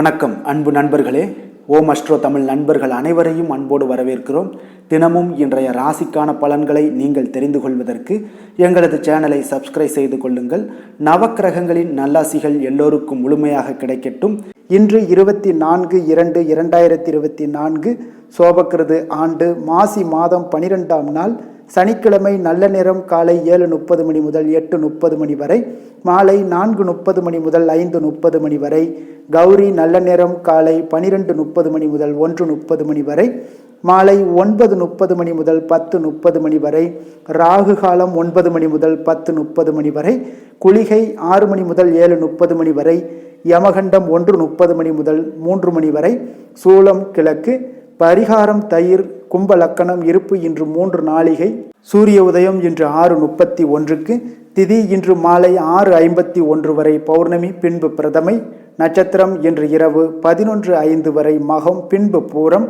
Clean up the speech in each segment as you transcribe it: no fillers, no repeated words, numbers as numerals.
வணக்கம் அன்பு நண்பர்களே. ஓம் அஸ்ட்ரோ தமிழ் நண்பர்கள் அனைவரையும் அன்போடு வரவேற்கிறோம். தினமும் இன்றைய ராசிக்கான பலன்களை நீங்கள் தெரிந்து கொள்வதற்கு எங்களது சேனலை சப்ஸ்கிரைப் செய்து கொள்ளுங்கள். நவக்கிரகங்களின் நல்லாசிகள் எல்லோருக்கும் முழுமையாக கிடைக்கட்டும். இன்று 24/2/2024 சோபக்கிருது ஆண்டு மாசி மாதம் 12ஆம் நாள் சனிக்கிழமை. நல்ல நேரம் காலை 7:30 மணி முதல் 8:30 மணி வரை, மாலை 4:30 மணி முதல் 5:30 மணி வரை. கௌரி நல்ல நேரம் காலை 12:30 மணி முதல் 1:30 மணி வரை, மாலை 9:30 மணி முதல் 10:30 மணி வரை. ராகு காலம் 9 மணி முதல் 10:30 மணி வரை. குளிகை 6 மணி முதல் 7:30 மணி வரை. யமகண்டம் 1:30 மணி முதல் 3 மணி வரை. சூலம் கிழக்கு. பரிகாரம் தயிர். கும்ப லக்கணம் இருப்பு இன்று 3 நாளிகை. சூரிய உதயம் இன்று 6:31க்கு. திதி இன்று மாலை 6:51 வரை பௌர்ணமி, பின்பு பிரதமை. நட்சத்திரம் இன்று இரவு 11:05 வரை மகம், பின்பு பூரம்.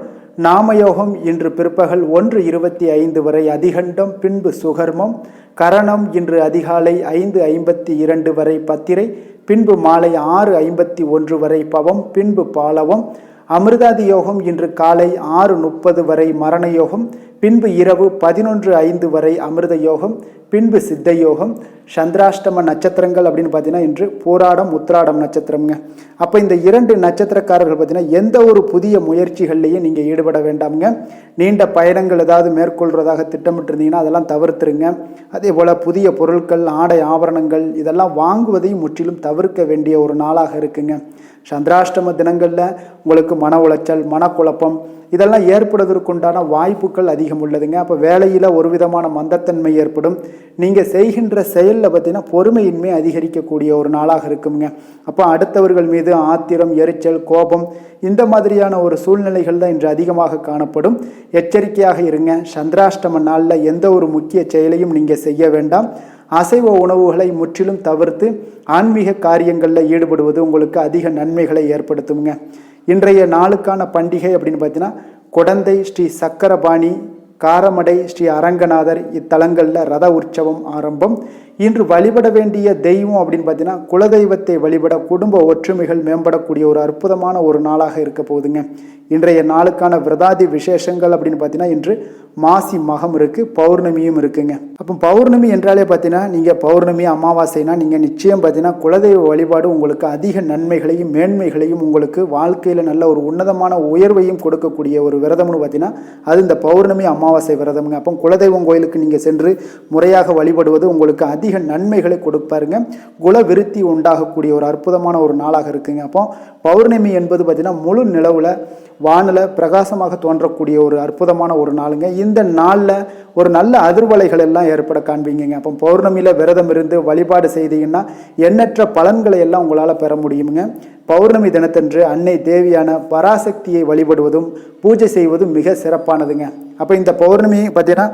நாமயோகம் இன்று பிற்பகல் 1:25 வரை அதிகண்டம், பின்பு சுகர்மம். கரணம் இன்று அதிகாலை 5:52 வரை பத்திரை, பின்பு மாலை 6:51 வரை பவம், பின்பு பாலவம். அமிர்தாதி யோகம் இன்று காலை 6:30 வரை மரண யோகம், பின்பு இரவு 11:05 வரை அமிர்த யோகம், பின்பு சித்த யோகம். சந்திராஷ்டம நட்சத்திரங்கள் அப்படின்னு பார்த்தீங்கன்னா இன்று பூராடம் உத்திராடம் நட்சத்திரம்ங்க. அப்போ இந்த 2 நட்சத்திரக்காரர்கள் பார்த்தீங்கன்னா எந்த ஒரு புதிய முயற்சிகள்லையும் நீங்கள் ஈடுபட வேண்டாமுங்க. நீண்ட பயணங்கள் ஏதாவது மேற்கொள்வதாக திட்டமிட்டு இருந்தீங்கன்னா அதெல்லாம் தவிர்த்துருங்க. அதே போல் புதிய பொருட்கள், ஆடை ஆபரணங்கள் இதெல்லாம் வாங்குவதையும் முற்றிலும் தவிர்க்க வேண்டிய ஒரு நாளாக இருக்குங்க. சந்திராஷ்டம தினங்களில் உங்களுக்கு மன உளைச்சல், மனக்குழப்பம் இதெல்லாம் ஏற்படுவதற்குண்டான வாய்ப்புகள் அதிகம் உள்ளதுங்க. அப்போ வேலையில் ஒரு விதமான மந்தத்தன்மை ஏற்படும். நீங்கள் செய்கின்ற செயலில் பார்த்தீங்கன்னா பொறுமையின்மை அதிகரிக்கக்கூடிய ஒரு நாளாக இருக்குங்க. அப்போ அடுத்தவர்கள் மீது ஆத்திரம், எரிச்சல், கோபம் இந்த மாதிரியான ஒரு சூழ்நிலைகள் தான் இன்று அதிகமாக காணப்படும். எச்சரிக்கையாக இருங்க. சந்திராஷ்டம நாளில் எந்த ஒரு முக்கிய செயலையும் நீங்கள் செய்ய வேண்டாம். அசைவ உணவுகளை முற்றிலும் தவிர்த்து ஆன்மீக காரியங்களில் ஈடுபடுவது உங்களுக்கு அதிக நன்மைகளை ஏற்படுத்துங்க. இன்றைய நாளுக்கான பண்டிகை அப்படின்னு பார்த்தீங்கன்னா குடந்தை ஸ்ரீ சக்கரபாணி, காரமடை ஸ்ரீ அரங்கநாதர் இத்தலங்களில் ரத உற்சவம் ஆரம்பம். இன்று வழிபட வேண்டிய தெய்வம் அப்படின்னு பார்த்தீங்கன்னா குலதெய்வத்தை வழிபட குடும்ப ஒற்றுமைகள் மேம்படக்கூடிய ஒரு அற்புதமான ஒரு நாளாக இருக்க போகுதுங்க. இன்றைய நாளுக்கான விரதாதி விசேஷங்கள் அப்படின்னு பார்த்தீங்கன்னா இன்று மாசி மகம் இருக்குது, பௌர்ணமியும் இருக்குங்க. அப்போ பௌர்ணமி என்றாலே பார்த்தீங்கன்னா நீங்கள் பௌர்ணமி அமாவாசைனா நீங்கள் நிச்சயம் பார்த்தீங்கன்னா குலதெய்வ வழிபாடு உங்களுக்கு அதிக நன்மைகளையும் மேன்மைகளையும் உங்களுக்கு வாழ்க்கையில் நல்ல ஒரு உன்னதமான உயர்வையும் கொடுக்கக்கூடிய ஒரு விரதம்னு பார்த்தீங்கன்னா அது இந்த பௌர்ணமி அமாவாசை விரதம்ங்க. அப்போ குலதெய்வம் கோயிலுக்கு நீங்கள் சென்று முறையாக வழிபடுவது உங்களுக்கு அதிக நன்மைகளை கொடுப்பாருங்க. குல விருத்தி உண்டாகக்கூடிய ஒரு அற்புதமான ஒரு நாளாக இருக்குங்க. அப்போ பௌர்ணமி என்பது பார்த்தீங்கன்னா முழு நிலவில் வானில் பிரகாசமாக தோன்றக்கூடிய ஒரு அற்புதமான ஒரு நாளுங்க. இந்த நாளில் ஒரு நல்ல அதிர்வலைகள் எல்லாம் ஏற்பட காண்பீங்க. அப்போ பௌர்ணமியில் விரதம் இருந்து வழிபாடு செய்தீங்கன்னா எண்ணற்ற பலன்களை எல்லாம் உங்களால் பெற முடியுங்க. பௌர்ணமி தினத்தன்று அன்னை தேவியான பராசக்தியை வழிபடுவதும் பூஜை செய்வதும் மிக சிறப்பானதுங்க. அப்போ இந்த பௌர்ணமி பார்த்தீங்கன்னா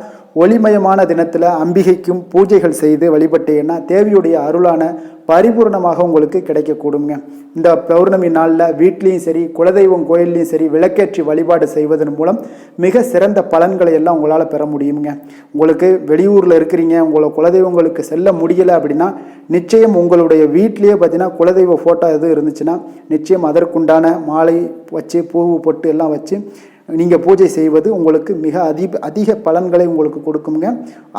ஒளிமயமான தினத்தில் அம்பிகைக்கும் பூஜைகள் செய்து வழிபட்டீங்கன்னா தேவியுடைய அருளான பரிபூர்ணமாக உங்களுக்கு கிடைக்கக்கூடுங்க. இந்த பௌர்ணமி நாளில் வீட்லேயும் சரி குலதெய்வம் கோயில்லையும் சரி விளக்கேற்றி வழிபாடு செய்வதன் மூலம் மிக சிறந்த பலன்களை எல்லாம் உங்களால் பெற முடியுங்க. உங்களுக்கு வெளியூரில் இருக்கிறீங்க, உங்களை குலதெய்வங்களுக்கு செல்ல முடியலை அப்படின்னா நிச்சயம் உங்களுடைய வீட்லேயே பார்த்தீங்கன்னா குலதெய்வ ஃபோட்டோ எதுவும் இருந்துச்சுன்னா நிச்சயம் அதற்குண்டான மாலை வச்சு பூவு பொட்டு எல்லாம் வச்சு நீங்கள் பூஜை செய்வது உங்களுக்கு மிக அதிக பலன்களை உங்களுக்கு கொடுக்குங்க.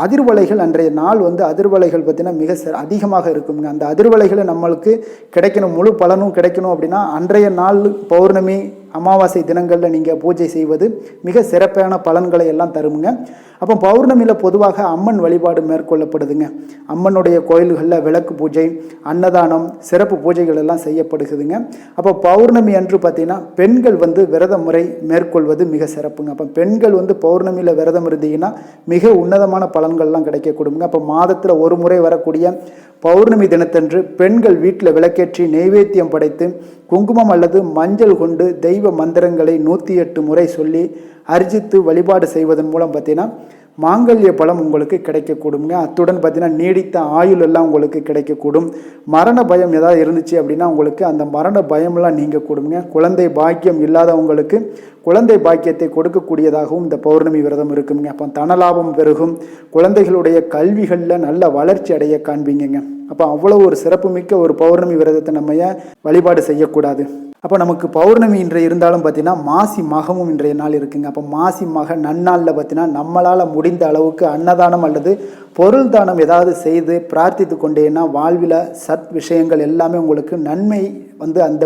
அதிர்வலைகள் அன்றைய நாள் அதிர்வலைகள் பார்த்தீங்கன்னா மிக அதிகமாக இருக்குங்க. அந்த அதிர்வலைகளை நம்மளுக்கு கிடைக்கணும், முழு பலனும் கிடைக்கணும் அப்படின்னா அன்றைய நாள் பௌர்ணமி அமாவாசை தினங்களில் நீங்கள் பூஜை செய்வது மிக சிறப்பான பலன்களை எல்லாம் தருமுங்க. அப்போ பௌர்ணமியில் பொதுவாக அம்மன் வழிபாடு மேற்கொள்ளப்படுதுங்க. அம்மனுடைய கோயில்களில் விளக்கு பூஜை, அன்னதானம், சிறப்பு பூஜைகள் எல்லாம் செய்யப்படுகுதுங்க. அப்போ பௌர்ணமி அன்று பார்த்தீங்கன்னா பெண்கள் விரத முறை மேற்கொள்வது மிக சிறப்புங்க. அப்போ பெண்கள் பௌர்ணமியில் விரதம் இருந்தீங்கன்னா மிக உன்னதமான பலன்கள்லாம் கிடைக்க கொடுங்க. அப்போ மாதத்தில் ஒரு முறை வரக்கூடிய பௌர்ணமி தினத்தன்று பெண்கள் வீட்டில் விளக்கேற்றி நெய்வேத்தியம் படைத்து குங்குமம் அல்லது மஞ்சள் கொண்டு தெய்வ மந்திரங்களை 108 முறை சொல்லி அர்ச்சித்து வழிபாடு செய்வதன் மூலம் பார்த்தீங்கன்னா மாங்கல்ய பலம் உங்களுக்கு கிடைக்கக்கூடுங்க. அத்துடன் பார்த்தீங்கன்னா நீடித்த ஆயுள் எல்லாம் உங்களுக்கு கிடைக்கக்கூடும். மரண பயம் ஏதாவது இருந்துச்சு அப்படின்னா உங்களுக்கு அந்த மரண பயமெல்லாம் நீங்கக்கூடுங்க. குழந்தை பாக்கியம் இல்லாதவங்களுக்கு குழந்தை பாக்கியத்தை கொடுக்கக்கூடியதாகவும் இந்த பௌர்ணமி விரதம் இருக்குங்க. அப்போ தனலாபம் பெருகும், குழந்தைகளுடைய கல்விகளில் நல்ல வளர்ச்சி அடைய காண்பீங்க. அப்போ அவ்வளோ ஒரு சிறப்புமிக்க ஒரு பௌர்ணமி விரதத்தை நம்ம வழிபாடு செய்யக்கூடாது. அப்போ நமக்கு பௌர்ணமி இன்றைய இருந்தாலும் பார்த்தீங்கன்னா மாசி மகமும் இன்றைய நாள் இருக்குங்க. அப்போ மாசி மக நன்னாளில் பார்த்தீங்கன்னா நம்மளால் முடிந்த அளவுக்கு அன்னதானம் அல்லது பொருள் தானம் ஏதாவது செய்து பிரார்த்தித்து கொண்டேன்னா வாழ்வில் சத் விஷயங்கள் எல்லாமே உங்களுக்கு நன்மை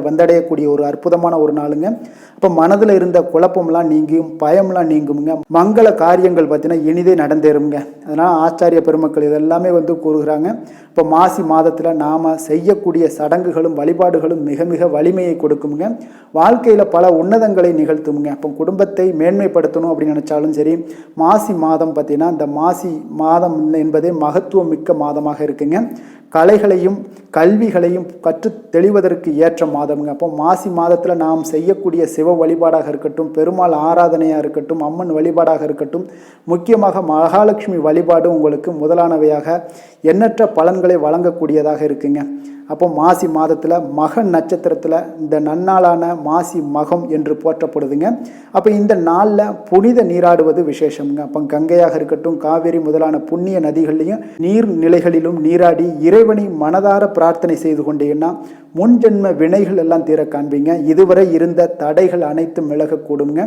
வந்தடையக்கூடிய ஒரு அற்புதமான ஒரு நாளுங்க. அப்போ மனதில் இருந்த குழப்பம்லாம் நீங்கும், பயம்லாம் நீங்குங்க, மங்கள காரியங்கள் பார்த்தீங்கன்னா இனிதே நடந்தேறுங்க. அதனால் ஆச்சாரிய பெருமக்கள் இதெல்லாமே கூறுகிறாங்க. இப்போ மாசி மாதத்தில் நாம் செய்யக்கூடிய சடங்குகளும் வழிபாடுகளும் மிக மிக வலிமையை கொடுக்குங்க, வாழ்க்கையில் பல உன்னதங்களை நிகழ்த்துமுங்க. அப்போ குடும்பத்தை மேன்மைப்படுத்தணும் அப்படின்னு நினச்சாலும் சரி, மாசி மாதம் பார்த்தீங்கன்னா இந்த மாசி மாதம் என்பதே மகத்துவம் மிக்க மாதமாக இருக்குங்க. கலைகளையும் கல்விகளையும் கற்று தெளிவதற்கு ஏற்ற மாதம்ங்க. அப்போ மாசி மாதத்தில் நாம் செய்யக்கூடிய சிவ வழிபாடாக இருக்கட்டும், பெருமாள் ஆராதனையாக இருக்கட்டும், அம்மன் வழிபாடாக இருக்கட்டும், முக்கியமாக மகாலட்சுமி வழிபாடு உங்களுக்கு முதலானவையாக எண்ணற்ற பலன்களை வழங்கக்கூடியதாக இருக்குங்க. அப்போ மாசி மாதத்தில் மக நட்சத்திரத்தில் இந்த நன்னாளான மாசி மகம் என்று போற்றப்படுதுங்க. அப்போ இந்த நாளில் புனித நீராடுவது விசேஷம்ங்க. அப்போ கங்கையாக இருக்கட்டும், காவேரி முதலான புண்ணிய நதிகள்லையும் நீர்நிலைகளிலும் நீராடி இறைவனை மனதார பிரார்த்தனை செய்து கொண்டீங்கன்னா முன்ஜென்ம வினைகள் எல்லாம் தீர காண்பீங்க. இதுவரை இருந்த தடைகள் அனைத்தும் விலகக்கூடுங்க.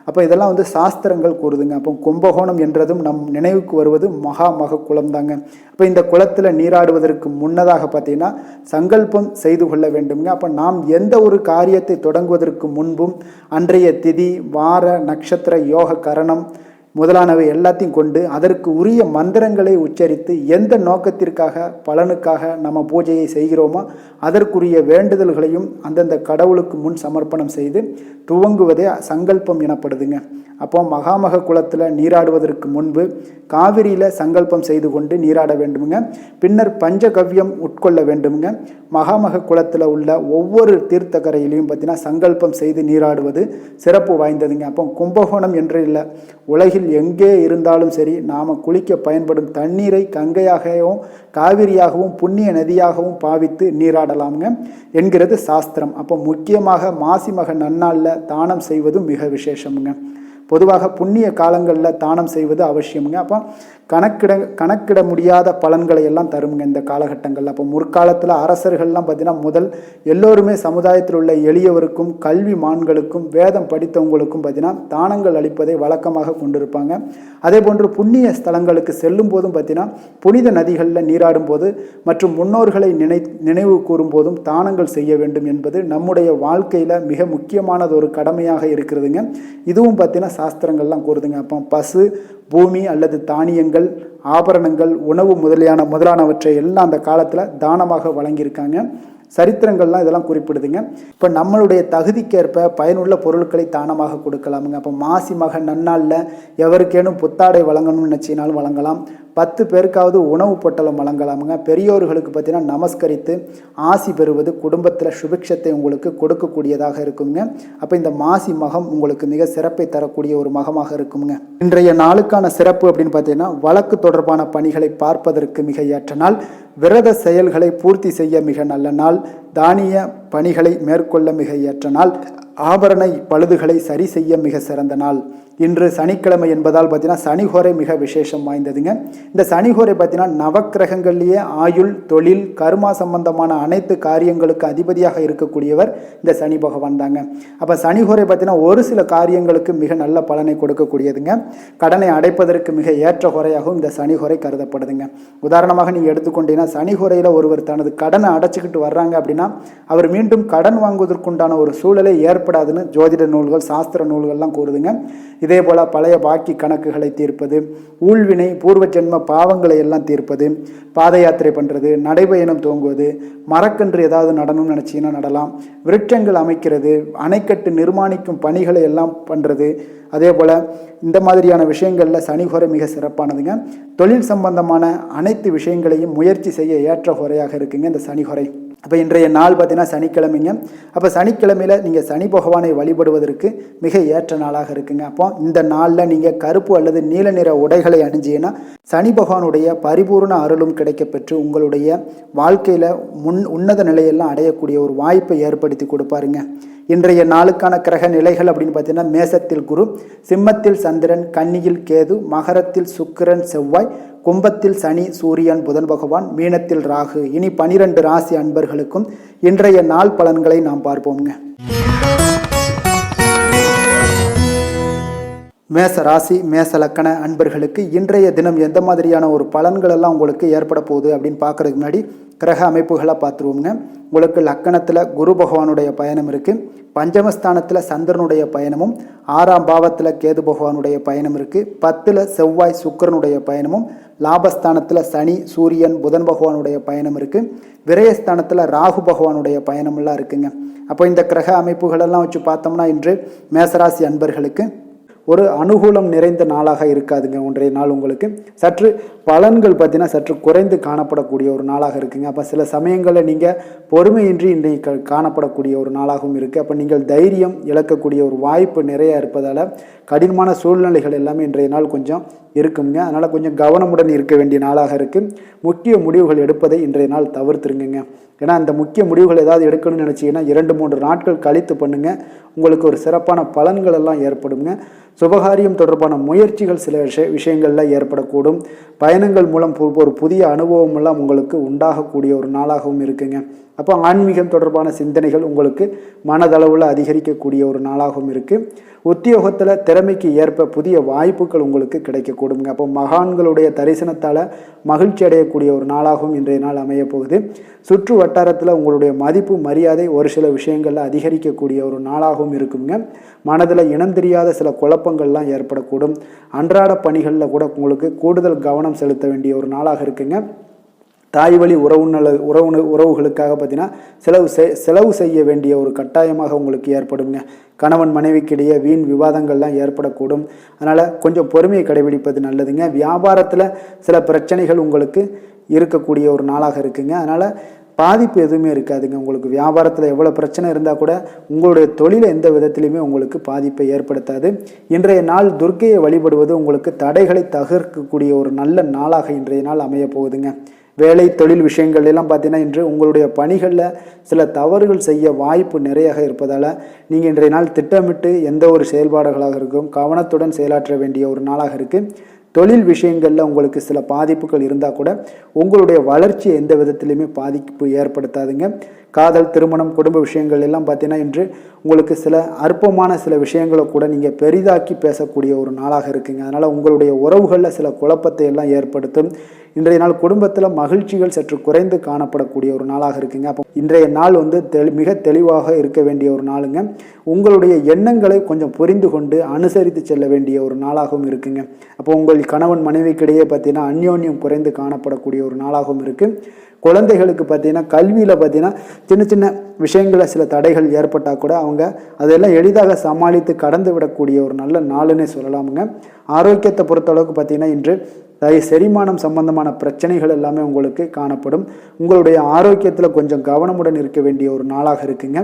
அப்போ இதெல்லாம் சாஸ்திரங்கள் கூறுதுங்க. அப்போ கும்பகோணம் என்றதும் நம் நினைவுக்கு வருவது மக குளம் தாங்க. அப்போ இந்த குளத்தில் நீராடுவதற்கு முன்னதாக பார்த்தீங்கன்னா சங்கல்பம் செய்து கொள்ள வேண்டுங்க. அப்போ நாம் எந்த ஒரு காரியத்தை தொடங்குவதற்கு முன்பும் அன்றைய திதி, வார, நட்சத்திர, யோக, கரணம் முதலானவை எல்லாத்தையும் கொண்டு அதற்கு உரிய மந்திரங்களை உச்சரித்து எந்த நோக்கத்திற்காக பலனுக்காக நம்ம பூஜையை செய்கிறோமோ அதற்குரிய வேண்டுதல்களையும் அந்தந்த கடவுளுக்கு முன் சமர்ப்பணம் செய்து துவங்குவதே சங்கல்பம் எனப்படுதுங்க. அப்போ மகாமக குளத்தில் நீராடுவதற்கு முன்பு காவிரியில் சங்கல்பம் செய்து கொண்டு நீராட வேண்டுமுங்க. பின்னர் பஞ்சகவ்யம் உட்கொள்ள வேண்டுமுங்க. மகாமக குளத்தில் உள்ள ஒவ்வொரு தீர்த்தக்கரையிலையும் பார்த்தீங்கன்னா சங்கல்பம் செய்து நீராடுவது சிறப்பு வாய்ந்ததுங்க. அப்போ கும்பகோணம் என்று இல்லை, உலகில் எங்கே இருந்தாலும் சரி நாம் குளிக்க பயன்படும் தண்ணீரை கங்கையாகவும் காவிரியாகவும் புண்ணிய நதியாகவும் பாவித்து நீராடலாமுங்க என்கிறது சாஸ்திரம். அப்போ முக்கியமாக மாசி மக நன்னாளில் தானம் செய்வது மிக விசேஷமுங்க. பொதுவாக புண்ணிய காலங்களில் தானம் செய்வது அவசியமுங்க. அப்போ கணக்கிட முடியாத பலன்களை எல்லாம் தருமுங்க இந்த காலகட்டங்களில். அப்போ முற்காலத்தில் அரசர்கள்லாம் பார்த்தீங்கன்னா எல்லோருமே சமுதாயத்தில் உள்ள எளியவருக்கும் கல்வி மான்களுக்கும் வேதம் படித்தவங்களுக்கும் பார்த்தீங்கன்னா தானங்கள் அளிப்பதை வழக்கமாக கொண்டிருப்பாங்க. அதே போன்று புண்ணிய ஸ்தலங்களுக்கு செல்லும் போதும் பார்த்தீங்கன்னா புனித நதிகளில் நீராடும் போது மற்றும் முன்னோர்களை நினைவு கூறும் போதும் தானங்கள் செய்ய வேண்டும் என்பது நம்முடைய வாழ்க்கையில் மிக முக்கியமானது ஒரு கடமையாக இருக்கிறதுங்க. இதுவும் பார்த்தீங்கன்னா சாஸ்திரங்கள்லாம் கூறுதுங்க. அப்போ பசு, பூமி அல்லது தானியங்கள், ஆபரணங்கள், உணவு முதலானவற்றை எல்லாம் அந்த காலத்தில் தானமாக வழங்கியிருக்காங்க. சரித்திரங்கள்லாம் இதெல்லாம் குறிப்பிடுதுங்க. இப்போ நம்மளுடைய தகுதிக்கேற்ப பயனுள்ள பொருட்களை தானமாக கொடுக்கலாமுங்க. அப்போ மாசி மக நன்னாளில் எவருக்கேனும் புத்தாடை வழங்கணும்னு நினச்சினாலும் வழங்கலாம். 10 பேருக்காவது உணவு பொட்டலம் வழங்கலாமுங்க. பெரியோர்களுக்கு பார்த்தீங்கன்னா நமஸ்கரித்து ஆசி பெறுவது குடும்பத்தில் சுபிக்ஷத்தை உங்களுக்கு கொடுக்கக்கூடியதாக இருக்குங்க. அப்போ இந்த மாசி மகம் உங்களுக்கு மிக சிறப்பை தரக்கூடிய ஒரு மகமாக இருக்குங்க. இன்றைய நாளுக்கான சிறப்பு அப்படின்னு பார்த்தீங்கன்னா வழக்கு தொடர்பான பணிகளை பார்ப்பதற்கு மிக ஏற்ற நாள், விரத செயல்களை பூர்த்தி செய்ய மிக நல்ல நாள், தானிய பணிகளை மேற்கொள்ள மிக ஏற்ற நாள், ஆபரண பழுதுகளை சரி செய்ய மிக சிறந்த நாள். இன்று சனிக்கிழமை என்பதால் பார்த்தீங்கன்னா சனிஹோரை மிக விசேஷம் வாய்ந்ததுங்க. இந்த சனிஹோரை பார்த்தீங்கன்னா நவக்கிரகங்கள்லேயே ஆயுள், தொழில், கர்மா சம்பந்தமான அனைத்து காரியங்களுக்கு அதிபதியாக இருக்கக்கூடியவர் இந்த சனி பகவான் தாங்க. அப்போ சனிஹோரை பார்த்தீங்கன்னா ஒரு சில காரியங்களுக்கு மிக நல்ல பலனை கொடுக்கக்கூடியதுங்க. கடனை அடைப்பதற்கு மிக ஏற்ற குறையாகவும் இந்த சனிஹோரை கருதப்படுதுங்க. உதாரணமாக நீங்கள் எடுத்துக்கொண்டீங்கன்னா சனிஹோரையில் ஒருவர் தனது கடனை அடைச்சிக்கிட்டு வர்றாங்க அப்படின்னா அவர் மீண்டும் கடன் வாங்குவதற்குண்டான ஒரு சூழலை ஏற்படாதுன்னு ஜோதிட நூல்கள், சாஸ்திர நூல்கள்லாம் கூறுதுங்க. இதே போல் பழைய பாக்கி கணக்குகளை தீர்ப்பது, ஊழ்வினை பூர்வ ஜென்ம பாவங்களை எல்லாம் தீர்ப்பது, பாத யாத்திரை பண்ணுறது, நடைபயணம் துவங்குவது, மரக்கன்று ஏதாவது நடணும்னு நினச்சிங்கன்னா நடலாம், விருட்சங்கள் அமைக்கிறது, அணைக்கட்டு நிர்மாணிக்கும் பணிகளை எல்லாம் பண்ணுறது. அதே போல் இந்த மாதிரியான விஷயங்களில் சனிஹோரை மிக சிறப்பானதுங்க. தொழில் சம்பந்தமான அனைத்து விஷயங்களையும் முயற்சி செய்ய ஏற்ற குறையாக இருக்குங்க இந்த சனிஹோரை. அப்போ இன்றைய நாள் பார்த்தீங்கன்னா சனிக்கிழமைங்க. அப்போ சனிக்கிழமையில் நீங்கள் சனி பகவானை வழிபடுவதற்கு மிக ஏற்ற நாளாக இருக்குங்க. அப்போ இந்த நாளில் நீங்கள் கருப்பு அல்லது நீல நிற உடைகளை அணிஞ்சிங்கன்னா சனி பகவானுடைய பரிபூர்ண அருளும் கிடைக்கப்பெற்று உங்களுடைய வாழ்க்கையில் உன்னத நிலையெல்லாம் அடையக்கூடிய ஒரு வாய்ப்பை ஏற்படுத்தி கொடுப்பாருங்க. இன்றைய நாளுக்கான கிரக நிலைகள் அப்படின்னு பார்த்தீங்கன்னா மேசத்தில் குரு, சிம்மத்தில் சந்திரன், கன்னியில் கேது, மகரத்தில் சுக்கிரன் செவ்வாய், கும்பத்தில் சனி சூரியன் புதன் பகவான், மீனத்தில் ராகு. இனி 12 ராசி அன்பர்களுக்கும் இன்றைய நாள் பலன்களை நாம் பார்ப்போம்ங்க. மேச ராசி மேச லக்கண அன்பர்களுக்கு இன்றைய தினம் எந்த மாதிரியான ஒரு பலன்கள் எல்லாம் உங்களுக்கு ஏற்பட போகுது அப்படின்னு பார்க்கறதுக்கு முன்னாடி கிரக அமைப்புகளை பார்த்துருவோங்க. உங்களுக்கு லக்கணத்தில் குரு பகவானுடைய பயணம் இருக்குது, பஞ்சமஸ்தானத்தில் சந்திரனுடைய பயணமும், 6ஆம் பாவத்தில் கேது பகவானுடைய பயணம் இருக்குது, 10ல் செவ்வாய் சுக்கிரனுடைய பயணமும், லாபஸ்தானத்தில் சனி சூரியன் புதன் பகவானுடைய பயணம் இருக்குது, விரயஸ்தானத்தில் ராகு பகவானுடைய பயணமெல்லாம் இருக்குங்க. அப்போ இந்த கிரக அமைப்புகளெல்லாம் வச்சு பார்த்தோம்னா இன்று மேசராசி அன்பர்களுக்கு ஒரு அனுகூலம் நிறைந்த நாளாக இருக்காதுங்க. ஒன்றைய நாள் உங்களுக்கு சற்று பலன்கள் பார்த்தீங்கன்னா சற்று குறைந்து காணப்படக்கூடிய ஒரு நாளாக இருக்குங்க. அப்போ சில சமயங்களில் நீங்கள் பொறுமையின்றி இன்றைக்கு காணப்படக்கூடிய ஒரு நாளாகவும் இருக்குது. அப்போ நீங்கள் தைரியம் இழக்கக்கூடிய ஒரு வாய்ப்பு நிறையா இருப்பதால் கடினமான சூழ்நிலைகள் எல்லாமே இன்றைய நாள் கொஞ்சம் இருக்குங்க. அதனால் கொஞ்சம் கவனமுடன் இருக்க வேண்டிய நாளாக இருக்குது. முக்கிய முடிவுகள் எடுப்பதை இன்றைய நாள் தவிர்த்துருங்க. ஏன்னா அந்த முக்கிய முடிவுகள் ஏதாவது எடுக்கணும்னு நினச்சிங்கன்னா 2-3 நாட்கள் கழித்து பண்ணுங்கள், உங்களுக்கு ஒரு சிறப்பான பலன்கள் எல்லாம் ஏற்படுங்க. சுபகாரியம் தொடர்பான முயற்சிகள் சில விஷயங்கள்லாம் ஏற்படக்கூடும். பயணங்கள் மூலம் ஒரு புதிய அனுபவம் எல்லாம் உங்களுக்கு உண்டாகக்கூடிய ஒரு நாளாகவும் இருக்குங்க. அப்போ ஆன்மீகம் தொடர்பான சிந்தனைகள் உங்களுக்கு மனதளவில் அதிகரிக்கக்கூடிய ஒரு நாளாகவும் இருக்குது. உத்தியோகத்தில் திறமைக்கு ஏற்ப புதிய வாய்ப்புகள் உங்களுக்கு கிடைக்கக்கூடுங்க. அப்போ மகான்களுடைய தரிசனத்தால் மகிழ்ச்சி அடையக்கூடிய ஒரு நாளாகவும் இன்றைய நாள் அமைய போகுது. சுற்று வட்டாரத்தில் உங்களுடைய மதிப்பு மரியாதை ஒரு சில விஷயங்களில் அதிகரிக்கக்கூடிய ஒரு நாளாகவும் இருக்குங்க. மனதில் இனம் தெரியாத சில குழப்பங்கள்லாம் ஏற்படக்கூடும். அன்றாட பணிகளில் கூட உங்களுக்கு கூடுதல் கவனம் செலுத்த வேண்டிய ஒரு நாளாக இருக்குங்க. தாய் வழி உறவுகளுக்காக பார்த்தீங்கன்னா செலவு செய்ய வேண்டிய ஒரு கட்டாயமாக உங்களுக்கு ஏற்படுங்க. கணவன் மனைவிக்கிடையே வீண் விவாதங்கள்லாம் ஏற்படக்கூடும். அதனால் கொஞ்சம் பொறுமையை கடைபிடிப்பது நல்லதுங்க. வியாபாரத்தில் சில பிரச்சனைகள் உங்களுக்கு இருக்கக்கூடிய ஒரு நாளாக இருக்குங்க. அதனால் பாதிப்பு எதுவுமே இருக்காதுங்க. உங்களுக்கு வியாபாரத்தில் எவ்வளோ பிரச்சனை இருந்தால் கூட உங்களுடைய தொழிலை எந்த விதத்திலையுமே உங்களுக்கு பாதிப்பை ஏற்படுத்தாது. இன்றைய நாள் துர்க்கையை வழிபடுவது உங்களுக்கு தடைகளை தகர்க்கக்கூடிய ஒரு நல்ல நாளாக இன்றைய நாள் அமைய போகுதுங்க. வேலை தொழில் விஷயங்கள் எல்லாம் பார்த்தீங்கன்னா இன்று உங்களுடைய பணிகளில் சில தவறுகள் செய்ய வாய்ப்பு நிறையாக இருப்பதால் நீங்கள் இன்றைய நாள் திட்டமிட்டு எந்த ஒரு செயல்பாடுகளாக இருக்கும் கவனத்துடன் செயலாற்ற வேண்டிய ஒரு நாளாக இருக்குது. தொழில் விஷயங்களில் உங்களுக்கு சில பாதிப்புகள் இருந்தால் கூட உங்களுடைய வளர்ச்சியை எந்த விதத்திலையுமே பாதிப்பு ஏற்படுத்தாதுங்க. காதல் திருமணம் குடும்ப விஷயங்கள் எல்லாம் பார்த்தீங்கன்னா இன்று உங்களுக்கு சில அற்பமான சில விஷயங்களை கூட நீங்கள் பெரிதாக்கி பேசக்கூடிய ஒரு நாளாக இருக்குங்க. அதனால் உங்களுடைய உறவுகளில் சில குழப்பத்தை எல்லாம் ஏற்படுத்தும். இன்றைய நாள் குடும்பத்தில் மகிழ்ச்சிகள் சற்று குறைந்து காணப்படக்கூடிய ஒரு நாளாக இருக்குங்க. அப்போ இன்றைய நாள் மிக தெளிவாக இருக்க வேண்டிய ஒரு நாளுங்க. உங்களுடைய எண்ணங்களை கொஞ்சம் புரிந்து கொண்டு அனுசரித்து செல்ல வேண்டிய ஒரு நாளாகவும் இருக்குங்க. அப்போ உங்கள் கணவன் மனைவிக்கிடையே பார்த்தீங்கன்னா அந்யோன்யம் குறைந்து காணப்படக்கூடிய ஒரு நாளாகவும் இருக்குது. குழந்தைகளுக்கு பார்த்தீங்கன்னா கல்வியில் பார்த்தீங்கன்னா சின்ன சின்ன விஷயங்களில் சில தடைகள் ஏற்பட்டால் கூட அவங்க அதெல்லாம் எளிதாக சமாளித்து கடந்து விடக்கூடிய ஒரு நல்ல நாளுன்னே சொல்லலாமுங்க. ஆரோக்கியத்தை பொறுத்தளவுக்கு பார்த்தீங்கன்னா இன்று செரிமானம் சம்பந்தமான பிரச்சனைகள் எல்லாமே உங்களுக்கு காணப்படும். உங்களுடைய ஆரோக்கியத்தில் கொஞ்சம் கவனமுடன் இருக்க வேண்டிய ஒரு நாளாக இருக்குங்க.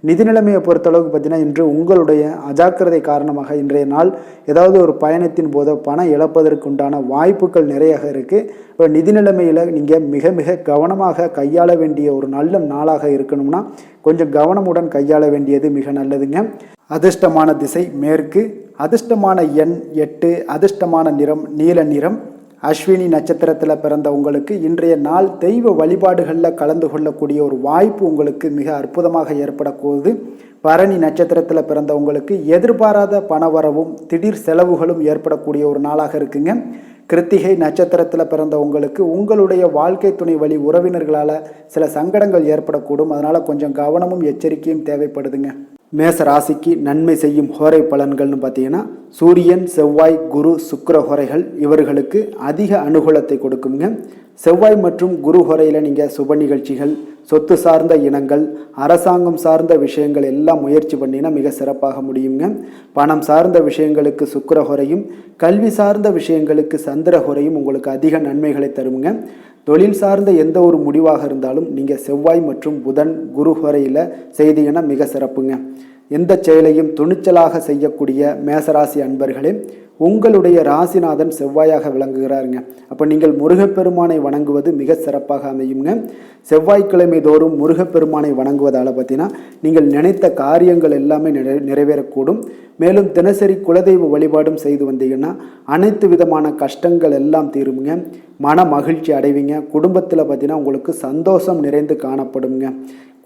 நிதி நிலைமையை பொறுத்தளவுக்கு பார்த்தீங்கன்னா இன்று உங்களுடைய அஜாக்கிரதை காரணமாக இன்றைய நாள் ஏதாவது ஒரு பயணத்தின் போது பணம் இழப்பதற்கு உண்டான வாய்ப்புகள் நிறையாக இருக்குது. இப்போ நிதி நிலைமையில் நீங்கள் மிக மிக கவனமாக கையாள வேண்டிய ஒரு நல்ல நாளாக இருக்கணும்னா கொஞ்சம் கவனமுடன் கையாள வேண்டியது மிக நல்லதுங்க. அதிர்ஷ்டமான திசை மேற்கு, அதிர்ஷ்டமான எண் 8, அதிர்ஷ்டமான நிறம் நீல நிறம். அஸ்வினி நட்சத்திரத்தில் பிறந்த உங்களுக்கு இன்றைய நாள் தெய்வ வழிபாடுகளில் கலந்து கொள்ளக்கூடிய ஒரு வாய்ப்பு உங்களுக்கு மிக அற்புதமாக ஏற்படக்கூடுது. பரணி நட்சத்திரத்தில் பிறந்த உங்களுக்கு எதிர்பாராத பணவரவும் திடீர் செலவுகளும் ஏற்படக்கூடிய ஒரு நாளாக இருக்குங்க. கிருத்திகை நட்சத்திரத்தில் பிறந்த உங்களுக்கு உங்களுடைய வாழ்க்கை துணை வழி உறவினர்களால் சில சங்கடங்கள் ஏற்படக்கூடும். அதனால் கொஞ்சம் கவனமும் எச்சரிக்கையும் தேவைப்படுதுங்க. மேச ராசிக்கு நன்மை செய்யும் ஹோரை பலன்கள்னு பார்த்தீங்கன்னா சூரியன் செவ்வாய் குரு சுக்கிர ஹோரைகள் இவர்களுக்கு அதிக அனுகூலத்தை கொடுக்குங்க. செவ்வாய் மற்றும் குரு ஹோரையில் நீங்கள் சுப நிகழ்ச்சிகள் சொத்து சார்ந்த இனங்கள் அரசாங்கம் சார்ந்த விஷயங்கள் எல்லாம் முயற்சி பண்ணினா மிக சிறப்பாக முடியுங்க. பணம் சார்ந்த விஷயங்களுக்கு சுக்கிர ஹோரையும் கல்வி சார்ந்த விஷயங்களுக்கு சந்திர ஹோரையும் உங்களுக்கு அதிக நன்மைகளை தருங்க. தொழில் சார்ந்த எந்த ஒரு முடிவாக இருந்தாலும் நீங்கள் செவ்வாய் மற்றும் புதன் குரு ஹோரையில் செய்தீங்கன்னா மிக சிறப்புங்க. எந்த செயலையும் துணிச்சலாக செய்யக்கூடிய மேசராசி அன்பர்களே உங்களுடைய ராசிநாதன் செவ்வாயாக விளங்குகிறாருங்க. அப்போ நீங்கள் முருகப்பெருமானை வணங்குவது மிக சிறப்பாக அமையுங்க. செவ்வாய்க்கிழமை தோறும் முருகப்பெருமானை வணங்குவதால் பார்த்தீங்கன்னா நீங்கள் நினைத்த காரியங்கள் எல்லாமே நிறைவேறக்கூடும். மேலும் தினசரி குலதெய்வ வழிபாடும் செய்து வந்தீங்கன்னா அனைத்து விதமான கஷ்டங்கள் எல்லாம் தீருங்க. மன மகிழ்ச்சி அடைவீங்க. குடும்பத்தில் பார்த்தீங்கன்னா உங்களுக்கு சந்தோஷம் நிறைந்து காணப்படுங்க.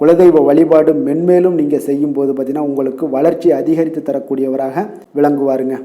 குலதெய்வ வழிபாடு மென்மேலும் நீங்கள் செய்யும்போது பார்த்தீங்கன்னா உங்களுக்கு வளர்ச்சி அதிகரித்து தரக்கூடியவராக விளங்குவாருங்க.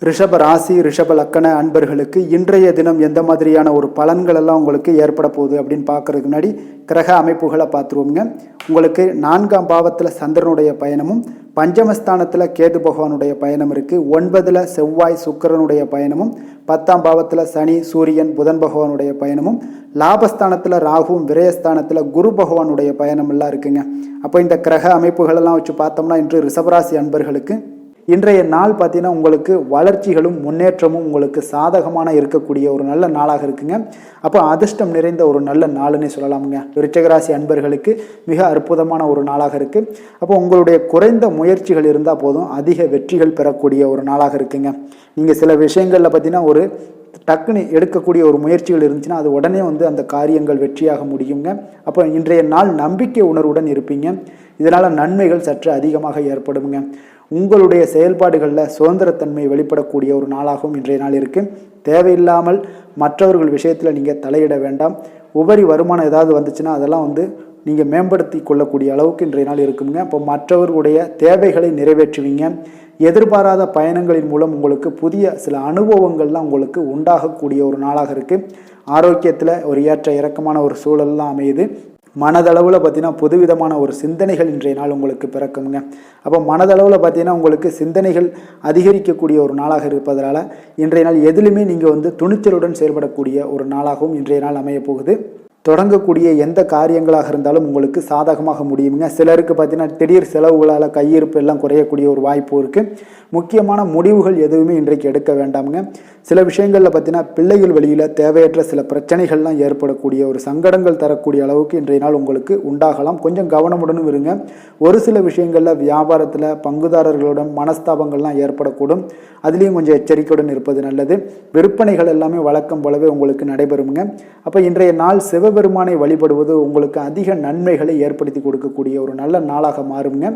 ரிஷப ராசி ரிஷப லக்கண அன்பர்களுக்கு இன்றைய தினம் எந்த மாதிரியான ஒரு பலன்கள் எல்லாம் உங்களுக்கு ஏற்பட போகுது அப்படின்னு பார்க்கறதுக்கு முன்னாடி கிரக அமைப்புகளை பார்த்துருவோங்க. உங்களுக்கு 4ஆம் பாவத்தில் சந்திரனுடைய பயணமும், பஞ்சமஸ்தானத்தில் கேது பகவானுடைய பயணம் இருக்குது. 9ல் செவ்வாய் சுக்கிரனுடைய பயணமும், 10ஆம் பாவத்தில் சனி சூரியன் புதன் பகவானுடைய பயணமும், லாபஸ்தானத்தில் ராகுவும், விரயஸ்தானத்தில் குரு பகவானுடைய பயணம் எல்லாம் இருக்குங்க. அப்போ இந்த கிரக அமைப்புகளெல்லாம் வச்சு பார்த்தோம்னா இன்று ரிஷபராசி அன்பர்களுக்கு இன்றைய நாள் பார்த்தீங்கன்னா உங்களுக்கு வளர்ச்சிகளும் முன்னேற்றமும் உங்களுக்கு சாதகமான இருக்கக்கூடிய ஒரு நல்ல நாளாக இருக்குங்க. அப்போ அதிர்ஷ்டம் நிறைந்த ஒரு நல்ல நாளுன்னே சொல்லலாமுங்க. விருச்சிகராசி அன்பர்களுக்கு மிக அற்புதமான ஒரு நாளாக இருக்குது. அப்போ உங்களுடைய குறைந்த முயற்சிகள் இருந்தால் போதும் அதிக வெற்றிகள் பெறக்கூடிய ஒரு நாளாக இருக்குங்க. நீங்கள் சில விஷயங்களில் பார்த்தீங்கன்னா ஒரு டக்குன்னு எடுக்கக்கூடிய ஒரு முயற்சிகள் இருந்துச்சுன்னா அது உடனே அந்த காரியங்கள் வெற்றியாக முடியுங்க. அப்போ இன்றைய நாள் நம்பிக்கை உணர்வுடன் இருப்பீங்க. இதனால் நன்மைகள் சற்று அதிகமாக ஏற்படுங்க. உங்களுடைய செயல்பாடுகளில் சுதந்திரத்தன்மை வெளிப்படக்கூடிய ஒரு நாளாகவும் இன்றைய நாள் இருக்குது. தேவையில்லாமல் மற்றவர்கள் விஷயத்தில் நீங்கள் தலையிட வேண்டாம். உபரி வருமானம் ஏதாவது வந்துச்சுன்னா அதெல்லாம் நீங்கள் மேம்படுத்தி கொள்ளக்கூடிய அளவுக்கு இன்றைய நாள் இருக்குங்க. இப்போ மற்றவர்களுடைய தேவைகளை நிறைவேற்றுவீங்க. எதிர்பாராத பயணங்களின் மூலம் உங்களுக்கு புதிய சில அனுபவங்கள்லாம் உங்களுக்கு உண்டாகக்கூடிய ஒரு நாளாக இருக்குது. ஆரோக்கியத்தில் ஒரு ஏற்ற இறக்கமான ஒரு சூழல்லாம் அமையுது. மனதளவில் பார்த்தீங்கன்னா புதுவிதமான ஒரு சிந்தனைகள் இன்றைய நாள் உங்களுக்கு பிறக்குங்க. அப்போ மனதளவில் பார்த்தீங்கன்னா உங்களுக்கு சிந்தனைகள் அதிகரிக்கக்கூடிய ஒரு நாளாக இருப்பதனால இன்றைய நாள் எதிலுமே நீங்கள் துணிச்சலுடன் செயல்படக்கூடிய ஒரு நாளாகவும் இன்றைய நாள் அமைய போகுது. தொடங்கக்கூடிய எந்த காரியங்களாக இருந்தாலும் உங்களுக்கு சாதகமாக முடியுங்க. சிலருக்கு பார்த்தீங்கன்னா திடீர் செலவுகளால் கையிருப்பு எல்லாம் குறையக்கூடிய ஒரு வாய்ப்பு இருக்குது. முக்கியமான முடிவுகள் எதுவுமே இன்றைக்கு எடுக்க வேண்டாமுங்க. சில விஷயங்களில் பார்த்தீங்கன்னா பிள்ளைகள் வழியில் தேவையற்ற சில பிரச்சனைகள்லாம் ஏற்படக்கூடிய ஒரு சங்கடங்கள் தரக்கூடிய அளவுக்கு இன்றைய நாள் உங்களுக்கு உண்டாகலாம். கொஞ்சம் கவனமுடனும் இருங்க. ஒரு சில விஷயங்களில் வியாபாரத்தில் பங்குதாரர்களுடன் மனஸ்தாபங்கள்லாம் ஏற்படக்கூடும். அதுலேயும் கொஞ்சம் எச்சரிக்கையுடன் இருப்பது நல்லது. விற்பனைகள் எல்லாமே வழக்கம் போலவே உங்களுக்கு நடைபெறுங்க. அப்போ இன்றைய நாள் சிவபெருமானை வழிபடுவது உங்களுக்கு அதிக நன்மைகளை ஏற்படுத்தி கொடுக்கக்கூடிய ஒரு நல்ல நாளாக மாறுங்க.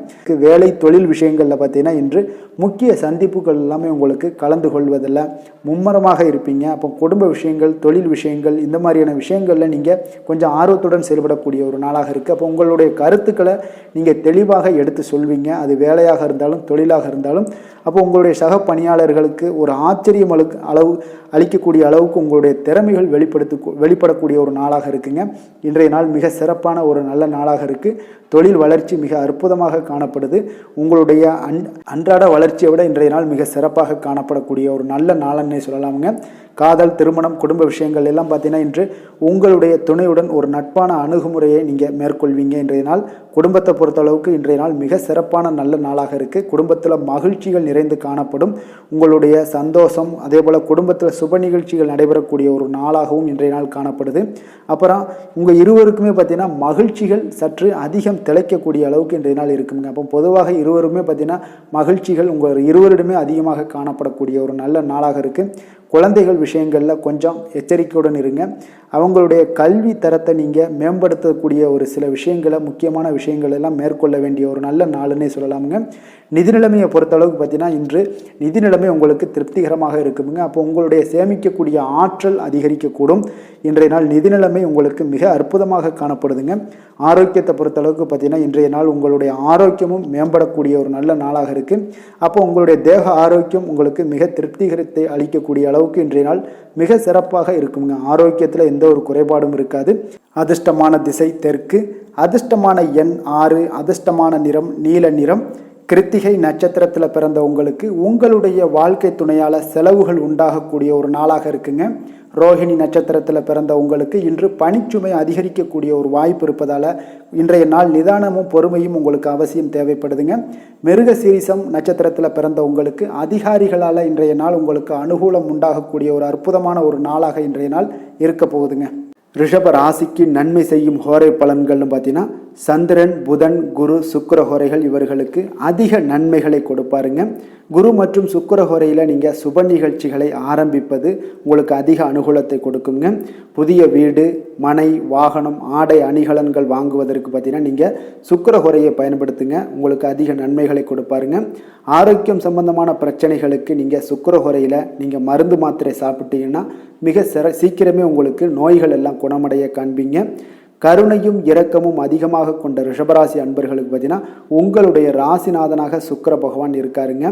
வேலை தொழில் விஷயங்களில் பார்த்தீங்கன்னா இன்று முக்கிய சந்திப்புகள் எல்லாமே உங்களுக்கு கலந்து கொள்வதில் மும்மரமாக இருப்பீங்க. அப்போ குடும்ப விஷயங்கள், தொழில் விஷயங்கள், இந்த மாதிரியான விஷயங்களில் நீங்கள் கொஞ்சம் ஆர்வத்துடன் செயல்படக்கூடிய ஒரு நாளாக இருக்குது. அப்போ உங்களுடைய கருத்துக்களை நீங்கள் தெளிவாக எடுத்து சொல்வீங்க. அது வேலையாக இருந்தாலும் தொழிலாக இருந்தாலும். அப்போ உங்களுடைய சக பணியாளர்களுக்கு ஒரு ஆச்சரியம் அளிக்கக்கூடிய அளவுக்கு உங்களுடைய திறமைகள் வெளிப்படக்கூடிய ஒரு நாளாக இருக்குங்க. இன்றைய நாள் மிக சிறப்பான ஒரு நல்ல நாளாக இருக்குது. தொழில் வளர்ச்சி மிக அற்புதமாக காணப்படுது. உங்களுடைய அன்றாட வளர்ச்சியை விட இன்றைய நாள் மிக சிறப்பாக காணப்படக்கூடிய ஒரு நல்ல நாளன்னே சொல்லலாமுங்க. காதல், திருமணம், குடும்ப விஷயங்கள் எல்லாம் பார்த்தீங்கன்னா இன்று உங்களுடைய துணையுடன் ஒரு நட்பான அணுகுமுறையை நீங்கள் மேற்கொள்வீங்க. இன்றைய நாள் குடும்பத்தை பொறுத்தளவுக்கு இன்றைய நாள் மிக சிறப்பான நல்ல நாளாக இருக்குது. குடும்பத்தில் மகிழ்ச்சிகள் நிறைந்து காணப்படும். உங்களுடைய சந்தோஷம், அதே போல் குடும்பத்தில் சுப நிகழ்ச்சிகள் நடைபெறக்கூடிய ஒரு நாளாகவும் இன்றைய நாள் காணப்படுது. அப்புறம் உங்கள் இருவருக்குமே பார்த்தீங்கன்னா மகிழ்ச்சிகள் சற்று அதிகம் திளைக்கக்கூடிய அளவுக்கு இன்றைய நாள் இருக்குங்க. அப்போ பொதுவாக இருவருமே பார்த்தீங்கன்னா மகிழ்ச்சிகள் உங்கள் இருவரிடமே அதிகமாக காணப்படக்கூடிய ஒரு நல்ல நாளாக இருக்குது. குழந்தைகள் விஷயங்களில் கொஞ்சம் எச்சரிக்கையுடன் இருங்க. அவங்களுடைய கல்வி தரத்தை நீங்கள் மேம்படுத்தக்கூடிய ஒரு சில விஷயங்களை, முக்கியமான விஷயங்கள் எல்லாம் மேற்கொள்ள வேண்டிய ஒரு நல்ல நாளுன்னே சொல்லலாமுங்க. நிதி நிலைமையை பொறுத்தளவுக்கு பார்த்தீங்கன்னா இன்று நிதி நிலைமை உங்களுக்கு திருப்திகரமாக இருக்குங்க. அப்போ உங்களுடைய சேமிக்கக்கூடிய ஆற்றல் அதிகரிக்கக்கூடும். இன்றைய நாள் நிதி நிலைமை உங்களுக்கு மிக அற்புதமாக காணப்படுதுங்க. ஆரோக்கியத்தை பொறுத்தளவுக்கு பார்த்தீங்கன்னா இன்றைய நாள் உங்களுடைய ஆரோக்கியமும் மேம்படக்கூடிய ஒரு நல்ல நாளாக இருக்குது. அப்போ உங்களுடைய தேக ஆரோக்கியம் உங்களுக்கு மிக திருப்திகரத்தை அளிக்கக்கூடிய அளவுக்கு இன்றைய நாள் மிக சிறப்பாக இருக்குங்க. ஆரோக்கியத்தில் எந்த ஒரு குறைபாடும் இருக்காது. அதிர்ஷ்டமான திசை தெற்கு, அதிர்ஷ்டமான எண் 6, அதிர்ஷ்டமான நிறம் நீல நிறம். கிருத்திகை நட்சத்திரத்தில் பிறந்த உங்களுக்கு உங்களுடைய வாழ்க்கை துணையால் செலவுகள் உண்டாகக்கூடிய ஒரு நாளாக இருக்குங்க. ரோஹிணி நட்சத்திரத்தில் பிறந்த உங்களுக்கு இன்று பணிச்சுமை அதிகரிக்கக்கூடிய ஒரு வாய்ப்பு இருப்பதால் இன்றைய நாள் நிதானமும் பொறுமையும் உங்களுக்கு அவசியம் தேவைப்படுதுங்க. மிருக சீரிசம் நட்சத்திரத்தில் பிறந்த உங்களுக்கு அதிகாரிகளால் இன்றைய நாள் உங்களுக்கு அனுகூலம் உண்டாகக்கூடிய ஒரு அற்புதமான ஒரு நாளாக இன்றைய நாள் இருக்க போகுதுங்க. ரிஷப ராசிக்கு நன்மை செய்யும் ஹோரை பலன்கள்னு பார்த்தீங்கன்னா சந்திரன், புதன், குரு, சுக்கிர ஹோரைகள் இவர்களுக்கு அதிக நன்மைகளை கொடுப்பாருங்க. குரு மற்றும் சுக்கிர ஹோரையில் நீங்கள் சுப நிகழ்ச்சிகளை ஆரம்பிப்பது உங்களுக்கு அதிக அனுகூலத்தை கொடுக்குங்க. புதிய வீடு, மனை, வாகனம், ஆடை அணிகலன்கள் வாங்குவதற்கு பார்த்தீங்கன்னா நீங்கள் சுக்கிர ஹோரையை பயன்படுத்துங்க. உங்களுக்கு அதிக நன்மைகளை கொடுப்பாருங்க. ஆரோக்கியம் சம்பந்தமான பிரச்சனைகளுக்கு நீங்கள் சுக்கிர ஹோரையில் நீங்கள் மருந்து மாத்திரை சாப்பிட்டீங்கன்னா மிக சீக்கிரமே உங்களுக்கு நோய்கள் எல்லாம் குணமடைய காண்பீங்க. கருணையும் இரக்கமும் அதிகமாக கொண்ட ரிஷபராசி அன்பர்களுக்கு பார்த்தீங்கன்னா உங்களுடைய ராசிநாதனாக சுக்கிர பகவான் இருக்காருங்க.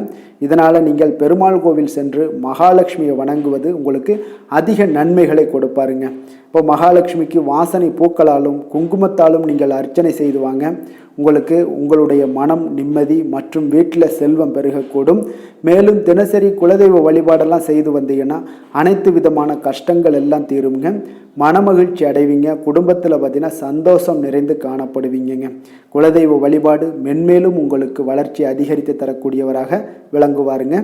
இதனால் நீங்கள் பெருமாள் கோவில் சென்று மகாலட்சுமியை வணங்குவது உங்களுக்கு அதிக நன்மைகளை கொடுப்பாருங்க. இப்போ மகாலட்சுமிக்கு வாசனை பூக்களாலும் குங்குமத்தாலும் நீங்கள் அர்ச்சனை செய்து வாங்க. உங்களுக்கு உங்களுடைய மனம் நிம்மதி மற்றும் வீட்டில் செல்வம் பெருகக்கூடும். மேலும் தினசரி குலதெய்வ வழிபாடெல்லாம் செய்து வந்தீங்கன்னா அனைத்து விதமான கஷ்டங்கள் எல்லாம் தீருங்க. மனமகிழ்ச்சி அடைவீங்க. குடும்பத்தில் பார்த்தீங்கன்னா சந்தோஷம் நிறைந்து காணப்படுவீங்க. குலதெய்வ வழிபாடு மென்மேலும் உங்களுக்கு வளர்ச்சி அதிகரித்து தரக்கூடியவராக விளங்குவாருங்க.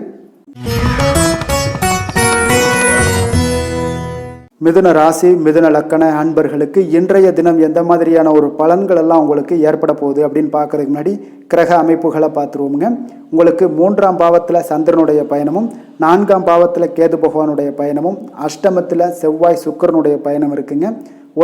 மிதுன ராசி மிதுன லக்கண அன்பர்களுக்கு இன்றைய தினம் எந்த மாதிரியான ஒரு பலன்கள் எல்லாம் உங்களுக்கு ஏற்பட போகுது அப்படின்னு பார்க்கறதுக்கு முன்னாடி கிரக அமைப்புகளை பார்த்துருவோமுங்க. உங்களுக்கு 3ஆம் பாவத்தில் சந்திரனுடைய பயணமும் 4ஆம் பாவத்தில் கேது பகவானுடைய பயணமும் அஷ்டமத்தில் செவ்வாய் சுக்கிரனுடைய பயணம் இருக்குங்க.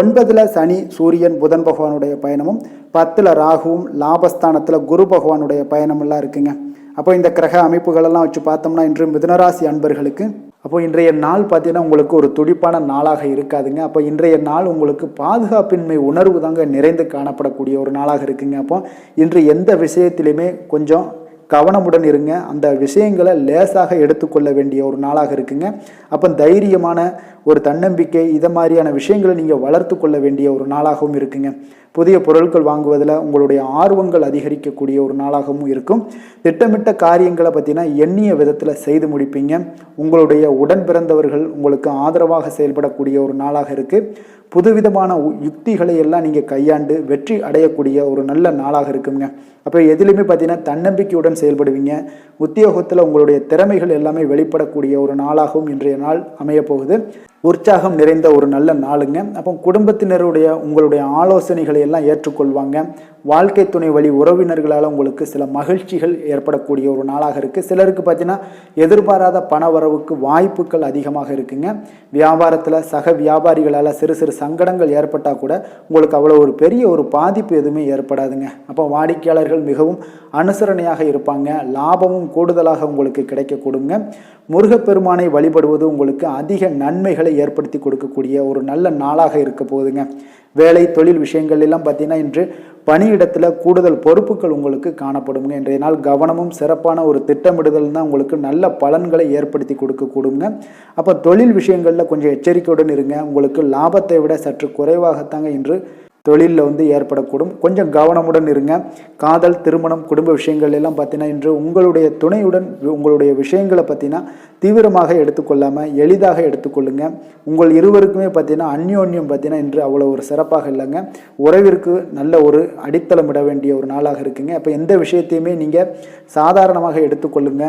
9ல் சனி சூரியன் புதன் பகவானுடைய பயணமும் 10ல் ராகுவும் லாபஸ்தானத்தில் குரு பகவானுடைய பயணமெல்லாம் இருக்குங்க. அப்போ இந்த கிரக அமைப்புகளெல்லாம் வச்சு பார்த்தோம்னா இன்று மிதுனராசி அன்பர்களுக்கு அப்போ இன்றைய நாள் பார்த்தீங்கன்னா உங்களுக்கு ஒரு துடிப்பான நாளாக இருக்காதுங்க. அப்போ இன்றைய நாள் உங்களுக்கு பாதுகாப்பின்மை உணர்வு தாங்க நிறைந்து காணப்படக்கூடிய ஒரு நாளாக இருக்குங்க. அப்போ இன்று எந்த விஷயத்திலையுமே கொஞ்சம் கவனமுடன் இருங்க. அந்த விஷயங்களை லேசாக எடுத்துக்கொள்ள வேண்டிய ஒரு நாளாக இருக்குங்க. அப்போ தைரியமான ஒரு தன்னம்பிக்கை இதை மாதிரியான விஷயங்களை நீங்கள் வளர்த்து கொள்ள வேண்டிய ஒரு நாளாகவும் இருக்குங்க. புதிய பொருட்கள் வாங்குவதில் உங்களுடைய ஆர்வங்கள் அதிகரிக்கக்கூடிய ஒரு நாளாகவும் இருக்கும். திட்டமிட்ட காரியங்களை பார்த்தீங்கன்னா எண்ணிய விதத்தில் செய்து முடிப்பீங்க. உங்களுடைய உடன் பிறந்தவர்கள் உங்களுக்கு ஆதரவாக செயல்படக்கூடிய ஒரு நாளாக இருக்குது. புதுவிதமான யுக்திகளை எல்லாம் நீங்கள் கையாண்டு வெற்றி அடையக்கூடிய ஒரு நல்ல நாளாக இருக்குங்க. அப்போ எதிலுமே பார்த்தீங்கன்னா தன்னம்பிக்கையுடன் செயல்படுவீங்க. உத்தியோகத்தில் உங்களுடைய திறமைகள் எல்லாமே வெளிப்படக்கூடிய ஒரு நாளாகவும் இன்றைய நாள் அமையப்போகுது. உற்சாகம் நிறைந்த ஒரு நல்ல நாளுங்க. அப்போ குடும்பத்தினருடைய உங்களுடைய ஆலோசனைகளை எல்லாம் ஏற்றுக்கொள்வாங்க. வாழ்க்கை துணை வழி உறவினர்களால் உங்களுக்கு சில மகிழ்ச்சிகள் ஏற்படக்கூடிய ஒரு நாளாக இருக்குது. சிலருக்கு பார்த்தீங்கன்னா எதிர்பாராத பண வரவுக்கு வாய்ப்புகள் அதிகமாக இருக்குங்க. வியாபாரத்தில் சக வியாபாரிகளால் சிறு சிறு சங்கடங்கள் ஏற்பட்டால் கூட உங்களுக்கு அவ்வளோ ஒரு பெரிய ஒரு பாதிப்பு எதுவுமே ஏற்படாதுங்க. அப்போ வாடிக்கையாளர்கள் மிகவும் அனுசரணையாக இருப்பாங்க. லாபமும் கூடுதலாக உங்களுக்கு கிடைக்கக்கூடுங்க. முருகப்பெருமானை வழிபடுவது உங்களுக்கு அதிக நன்மைகளை ஏற்படுத்தி கொடுக்கக்கூடிய ஒரு நல்ல நாளாக இருக்க போகுதுங்க. வேலை தொழில் விஷயங்கள் எல்லாம் பார்த்தீங்கன்னா இன்று பணியிடத்தில் கூடுதல் பொறுப்புகள் உங்களுக்கு காணப்படுங்க. இன்றைய நாள் கவனமும் சிறப்பான ஒரு திட்டமிடுதல் தான் உங்களுக்கு நல்ல பலன்களை ஏற்படுத்தி கொடுக்கக்கூடுங்க. அப்போ தொழில் விஷயங்களில் கொஞ்சம் எச்சரிக்கையுடன் இருங்க. உங்களுக்கு லாபத்தை விட சற்று குறைவாகத்தாங்க இன்று தொழிலில் ஏற்படக்கூடும். கொஞ்சம் கவனமுடன் இருங்க. காதல் திருமணம் குடும்ப விஷயங்கள் எல்லாம் பார்த்தீங்கன்னா இன்று உங்களுடைய துணையுடன் உங்களுடைய விஷயங்களை பார்த்தீங்கன்னா தீவிரமாக எடுத்துக்கொள்ளாமல் எளிதாக எடுத்துக்கொள்ளுங்க. உங்கள் இருவருக்குமே பார்த்தீங்கன்னா அந்யோன்யம் பார்த்தீங்கன்னா இன்று அவ்வளோ ஒரு சிறப்பாக இல்லைங்க. உறவிற்கு நல்ல ஒரு அடித்தளம் இட வேண்டிய ஒரு நாளாக இருக்குங்க. அப்போ எந்த விஷயத்தையுமே நீங்கள் சாதாரணமாக எடுத்துக்கொள்ளுங்க.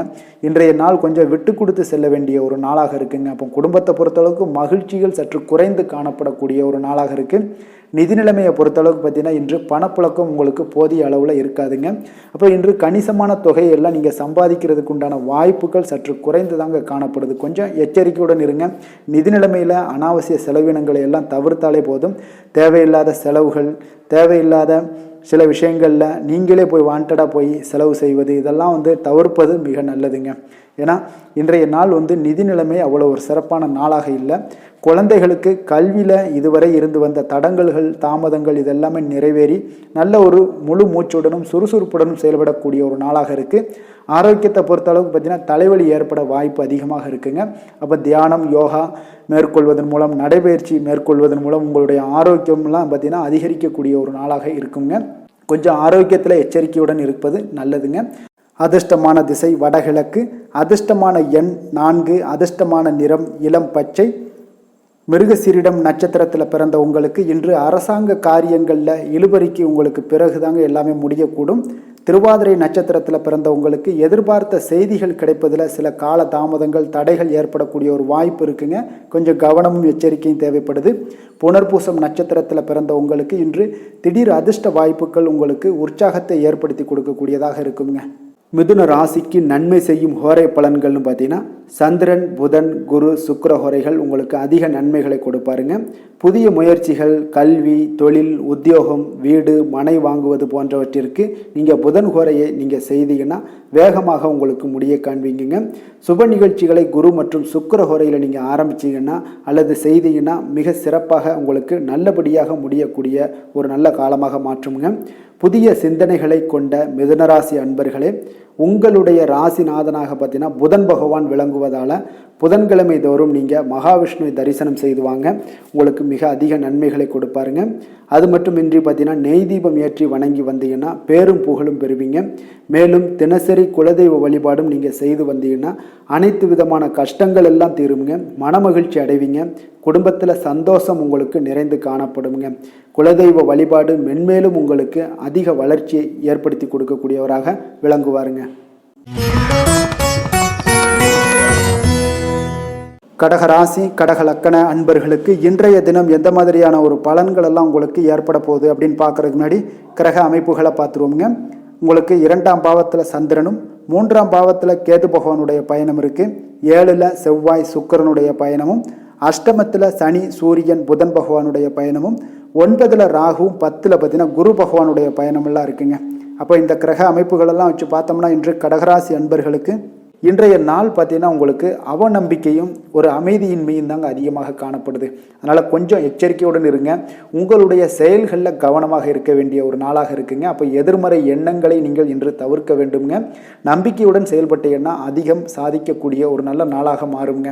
இன்றைய நாள் கொஞ்சம் விட்டு கொடுத்து செல்ல வேண்டிய ஒரு நாளாக இருக்குங்க. அப்போ குடும்பத்தை பொறுத்தளவுக்கு மகிழ்ச்சிகள் சற்று குறைந்து காணப்படக்கூடிய ஒரு நாளாக இருக்குது. நிதி நிலைமையை பொறுத்தளவுக்கு பார்த்தீங்கன்னா இன்று பணப்புழக்கம் உங்களுக்கு போதிய அளவில் இருக்காதுங்க. அப்போ இன்று கணிசமான தொகையெல்லாம் நீங்கள் சம்பாதிக்கிறதுக்கு உண்டான வாய்ப்புகள் சற்று குறைந்து தாங்க காணப்படுது. கொஞ்சம் எச்சரிக்கையுடன் இருங்க. நிதி நிலைமையில் அனாவசிய செலவினங்களை எல்லாம் தவிர்த்தாலே போதும். தேவையில்லாத செலவுகள் தேவையில்லாத சில விஷயங்களில் நீங்களே போய் வாண்டடாக போய் செலவு செய்வது இதெல்லாம் தவிர்ப்பது மிக நல்லதுங்க. ஏன்னா இன்றைய நாள் நிதி நிலைமை அவ்வளோ ஒரு சிறப்பான நாளாக இல்லை. குழந்தைகளுக்கு கல்வியில் இதுவரை இருந்து வந்த தடங்கல்கள் தாமதங்கள் இதெல்லாமே நிறைவேறி நல்ல ஒரு முழு மூச்சுடனும் சுறுசுறுப்புடனும் செயல்படக்கூடிய ஒரு நாளாக இருக்குது. ஆரோக்கியத்தை பொறுத்தளவுக்கு பார்த்தீங்கன்னா தலைவலி ஏற்பட வாய்ப்பு அதிகமாக இருக்குங்க. அப்போ தியானம் யோகா மேற்கொள்வதன் மூலம் நடைபயிற்சி மேற்கொள்வதன் மூலம் உங்களுடைய ஆரோக்கியம்லாம் பார்த்தீங்கன்னா அதிகரிக்கக்கூடிய ஒரு நாளாக இருக்குங்க. கொஞ்சம் ஆரோக்கியத்தில் எச்சரிக்கையுடன் இருப்பது நல்லதுங்க. அதிர்ஷ்டமான திசை வடகிழக்கு, அதிர்ஷ்டமான எண் 4, அதிர்ஷ்டமான நிறம் இளம் பச்சை. மிருகசீரிடம் நட்சத்திரத்தில் பிறந்த உங்களுக்கு இன்று அரசாங்க காரியங்களில் இழுபறிக்கு உங்களுக்கு பிறகுதாங்க எல்லாமே முடியக்கூடும். திருவாதிரை நட்சத்திரத்தில் பிறந்த உங்களுக்கு எதிர்பார்த்த செய்திகள் கிடைப்பதில் சில கால தாமதங்கள் தடைகள் ஏற்படக்கூடிய ஒரு வாய்ப்பு இருக்குங்க. கொஞ்சம் கவனமும் எச்சரிக்கையும் தேவைப்படுது. புனர்பூசம் நட்சத்திரத்தில் பிறந்த உங்களுக்கு இன்று திடீர் அதிர்ஷ்ட வாய்ப்புகள் உங்களுக்கு உற்சாகத்தை ஏற்படுத்தி கொடுக்கக்கூடியதாக இருக்குங்க. மிதுன ராசிக்கு நன்மை செய்யும் ஹோரை பலன்கள்னு பார்த்தீங்கன்னா சந்திரன், புதன், குரு, சுக்கிர ஹோரைகள் உங்களுக்கு அதிக நன்மைகளை கொடுப்பாருங்க. புதிய முயற்சிகள், கல்வி, தொழில், உத்தியோகம், வீடு, மனை வாங்குவது போன்றவற்றிற்கு நீங்கள் புதன் ஹோரையை நீங்கள் செய்தீங்கன்னா வேகமாக உங்களுக்கு முடிய காண்பீங்க. சுப நிகழ்ச்சிகளை குரு மற்றும் சுக்கிர ஹோரையில் நீங்கள் ஆரம்பிச்சிங்கன்னா அல்லது செய்தீங்கன்னா மிக சிறப்பாக உங்களுக்கு நல்லபடியாக முடியக்கூடிய ஒரு நல்ல காலமாக மாற்றுங்க. புதிய சிந்தனைகளை கொண்ட மிதுனராசி அன்பர்களே, உங்களுடைய ராசிநாதனாக பார்த்தீங்கன்னா புதன் பகவான் விளங்குவதால் புதன்கிழமை தோறும் நீங்கள் மகாவிஷ்ணுவை தரிசனம் செய்து வாங்க, உங்களுக்கு மிக அதிக நன்மைகளை கொடுப்பாருங்க. அது மட்டுமின்றி பார்த்தீங்கன்னா நெய் தீபம் ஏற்றி வணங்கி வந்தீங்கன்னா பேரும் புகழும் பெறுவீங்க. மேலும் தினசரி குலதெய்வ வழிபாடும் நீங்கள் செய்து வந்தீங்கன்னா அனைத்து விதமான கஷ்டங்கள் எல்லாம் தீருங்க, மனமகிழ்ச்சி அடைவீங்க, குடும்பத்தில் சந்தோஷம் உங்களுக்கு நிறைந்து காணப்படுங்க. குலதெய்வ வழிபாடு மென்மேலும் உங்களுக்கு அதிக வளர்ச்சியை ஏற்படுத்தி கொடுக்கக்கூடியவராக விளங்குவாருங்க. கடகராசி கடக லக்கண அன்பர்களுக்கு இன்றைய தினம் எந்த மாதிரியான ஒரு பலன்கள் எல்லாம் உங்களுக்கு ஏற்பட போகுது அப்படின்னு பார்க்கறதுக்கு முன்னாடி கிரக அமைப்புகளை பார்த்துருவோங்க. உங்களுக்கு 2ஆம் பாவத்தில் சந்திரனும் 3ஆம் பாவத்தில் கேது பகவானுடைய பயணம் இருக்குது. 7ல் செவ்வாய் சுக்கிரனுடைய பயணமும், அஷ்டமத்தில் சனி சூரியன் புதன் பகவானுடைய பயணமும், 9ல் ராகுவும் 10ல் பார்த்தீங்கன்னா குரு பகவானுடைய பயணமெல்லாம் இருக்குங்க. அப்போ இந்த கிரக அமைப்புகளெல்லாம் வச்சு பார்த்தோம்னா இன்று கடகராசி அன்பர்களுக்கு இன்றைய நாள் பார்த்தீங்கன்னா உங்களுக்கு அவநம்பிக்கையும் ஒரு அமைதியின்மையும் தாங்க அதிகமாக காணப்படுது. அதனால் கொஞ்சம் எச்சரிக்கையுடன் இருங்க. உங்களுடைய செயல்களில் கவனமாக இருக்க வேண்டிய ஒரு நாளாக இருக்குங்க. அப்போ எதிர்மறை எண்ணங்களை நீங்கள் இன்று தவிர்க்க வேண்டுங்க. நம்பிக்கையுடன் செயல்பட்டீங்கன்னா அதிகம் சாதிக்கக்கூடிய ஒரு நல்ல நாளாக மாறுங்க.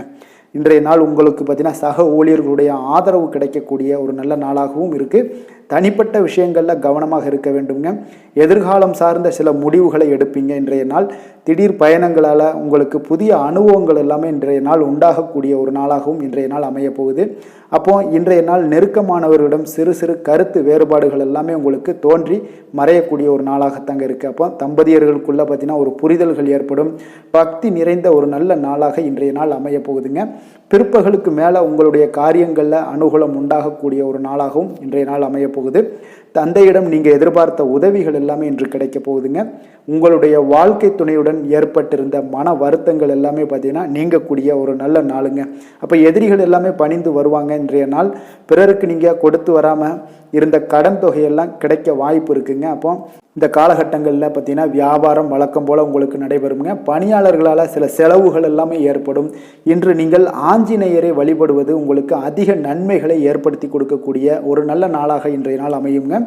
இன்றைய நாள் உங்களுக்கு பார்த்தீங்கன்னா சக ஊழியர்களுடைய ஆதரவு கிடைக்கக்கூடிய ஒரு நல்ல நாளாகவும் இருக்குது. தனிப்பட்ட விஷயங்களில் கவனமாக இருக்க வேண்டுங்க. எதிர்காலம் சார்ந்த சில முடிவுகளை எடுப்பீங்க. இன்றைய நாள் திடீர் பயணங்களால் உங்களுக்கு புதிய அனுபவங்கள் எல்லாமே இன்றைய நாள் உண்டாகக்கூடிய ஒரு நாளாகவும் இன்றைய நாள் அமையப்போகுது. அப்போ இன்றைய நாள் நெருக்கமானவர்களிடம் சிறு சிறு கருத்து வேறுபாடுகள் எல்லாமே உங்களுக்கு தோன்றி மறையக்கூடிய ஒரு நாளாகத்தாங்க இருக்குது. அப்போ தம்பதியர்களுக்குள்ளே பார்த்தீங்கன்னா ஒரு புரிதல்கள் ஏற்படும். பக்தி நிறைந்த ஒரு நல்ல நாளாக இன்றைய நாள் அமையப்போகுதுங்க. பிற்பகலுக்கு மேலே உங்களுடைய காரியங்களில் அனுகூலம் உண்டாகக்கூடிய ஒரு நாளாகவும் இன்றைய நாள் அமையப்போகுது. தந்தையிடம் நீங்கள் எதிர்பார்த்த உதவிகள் எல்லாமே இன்று கிடைக்க போகுதுங்க. உங்களுடைய வாழ்க்கை துணையுடன் ஏற்பட்டிருந்த மன வருத்தங்கள் எல்லாமே பார்த்தீங்கன்னா நீங்கக்கூடிய ஒரு நல்ல நாளுங்க. அப்போ எதிரிகள் எல்லாமே பணிந்து வருவாங்க. இன்றைய நாள் பிறருக்கு நீங்கள் கொடுத்து வராமல் இருந்த கடன் தொகையெல்லாம் கிடைக்க வாய்ப்பு இருக்குங்க. அப்போ இந்த காலகட்டங்களில் பார்த்தீங்கன்னா வியாபாரம் வழக்கம் போல் உங்களுக்கு நடைபெறுங்க. பணியாளர்களால் சில செலவுகள் எல்லாமே ஏற்படும். இன்று நீங்கள் ஆஞ்சநேயரை வழிபடுவது உங்களுக்கு அதிக நன்மைகளை ஏற்படுத்தி கொடுக்கக்கூடிய ஒரு நல்ல நாளாக இன்றைய நாள் அமையுங்க.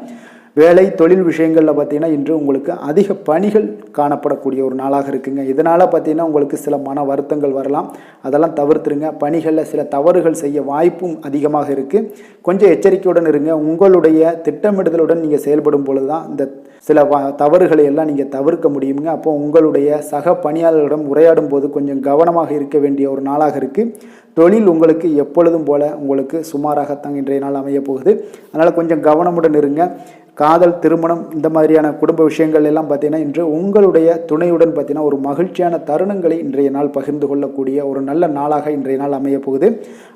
வேலை தொழில் விஷயங்களில் பார்த்தீங்கன்னா இன்று உங்களுக்கு அதிக பணிகள் காணப்படக்கூடிய ஒரு நாளாக இருக்குங்க. இதனால் பார்த்தீங்கன்னா உங்களுக்கு சில மன வருத்தங்கள் வரலாம், அதெல்லாம் தவிர்த்துருங்க. பணிகளில் சில தவறுகள் செய்ய வாய்ப்பும் அதிகமாக இருக்குது. கொஞ்சம் எச்சரிக்கையுடன் இருங்க. உங்களுடைய திட்டமிடுதலுடன் நீங்கள் செயல்படும் பொழுது தான் இந்த சில தவறுகளை எல்லாம் நீங்கள் தவிர்க்க முடியுங்க. அப்போ உங்களுடைய சக பணியாளர்களிடம் உரையாடும் போது கொஞ்சம் கவனமாக இருக்க வேண்டிய ஒரு நாளாக இருக்குது. தொழில் உங்களுக்கு எப்பொழுதும் போல உங்களுக்கு சுமாராகத்தான் இன்றைய நாள் அமைய போகுது. அதனால் கொஞ்சம் கவனமுடன் இருங்க. காதல், திருமணம் இந்த மாதிரியான குடும்ப விஷயங்கள் எல்லாம் பார்த்தீங்கன்னா இன்று உங்களுடைய துணையுடன் பார்த்தீங்கன்னா ஒரு மகிழ்ச்சியான தருணங்களை இன்றைய நாள் பகிர்ந்து கொள்ளக்கூடிய ஒரு நல்ல நாளாக இன்றைய நாள் அமைய போகுது.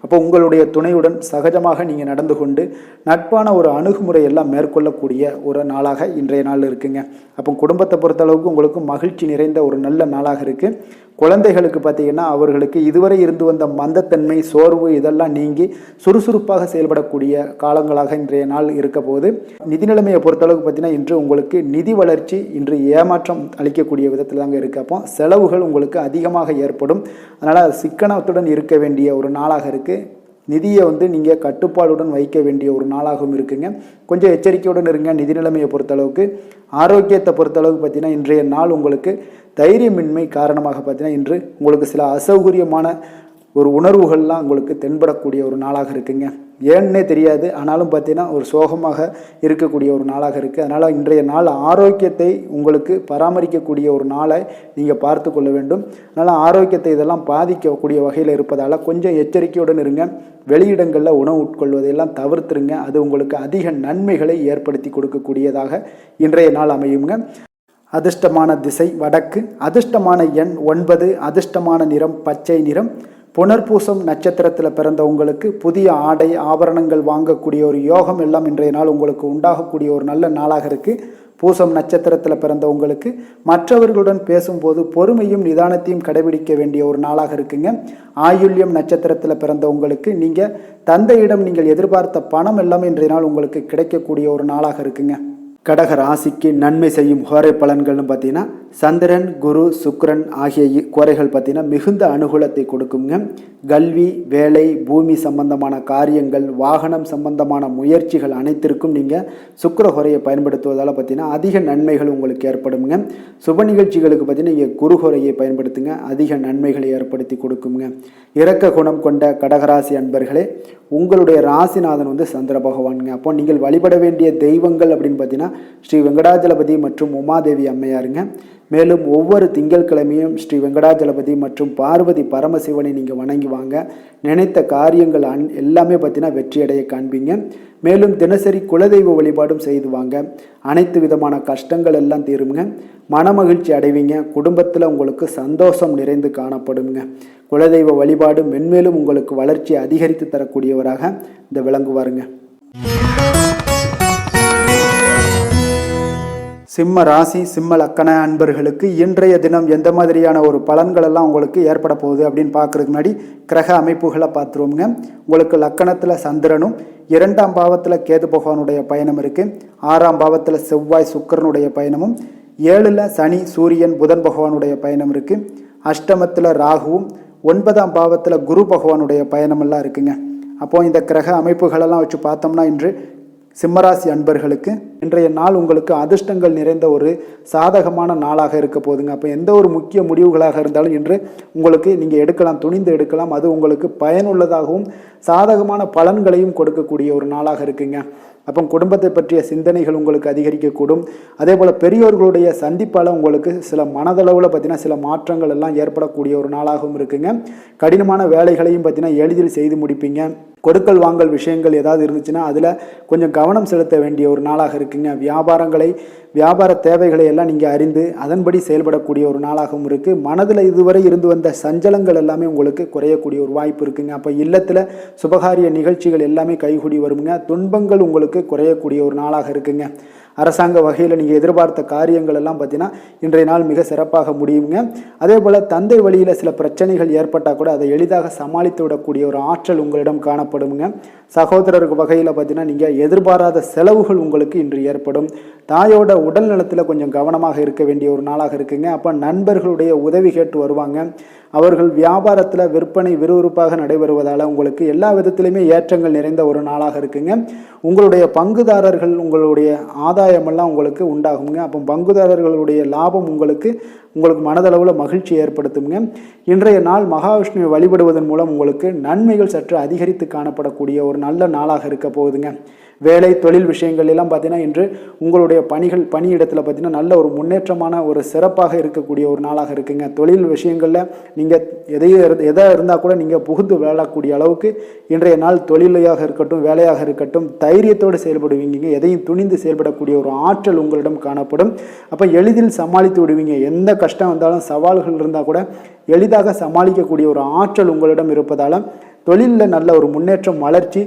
அப்போ உங்களுடைய துணையுடன் சகஜமாக நீங்கள் நடந்து கொண்டு நட்பான ஒரு அணுகுமுறை எல்லாம் மேற்கொள்ளக்கூடிய ஒரு நாளாக இன்றைய நாள் இருக்குங்க. அப்போ குடும்பத்தை பொறுத்தளவுக்கு உங்களுக்கு மகிழ்ச்சி நிறைந்த ஒரு நல்ல நாளாக இருக்குது. குழந்தைகளுக்கு பார்த்தீங்கன்னா அவர்களுக்கு இதுவரை இருந்து வந்த மந்தத்தன்மை, சோர்வு இதெல்லாம் நீங்கி சுறுசுறுப்பாக செயல்படக்கூடிய காலங்களாக இன்றைய நாள் இருக்க போது. நிதி நிலைமையை பொறுத்தளவுக்கு பார்த்தீங்கன்னா இன்று உங்களுக்கு நிதி வளர்ச்சி இன்று ஏமாற்றம் அளிக்கக்கூடிய விதத்தில் தாங்க இருக்குது. அப்போ செலவுகள் உங்களுக்கு அதிகமாக ஏற்படும். அதனால் சிக்கனத்துடன் இருக்க வேண்டிய ஒரு நாளாக இருக்குது. நிதியை நீங்கள் கட்டுப்பாடுடன் வைக்க வேண்டிய ஒரு நாளாகவும் இருக்குங்க. கொஞ்சம் எச்சரிக்கையுடன் இருங்க. நிதி நிலைமையை பொறுத்தளவுக்கு ஆரோக்கியத்தை பொறுத்தளவுக்கு பார்த்தீங்கன்னா இன்றைய நாள் உங்களுக்கு தைரியமின்மை காரணமாக பார்த்தீங்கன்னா இன்று உங்களுக்கு சில அசௌகரியமான ஒரு உணர்வுகள்லாம் உங்களுக்கு தென்படக்கூடிய ஒரு நாளாக இருக்குங்க. ஏன்னே தெரியாது, ஆனாலும் பார்த்தீங்கன்னா ஒரு சோகமாக இருக்கக்கூடிய ஒரு நாளாக இருக்குது. அதனால் இன்றைய நாள் ஆரோக்கியத்தை உங்களுக்கு பராமரிக்கக்கூடிய ஒரு நாளை நீங்கள் பார்த்து கொள்ள வேண்டும். அதனால் ஆரோக்கியத்தை இதெல்லாம் பாதிக்கக்கூடிய வகையில் இருப்பதால் கொஞ்சம் எச்சரிக்கையுடன் இருங்க. வெளியிடங்களில் உணவு உட்கொள்வதையெல்லாம் தவிர்த்துருங்க. அது உங்களுக்கு அதிக நன்மைகளை ஏற்படுத்தி கொடுக்கக்கூடியதாக இன்றைய நாள் அமையுங்க. அதிர்ஷ்டமான திசை வடக்கு, அதிர்ஷ்டமான எண் 9, அதிர்ஷ்டமான நிறம் பச்சை நிறம். புனர்பூசம் நட்சத்திரத்தில் பிறந்த உங்களுக்கு புதிய ஆடை ஆபரணங்கள் வாங்கக்கூடிய ஒரு யோகம் எல்லாம் இன்றைய நாள் உங்களுக்கு உண்டாகக்கூடிய ஒரு நல்ல நாளாக இருக்குது. பூசம் நட்சத்திரத்தில் பிறந்த உங்களுக்கு மற்றவர்களுடன் பேசும்போது பொறுமையும் நிதானத்தையும் கடைபிடிக்க வேண்டிய ஒரு நாளாக இருக்குங்க. ஆயுள்யம் நட்சத்திரத்தில் பிறந்த உங்களுக்கு நீங்கள் தந்தையிடம் நீங்கள் எதிர்பார்த்த பணம் எல்லாமே இன்றைய நாள் உங்களுக்கு கிடைக்கக்கூடிய ஒரு நாளாக இருக்குங்க. கடக ராசிக்கு நன்மை செய்யும் ஹோரை பலன்கள்னு பார்த்தீங்கன்னா சந்திரன், குரு, சுக்கிரன் ஆகிய குறைகள் பார்த்தீங்கன்னா மிகுந்த அனுகூலத்தை கொடுக்குங்க. கல்வி, வேலை, பூமி சம்பந்தமான காரியங்கள், வாகனம் சம்பந்தமான முயற்சிகள் அனைத்திற்கும் நீங்கள் சுக்கிர ஹோரையை பயன்படுத்துவதால் பார்த்தீங்கன்னா அதிக நன்மைகள் உங்களுக்கு ஏற்படுங்க. சுப நிகழ்ச்சிகளுக்கு பார்த்தீங்கன்னா நீங்கள் குரு ஹோரையை பயன்படுத்துங்க, அதிக நன்மைகளை ஏற்படுத்தி கொடுக்குங்க. இரக்க குணம் கொண்ட கடகராசி அன்பர்களே, உங்களுடைய ராசிநாதன் சந்திர பகவானுங்க. அப்போ நீங்கள் வழிபட வேண்டிய தெய்வங்கள் அப்படின்னு பார்த்தீங்கன்னா ஸ்ரீ வெங்கடாஜலபதி மற்றும் உமாதேவி அம்மையாருங்க. மேலும் ஒவ்வொரு திங்கட்கிழமையும் ஸ்ரீ வெங்கடாஜலபதி மற்றும் பார்வதி பரமசிவனை நீங்கள் வணங்கி வாங்க. நினைத்த காரியங்கள் எல்லாமே பார்த்தீங்கன்னா வெற்றியடைய காண்பீங்க. மேலும் தினசரி குலதெய்வ வழிபாடும் செய்து வாங்க. அனைத்து விதமான கஷ்டங்கள் எல்லாம் தீருங்க. மனமகிழ்ச்சி அடைவீங்க. குடும்பத்தில் உங்களுக்கு சந்தோஷம் நிறைந்து காணப்படுங்க. குலதெய்வ வழிபாடு மென்மேலும் உங்களுக்கு வளர்ச்சி அதிகரித்து தரக்கூடியவராக இந்த விளங்குவாருங்க. சிம்ம ராசி, சிம்ம லக்கண அன்பர்களுக்கு இன்றைய தினம் எந்த மாதிரியான ஒரு பலன்கள் எல்லாம் உங்களுக்கு ஏற்பட போகுது அப்படின்னு பார்க்கறதுக்கு முன்னாடி கிரக அமைப்புகளை பார்த்துருவோங்க. உங்களுக்கு லக்கணத்தில் சந்திரனும், 2ஆம் பாவத்தில் கேது பகவானுடைய பயணம் இருக்குது. 6ஆம் பாவத்தில் செவ்வாய் சுக்கிரனுடைய பயணமும், 7ல் சனி சூரியன் புதன் பகவானுடைய பயணம் இருக்குது. அஷ்டமத்தில் ராகுவும், 9ஆம் பாவத்தில் குரு பகவானுடைய பயணமெல்லாம் இருக்குங்க. அப்போது இந்த கிரக அமைப்புகளெல்லாம் வச்சு பார்த்தோம்னா இன்று சிம்மராசி அன்பர்களுக்கு இன்றைய நாள் உங்களுக்கு அதிர்ஷ்டங்கள் நிறைந்த ஒரு சாதகமான நாளாக இருக்க போதுங்க. அப்போ எந்த ஒரு முக்கிய முடிவுகளாக இருந்தாலும் இன்று உங்களுக்கு நீங்கள் எடுக்கலாம், துணிந்து எடுக்கலாம். அது உங்களுக்கு பயனுள்ளதாகவும் சாதகமான பலன்களையும் கொடுக்கக்கூடிய ஒரு நாளாக இருக்குங்க. அப்போ குடும்பத்தை பற்றிய சிந்தனைகள் உங்களுக்கு அதிகரிக்கக்கூடும். அதே போல் பெரியோர்களுடைய சந்திப்பால் உங்களுக்கு சில மனதளவில் பார்த்தீங்கன்னா சில மாற்றங்கள் எல்லாம் ஏற்படக்கூடிய ஒரு நாளாகவும் இருக்குங்க. கடினமான வேலைகளையும் பார்த்தீங்கன்னா எளிதில் செய்து முடிப்பீங்க. கொடுக்கல் வாங்கல் விஷயங்கள் ஏதாவது இருந்துச்சுன்னா அதில் கொஞ்சம் கவனம் செலுத்த வேண்டிய ஒரு நாளாக இருக்குங்க. வியாபார தேவைகளை எல்லாம் நீங்கள் அறிந்து அதன்படி செயல்படக்கூடிய ஒரு நாளாகவும் இருக்குது. மனதில் இதுவரை இருந்து வந்த சஞ்சலங்கள் எல்லாமே உங்களுக்கு குறையக்கூடிய ஒரு வாய்ப்பு இருக்குங்க. அப்போ இல்லத்தில் சுபகாரிய நிகழ்ச்சிகள் எல்லாமே கைகூடி வருங்க. துன்பங்கள் உங்களுக்கு குறையக்கூடிய ஒரு நாளாக இருக்குங்க. அரசாங்க வகையில் நீங்கள் எதிர்பார்த்த காரியங்கள் எல்லாம் பார்த்தீங்கன்னா இன்றைய நாள் மிக சிறப்பாக முடியுங்க. அதே போல் தந்தை வழியில் சில பிரச்சனைகள் ஏற்பட்டால் கூட அதை எளிதாக சமாளித்து விடக்கூடிய ஒரு ஆற்றல் உங்களிடம் காணப்படுங்க. சகோதரருக்கு வகையில் பார்த்தீங்கன்னா நீங்கள் எதிர்பாராத செலவுகள் உங்களுக்கு இன்று ஏற்படும். தாயோட உடல் நலத்தில் கொஞ்சம் கவனமாக இருக்க வேண்டிய ஒரு நாளாக இருக்குங்க. அப்போ நண்பர்களுடைய உதவி கேட்டு வருவாங்க. அவர்கள் வியாபாரத்தில் விற்பனை விறுவிறுப்பாக நடைபெறுவதால் உங்களுக்கு எல்லா விதத்திலையுமே ஏற்றங்கள் நிறைந்த ஒரு நாளாக இருக்குங்க. உங்களுடைய பங்குதாரர்கள் உங்களுடைய ஆதாயமெல்லாம் உங்களுக்கு உண்டாகுங்க. அப்போ பங்குதாரர்களுடைய லாபம் உங்களுக்கு மனதளவில் மகிழ்ச்சி ஏற்படுத்துங்க. இன்றைய நாள் மகாவிஷ்ணுவை வழிபடுவதன் மூலம் உங்களுக்கு நன்மைகள் சற்று அதிகரித்து காணப்படக்கூடிய ஒரு நல்ல நாளாக இருக்க போகுதுங்க. வேலை தொழில் விஷயங்கள் எல்லாம் பார்த்தீங்கன்னா இன்று உங்களுடைய பணியிடத்தில் பார்த்தீங்கன்னா நல்ல ஒரு முன்னேற்றமான ஒரு சிறப்பாக இருக்கக்கூடிய ஒரு நாளாக இருக்குங்க. தொழில் விஷயங்களில் நீங்கள் எதாக இருந்தால் கூட நீங்கள் புகுந்து விளையாடக்கூடிய அளவுக்கு இன்றைய நாள் தொழிலையாக இருக்கட்டும் வேலையாக இருக்கட்டும் தைரியத்தோடு செயல்படுவீங்க. எதையும் துணிந்து செயல்படக்கூடிய ஒரு ஆற்றல் உங்களிடம் காணப்படும். அப்போ எளிதில் சமாளித்து விடுவீங்க. எந்த கஷ்டம் வந்தாலும் சவால்கள் இருந்தால் கூட எளிதாக சமாளிக்கக்கூடிய ஒரு ஆற்றல் உங்களிடம் இருப்பதால் தொழிலில் நல்ல ஒரு முன்னேற்றம் வளர்ச்சி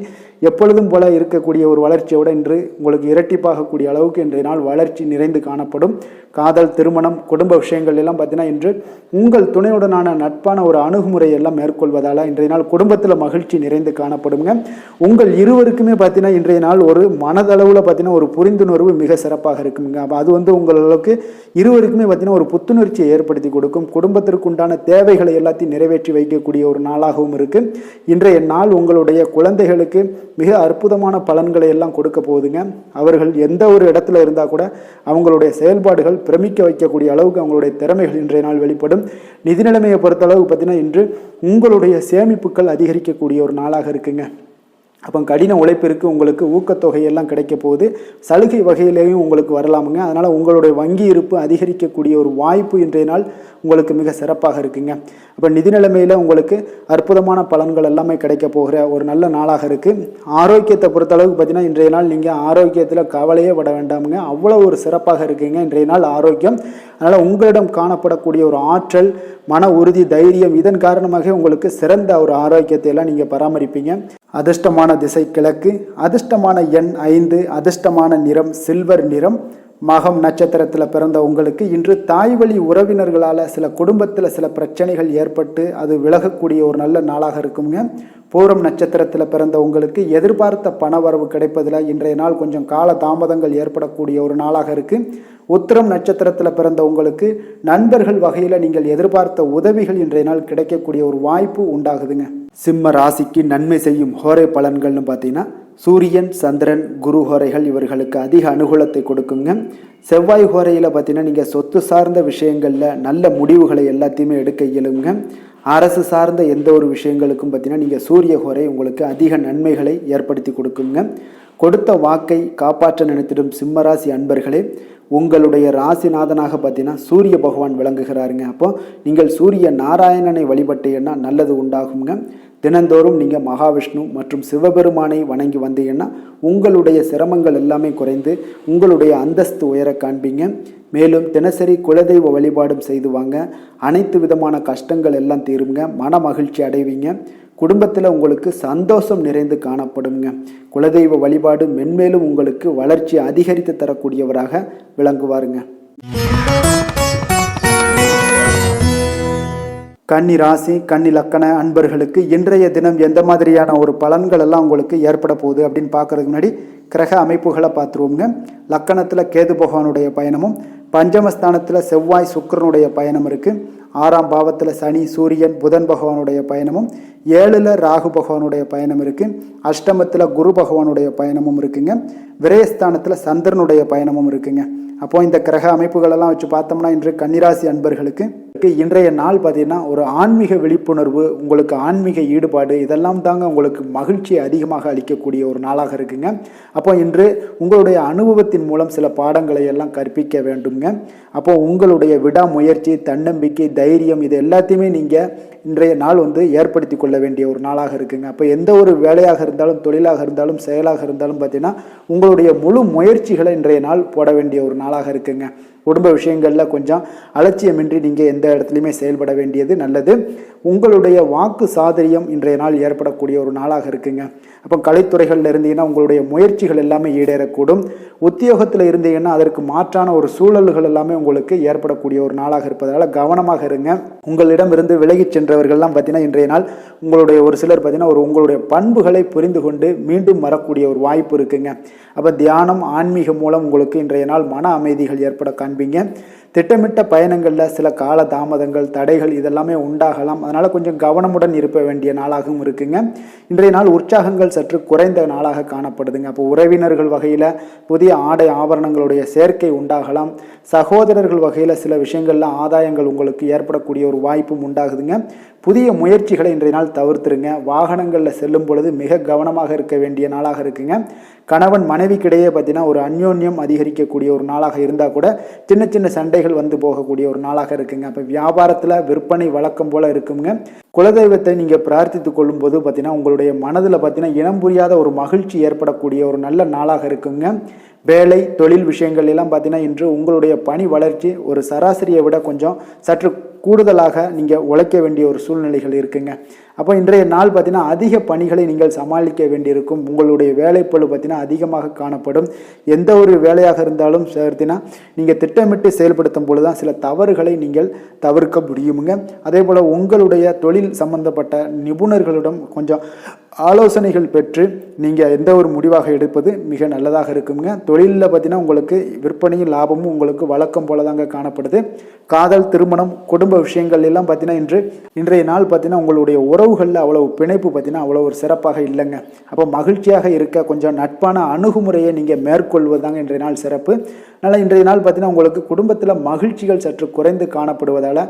எப்பொழுதும் போல இருக்கக்கூடிய ஒரு வளர்ச்சியோடு இன்று உங்களுக்கு இரட்டிப்பாகக்கூடிய அளவுக்கு இன்றைய நாள் வளர்ச்சி நிறைந்து காணப்படும். காதல், திருமணம், குடும்ப விஷயங்கள் எல்லாம் பார்த்தீங்கன்னா இன்று உங்கள் துணையுடனான நட்பான ஒரு அணுகுமுறை எல்லாம் மேற்கொள்வதால் இன்றைய நாள் குடும்பத்தில் மகிழ்ச்சி நிறைந்து காணப்படுங்க. உங்கள் இருவருக்குமே பார்த்தீங்கன்னா இன்றைய நாள் ஒரு மனதளவில் பார்த்தீங்கன்னா ஒரு புரிந்துணர்வு மிக சிறப்பாக இருக்குங்க. அப்போ அது உங்களுக்கு இருவருக்குமே பார்த்தீங்கன்னா ஒரு புத்துணர்ச்சியை ஏற்படுத்தி கொடுக்கும். குடும்பத்திற்கு உண்டான தேவைகளை எல்லாத்தையும் நிறைவேற்றி வைக்கக்கூடிய ஒரு நாளாகவும் இருக்குது. இன்றைய நாள் உங்களுடைய குழந்தைகளுக்கு மிக அற்புதமான பலன்களை எல்லாம் கொடுக்க போகுதுங்க. அவர்கள் எந்த ஒரு இடத்துல இருந்தால் கூட அவங்களுடைய செயல்பாடுகள் பிரமிக்க வைக்கக்கூடிய அளவுக்கு அவங்களுடைய திறமைகள் இன்றைய நாள் வெளிப்படும். நிதி நிலைமையை பொறுத்த அளவுக்கு பார்த்தீங்கன்னா இன்று உங்களுடைய சேமிப்புகள் அதிகரிக்கக்கூடிய ஒரு நாளாக இருக்குங்க. அப்போ கடின உழைப்பிற்கு உங்களுக்கு ஊக்கத்தொகையெல்லாம் கிடைக்க போகுது. சலுகை வகையிலேயும் உங்களுக்கு வரலாமுங்க. அதனால் உங்களுடைய வங்கி இருப்பு அதிகரிக்கக்கூடிய ஒரு வாய்ப்பு இன்றைய நாள் உங்களுக்கு மிக சிறப்பாக இருக்குங்க. அப்போ நிதி நிலைமையில் உங்களுக்கு அற்புதமான பலன்கள் எல்லாமே கிடைக்க போகிற ஒரு நல்ல நாளாக இருக்குது. ஆரோக்கியத்தை பொறுத்தளவுக்கு பார்த்தீங்கன்னா இன்றைய நாள் நீங்கள் ஆரோக்கியத்தில் கவலையே பட வேண்டாமுங்க. அவ்வளோ ஒரு சிறப்பாக இருக்குங்க இன்றைய நாள் ஆரோக்கியம். அதனால் உங்களிடம் காணப்படக்கூடிய ஒரு ஆற்றல், மன உறுதி, தைரியம் இதன் காரணமாக உங்களுக்கு சிறந்த ஒரு ஆரோக்கியத்தை எல்லாம் நீங்கள் பராமரிப்பீங்க. அதிர்ஷ்டமான திசை கிழக்கு, அதிர்ஷ்டமான எண் 5, அதிர்ஷ்டமான நிறம் சில்வர் நிறம், மகம் நட்சத்திரத்தில் பிறந்த உங்களுக்கு இன்று தாய் வழி உறவினர்களால் சில குடும்பத்தில் சில பிரச்சனைகள் ஏற்பட்டு அது விலகக்கூடிய ஒரு நல்ல நாளாக இருக்குங்க. பூரம் நட்சத்திரத்தில் பிறந்த உங்களுக்கு எதிர்பார்த்த பணவரவு கிடைப்பதில் இன்றைய நாள் கொஞ்சம் கால தாமதங்கள் ஏற்படக்கூடிய ஒரு நாளாக இருக்குது. உத்திரம் நட்சத்திரத்தில் பிறந்த உங்களுக்கு நண்பர்கள் வகையில் நீங்கள் எதிர்பார்த்த உதவிகள் இன்றைய நாள் கிடைக்கக்கூடிய ஒரு வாய்ப்பு உண்டாகுதுங்க. சிம்ம ராசிக்கு நன்மை செய்யும் ஹோரை பலன்கள்னு பார்த்தீங்கன்னா சூரியன், சந்திரன், குரு ஹோரைகள் இவர்களுக்கு அதிக அனுகூலத்தை கொடுக்குங்க. செவ்வாய் ஹோரையில் பார்த்தீங்கன்னா நீங்கள் சொத்து சார்ந்த விஷயங்களில் நல்ல முடிவுகளை எல்லாத்தையுமே எடுக்க இயலுங்க. அரசு சார்ந்த எந்த ஒரு விஷயங்களுக்கும் பார்த்தீங்கன்னா நீங்கள் சூரிய ஹோரை உங்களுக்கு அதிக நன்மைகளை ஏற்படுத்தி கொடுக்குங்க. கொடுத்த வாக்கை காப்பாற்ற நினைத்திடும் சிம்மராசி அன்பர்களே, உங்களுடைய ராசிநாதனாக பார்த்தீங்கன்னா சூரிய பகவான் விளங்குகிறாருங்க. அப்போ நீங்கள் சூரிய நாராயணனை வழிபட்டீங்கன்னா நல்லது உண்டாகுங்க. தினந்தோறும் நீங்கள் மகாவிஷ்ணு மற்றும் சிவபெருமானை வணங்கி வந்தீங்கன்னா உங்களுடைய சிரமங்கள் எல்லாமே குறைந்து உங்களுடைய அந்தஸ்து உயர காண்பீங்க. மேலும் தினசரி குலதெய்வ வழிபாடும் செய்து வாங்க. அனைத்து விதமான கஷ்டங்கள் எல்லாம் தீருங்க. மன மகிழ்ச்சி அடைவீங்க. குடும்பத்தில் உங்களுக்கு சந்தோஷம் நிறைந்து காணப்படுங்க. குலதெய்வ வழிபாடு மென்மேலும் உங்களுக்கு வளர்ச்சி அதிகரித்து தரக்கூடியவராக விளங்குவாருங்க. கன்னி ராசி, கன்னி லக்கண அன்பர்களுக்கு இன்றைய தினம் எந்த மாதிரியான ஒரு பலன்கள் எல்லாம் உங்களுக்கு ஏற்பட போகுது அப்படின்னு பார்க்கறதுக்கு முன்னாடி கிரக அமைப்புகளை பார்த்துருவோங்க. லக்கணத்தில் கேது பகவானுடைய பயணமும், பஞ்சமஸ்தானத்தில் செவ்வாய் சுக்கிரனுடைய பயணம் இருக்குது. 6ஆம் பாவத்தில் சனி, சூரியன், புதன் பகவானுடைய பயணமும், 7ல் ராகு பகவானுடைய பயணம் இருக்குது. அஷ்டமத்தில் குரு பகவானுடைய பயணமும் இருக்குங்க. விரயஸ்தானத்தில் சந்திரனுடைய பயணமும் இருக்குங்க. அப்போ இந்த கிரக அமைப்புகளெல்லாம் வச்சு பார்த்தோம்னா இன்று கன்னிராசி அன்பர்களுக்கு இன்றைய நாள் பார்த்தீங்கன்னா ஒரு ஆன்மீக விழிப்புணர்வு, உங்களுக்கு ஆன்மீக ஈடுபாடு இதெல்லாம் தாங்க உங்களுக்கு மகிழ்ச்சியை அதிகமாக அளிக்கக்கூடிய ஒரு நாளாக இருக்குங்க. அப்போ இன்று உங்களுடைய அனுபவத்தின் மூலம் சில பாடங்களை எல்லாம் கற்பிக்க வேண்டுங்க. அப்போ உங்களுடைய விடாமுயற்சி, தன்னம்பிக்கை, தைரியம் இது எல்லாத்தையுமே நீங்கள் இன்றைய நாள் ஏற்படுத்தி கொள்ள வேண்டிய ஒரு நாளாக இருக்குங்க. அப்போ எந்த ஒரு வேலையாக இருந்தாலும், தொழிலாக இருந்தாலும், செயலாக இருந்தாலும் பார்த்தீங்கன்னா உங்களுடைய முழு முயற்சிகளை இன்றைய நாள் போட வேண்டிய ஒரு நாளாக இருக்குங்க. குடும்ப விஷயங்களில் கொஞ்சம் அலட்சியமின்றி நீங்கள் எந்த இடத்துலையுமே செயல்பட வேண்டியது நல்லது. உங்களுடைய வாக்கு சாதுரியம் இன்றைய நாள் ஏற்படக்கூடிய ஒரு நாளாக இருக்குங்க. அப்போ கலைத்துறைகளில் இருந்தீங்கன்னா உங்களுடைய முயற்சிகள் எல்லாமே ஈடேறக்கூடும். உத்தியோகத்தில் இருந்தீங்கன்னா அதற்கு மாற்றான ஒரு சூழல்கள் எல்லாமே உங்களுக்கு ஏற்படக்கூடிய ஒரு நாளாக இருப்பதால் கவனமாக இருங்க. உங்களிடம் இருந்து விலகி சென்றவர்கள்லாம் பார்த்தீங்கன்னா இன்றைய நாள் உங்களுடைய ஒரு சிலர் பார்த்தீங்கன்னா உங்களுடைய பண்புகளை புரிந்து கொண்டு மீண்டும் வரக்கூடிய ஒரு வாய்ப்பு இருக்குங்க. அப்போ தியானம், ஆன்மீகம் மூலம் உங்களுக்கு இன்றைய நாள் மன அமைதிகள் ஏற்பட காண்பீங்க. திட்டமிட்ட பயணங்களில் சில கால தாமதங்கள், தடைகள் இதெல்லாமே உண்டாகலாம். அதனால் கொஞ்சம் கவனமுடன் இருக்க வேண்டிய நாளாகவும் இருக்குங்க. இன்றைய நாள் உற்சாகங்கள் சற்று குறைந்த நாளாக காணப்படுதுங்க. அப்போ உறவினர்கள் வகையில் புதிய ஆடை ஆபரணங்களுடைய சேர்க்கை உண்டாகலாம். சகோதரர்கள் வகையில் சில விஷயங்களில் ஆதாயங்கள் உங்களுக்கு ஏற்படக்கூடிய ஒரு வாய்ப்பும் உண்டாகுதுங்க. புதிய முயற்சிகளை இன்றைய நாள் தவிர்த்துருங்க. வாகனங்களில் செல்லும் பொழுது மிக கவனமாக இருக்க வேண்டிய நாளாக இருக்குங்க. கணவன் மனைவிக்கிடையே பார்த்தீங்கன்னா ஒரு அந்யோன்யம் அதிகரிக்கக்கூடிய ஒரு நாளாக இருந்தால் கூட சின்ன சின்ன சண்டைகள் போகக்கூடிய ஒரு நாளாக இருக்குங்க. அப்போ வியாபாரத்தில் விற்பனை வழக்கம் போல இருக்குங்க. குலதெய்வத்தை நீங்கள் பிரார்த்தித்து கொள்ளும் போது பார்த்தீங்கன்னா உங்களுடைய மனதில் பார்த்தீங்கன்னா இனம் புரியாத ஒரு மகிழ்ச்சி ஏற்படக்கூடிய ஒரு நல்ல நாளாக இருக்குங்க. வேலை, தொழில் விஷயங்கள் எல்லாம் பார்த்தீங்கன்னா இன்று உங்களுடைய பணி வளர்ச்சி ஒரு சராசரியை விட கொஞ்சம் சற்று கூடுதலாக நீங்கள் உழைக்க வேண்டிய ஒரு சூழ்நிலைகள் இருக்குங்க. அப்போ இன்றைய நாள் பார்த்தீங்கன்னா அதிக பணிகளை நீங்கள் சமாளிக்க வேண்டியிருக்கும். உங்களுடைய வேலைப்பளு பார்த்தீங்கன்னா அதிகமாக காணப்படும். எந்த ஒரு வேலையாக இருந்தாலும் சேர்த்தினா நீங்கள் திட்டமிட்டு செயல்படுத்தும் பொழுது தான் சில தவறுகளை நீங்கள் தவிர்க்க முடியுமுங்க. அதே போல் உங்களுடைய தொழில் சம்பந்தப்பட்ட நிபுணர்களிடம் கொஞ்சம் ஆலோசனைகள் பெற்று நீங்கள் எந்த ஒரு முடிவாக எடுப்பது மிக நல்லதாக இருக்குங்க. தொழிலில் பார்த்தீங்கன்னா உங்களுக்கு விற்பனையும் லாபமும் உங்களுக்கு வழக்கம் போல தாங்க காணப்படுது. காதல், திருமணம், குடும்ப விஷயங்கள் எல்லாம் பார்த்தீங்கன்னா இன்றைய நாள் பார்த்தீங்கன்னா உங்களுடைய உறவுகளில் அவ்வளவு பிணைப்பு பார்த்தீங்கன்னா அவ்வளோ ஒரு சிறப்பாக இல்லைங்க. அப்போ மகிழ்ச்சியாக இருக்க கொஞ்சம் நட்பான அணுகுமுறையை நீங்கள் மேற்கொள்வதாங்க இன்றைய நாள் சிறப்பு. அதனால் இன்றைய நாள் பார்த்தீங்கன்னா உங்களுக்கு குடும்பத்தில் மகிழ்ச்சிகள் சற்று குறைந்து காணப்படுவதால்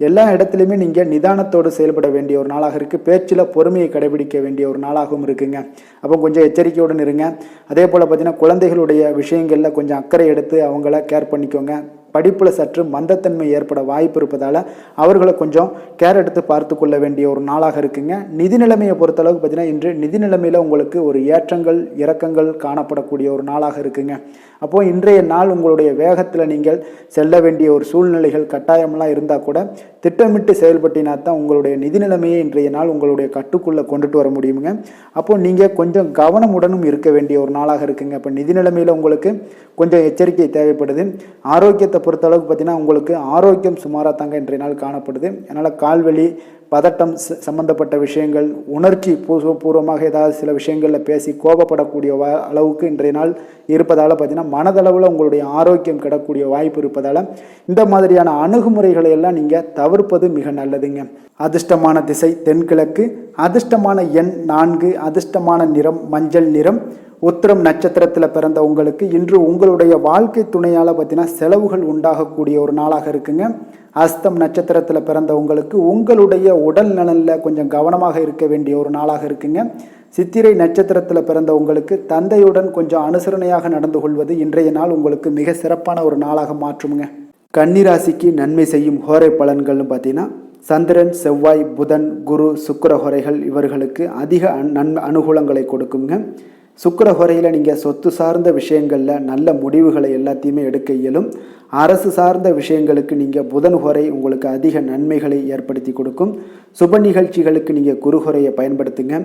எல்லா இடத்துலையுமே நீங்கள் நிதானத்தோடு செயல்பட வேண்டிய ஒரு நாளாக இருக்குது. பேச்சில் பொறுமையை கடைபிடிக்க வேண்டிய ஒரு நாளாகவும் இருக்குங்க. அப்போ கொஞ்சம் எச்சரிக்கையுடன் இருங்க. அதே போல் பார்த்தீங்கன்னா குழந்தைகளுடைய விஷயங்களில் கொஞ்சம் அக்கறை எடுத்து அவங்கள கேர் பண்ணிக்கோங்க. படிப்பில் சற்று மந்தத்தன்மை ஏற்பட வாய்ப்பு இருப்பதால் அவர்களை கொஞ்சம் கேர் எடுத்து பார்த்து கொள்ள வேண்டிய ஒரு நாளாக இருக்குங்க. நிதி நிலைமையை பொறுத்தளவுக்கு பார்த்தீங்கன்னா இன்று நிதி நிலைமையில் உங்களுக்கு ஒரு ஏற்றங்கள் இறக்கங்கள் காணப்படக்கூடிய ஒரு நாளாக இருக்குங்க. அப்போது இன்றைய நாள் உங்களுடைய உங்களுடைய வேகத்தில் நீங்கள் செல்ல வேண்டிய ஒரு சூழ்நிலைகள் கட்டாயமெல்லாம் இருந்தால் கூட திட்டமிட்டு செயல்பட்டினா தான் உங்களுடைய நிதி நிலைமையை இன்றைய நாள் உங்களுடைய கட்டுக்குள்ளே கொண்டுட்டு வர முடியுங்க. அப்போது நீங்கள் கொஞ்சம் கவனமுடனும் இருக்க வேண்டிய ஒரு நாளாக இருக்குங்க. இப்போ நிதி நிலைமையில் உங்களுக்கு கொஞ்சம் எச்சரிக்கை தேவைப்படுது. ஆரோக்கியத்தை பொறுத்தளவுக்கு பார்த்தீங்கன்னா உங்களுக்கு ஆரோக்கியம் சுமாராக தாங்க இன்றைய நாள் காணப்படுது. அதனால் கால்வலி, பதட்டம் சம்பந்தப்பட்ட விஷயங்கள், உணர்ச்சி பூர்வமாக ஏதாவது சில விஷயங்களில் பேசி கோபப்படக்கூடிய அளவுக்கு இன்றைய நாள் இருப்பதால் பார்த்தீங்கன்னா மனதளவில் உங்களுடைய ஆரோக்கியம் கிடக்கூடிய வாய்ப்பு இருப்பதால் இந்த மாதிரியான அணுகுமுறைகளை எல்லாம் நீங்கள் தவிர்ப்பது மிக நல்லதுங்க. அதிர்ஷ்டமான திசை தென்கிழக்கு, அதிர்ஷ்டமான எண் 4, அதிர்ஷ்டமான நிறம் மஞ்சள் நிறம். உத்திரம் நட்சத்திரத்தில் பிறந்த உங்களுக்கு இன்று உங்களுடைய வாழ்க்கை துணையால் பார்த்தீங்கன்னா செலவுகள் உண்டாகக்கூடிய ஒரு நாளாக இருக்குங்க. அஸ்தம் நட்சத்திரத்தில் பிறந்த உங்களுக்கு உங்களுடைய உடல் நலனில் கொஞ்சம் கவனமாக இருக்க வேண்டிய ஒரு நாளாக இருக்குங்க. சித்திரை நட்சத்திரத்தில் பிறந்த உங்களுக்கு தந்தையுடன் கொஞ்சம் அனுசரணையாக நடந்து கொள்வது இன்றைய நாள் உங்களுக்கு மிக சிறப்பான ஒரு நாளாக மாற்றுங்க. கன்னிராசிக்கு நன்மை செய்யும் ஹோரை பலன்கள்னு பார்த்தீங்கன்னா சந்திரன், செவ்வாய், புதன், குரு, சுக்கிர ஹோரைகள் இவர்களுக்கு அதிக அனுகூலங்களை கொடுக்குங்க. சுக்கிர ஹோரையில் நீங்கள் சொத்து சார்ந்த விஷயங்களில் நல்ல முடிவுகளை எல்லாத்தையுமே எடுக்க இயலும். அரசு சார்ந்த விஷயங்களுக்கு நீங்கள் புதன் ஹோரை உங்களுக்கு அதிக நன்மைகளை ஏற்படுத்தி கொடுக்கும். சுப நிகழ்ச்சிகளுக்கு நீங்கள் குரு ஹோரையை பயன்படுத்துங்க.